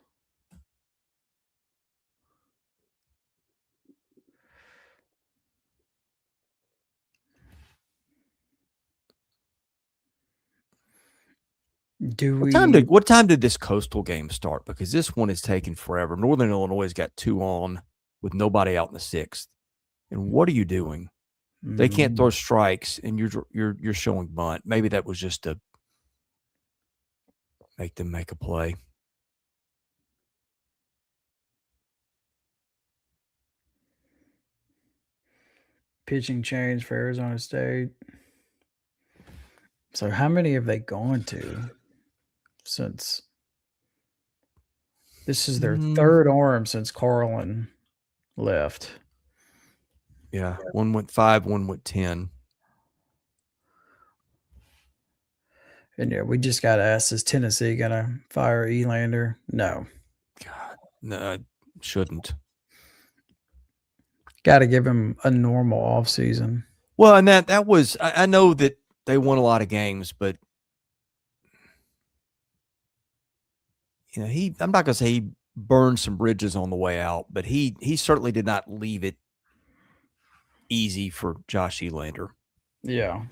What time did this Coastal game start? Because this one is taking forever. Northern Illinois has got 2 on with nobody out in the 6th. And what are you doing? They can't throw strikes, and you're showing bunt. Maybe that was just to make them make a play. Pitching change for Arizona State. So how many have they gone to? since this is their third arm since Carlin left. Yeah, one went 5, one went 10. And yeah, we just got asked, is Tennessee going to fire Elander? No. God, no, shouldn't. Got to give him a normal offseason. Well, and that was, I know that they won a lot of games, but you know, I'm not going to say he burned some bridges on the way out, but he certainly did not leave it easy for Josh Elander. Yeah.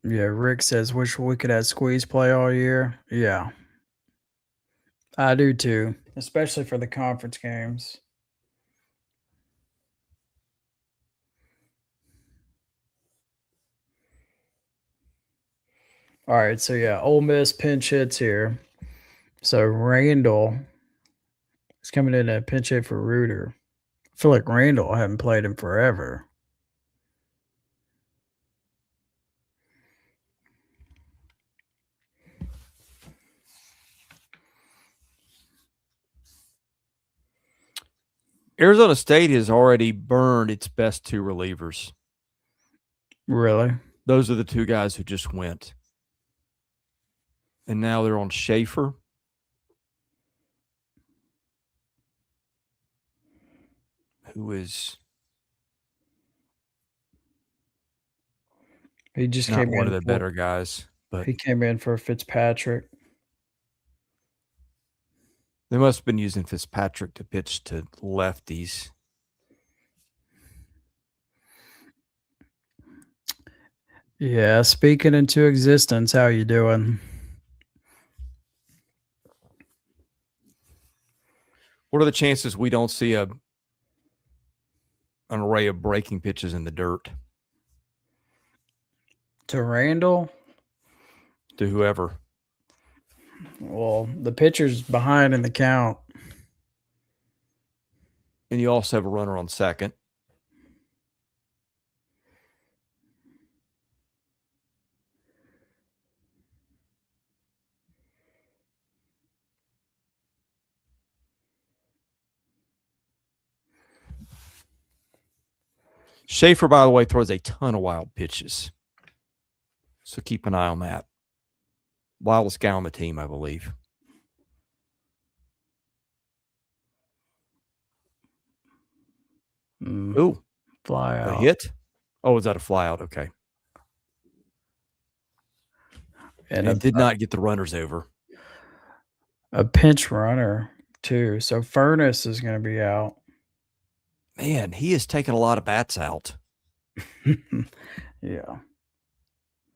Yeah, Rick says, wish we could have squeeze play all year. Yeah. I do too, especially for the conference games. All right, so yeah, Ole Miss pinch hits here. So Randall is coming in a pinch hit for Reuter. I feel like Randall, I haven't played him forever. Arizona State has already burned its best 2 relievers. Really? Those are the 2 guys who just went. And now they're on Schaefer. Who is He just not came one in of the better guys, but he came in for Fitzpatrick. they must have been using Fitzpatrick to pitch to lefties. Yeah, speaking into existence, how you doing? What are the chances we don't see an array of breaking pitches in the dirt? To Randall? To whoever. Well, the pitcher's behind in the count. And you also have a runner on second. Schaefer, by the way, throws a ton of wild pitches. So keep an eye on that. Wildest guy on the team, I believe. Ooh. Fly out. A hit? Oh, is that a fly out? Okay. And it did not get the runners over. A pinch runner, too. So Furness is going to be out. Man, he has taken a lot of bats out. Yeah.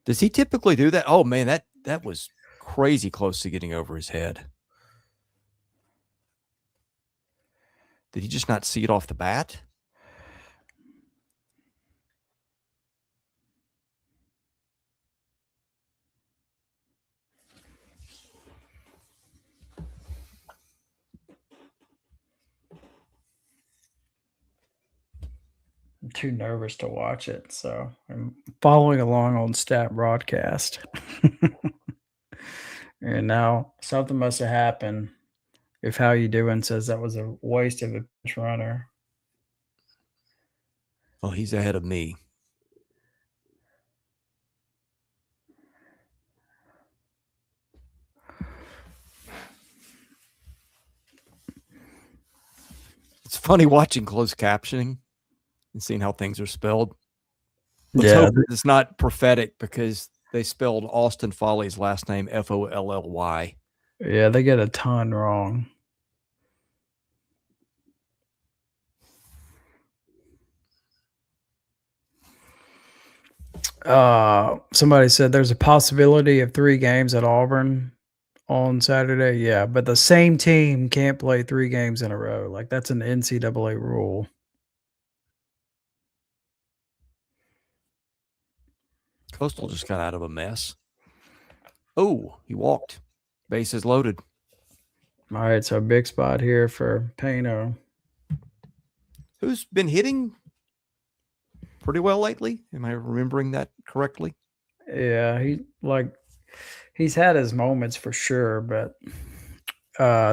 Does he typically do that? Oh, man, that was crazy close to getting over his head. Did he just not see it off the bat? I'm too nervous to watch it, so I'm following along on Stat Broadcast. And now something must have happened if How You Doing says that was a waste of a pinch runner. Oh, he's ahead of me. It's funny watching closed captioning and seeing how things are spelled. Let's hope it's not prophetic because they spelled Austin Foley's last name Folly. Yeah, they get a ton wrong. Somebody said there's a possibility of 3 games at Auburn on Saturday. Yeah, but the same team can't play 3 games in a row. Like, that's an NCAA rule. Coastal just got out of a mess. Oh, he walked. Bases loaded. All right, so big spot here for Pano. who's been hitting pretty well lately. Am I remembering that correctly? Yeah, he's had his moments for sure, but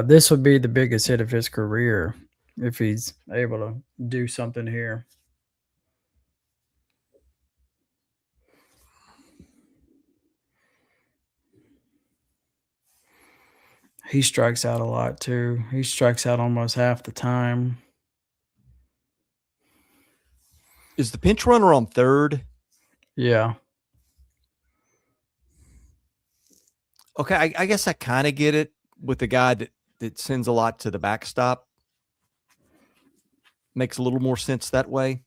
this would be the biggest hit of his career if he's able to do something here. He strikes out a lot too. He strikes out almost half the time. Is the pinch runner on third? Yeah. Okay, I guess I kind of get it with the guy that sends a lot to the backstop. Makes a little more sense that way.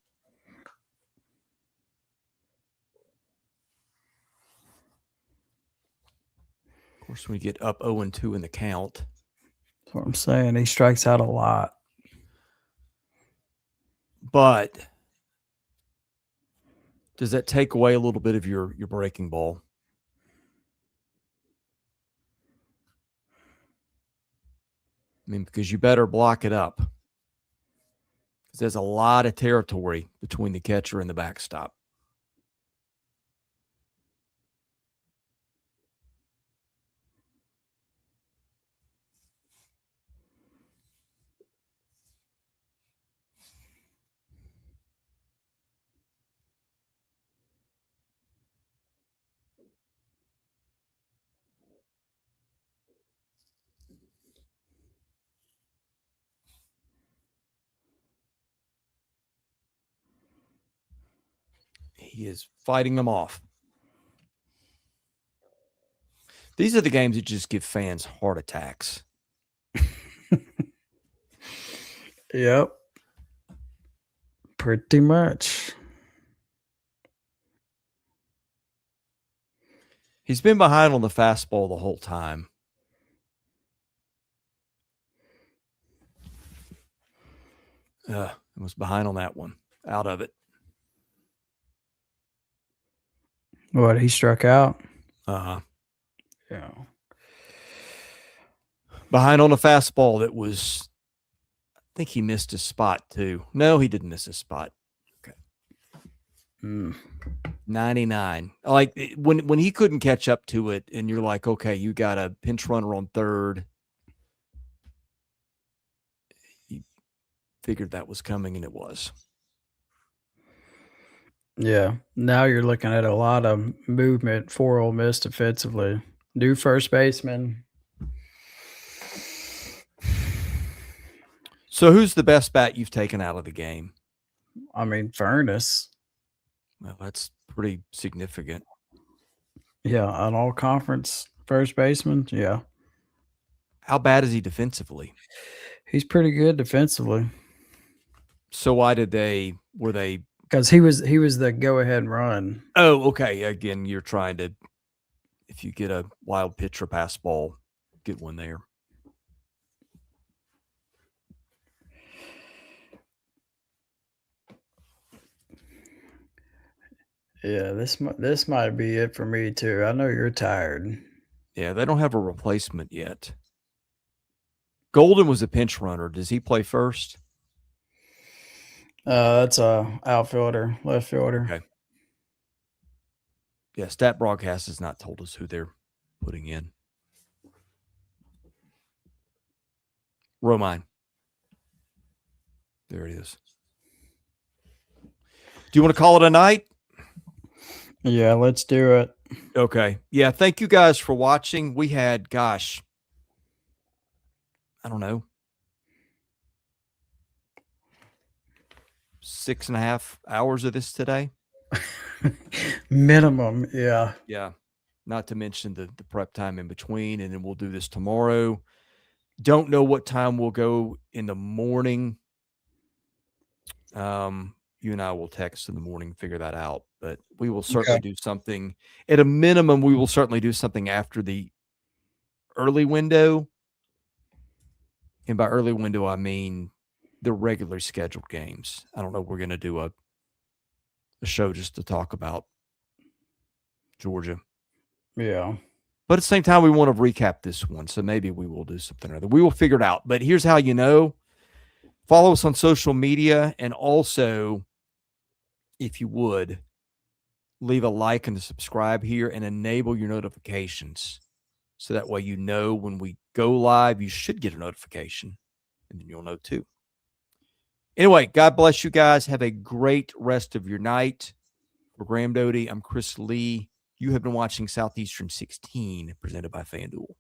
Of course, we get up 0-2 in the count. That's what I'm saying. He strikes out a lot. But does that take away a little bit of your breaking ball? I mean, because you better block it up. Because there's a lot of territory between the catcher and the backstop. He is fighting them off. These are the games that just give fans heart attacks. Yep. Pretty much. He's been behind on the fastball the whole time. Was behind on that one. Out of it. What, he struck out? Uh-huh. Yeah. Behind on a fastball that was, I think he missed his spot too. No, he didn't miss his spot. Okay. 99. Like when he couldn't catch up to it and you're like, okay, you got a pinch runner on third. He figured that was coming and it was. Yeah. Now you're looking at a lot of movement for Ole Miss defensively. New first baseman. So who's the best bat you've taken out of the game? I mean, Furness. Well, that's pretty significant. Yeah, an all-conference first baseman. Yeah. How bad is he defensively? He's pretty good defensively. So why were they? Because he was the go-ahead run. Oh, okay. Again, you're trying to, if you get a wild pitch or pass ball, get one there. Yeah, this might be it for me too. I know you're tired. Yeah, they don't have a replacement yet. Golden was a pinch runner. Does he play first? That's a outfielder, left fielder. Okay. Yeah, Stat Broadcast has not told us who they're putting in. Romine. There it is. Do you want to call it a night? Yeah, let's do it. Okay. Yeah, thank you guys for watching. We had, gosh, I don't know, 6.5 hours of this today. Minimum, yeah. Yeah. Not to mention the prep time in between, and then we'll do this tomorrow. Don't know what time we'll go in the morning. You and I will text in the morning, figure that out. But we will certainly do something. At a minimum, we will certainly do something after the early window. And by early window, I mean the regularly scheduled games. I don't know. We're going to do a show just to talk about Georgia. Yeah. But at the same time, we want to recap this one. So maybe we will do something or other. We will figure it out. But here's how you know Follow us on social media, and also, if you would, leave a like and subscribe here and enable your notifications. So that way you know when we go live, you should get a notification, and then you'll know too. Anyway, God bless you guys. Have a great rest of your night. For Graham Doty, I'm Chris Lee. You have been watching Southeastern 16, presented by FanDuel.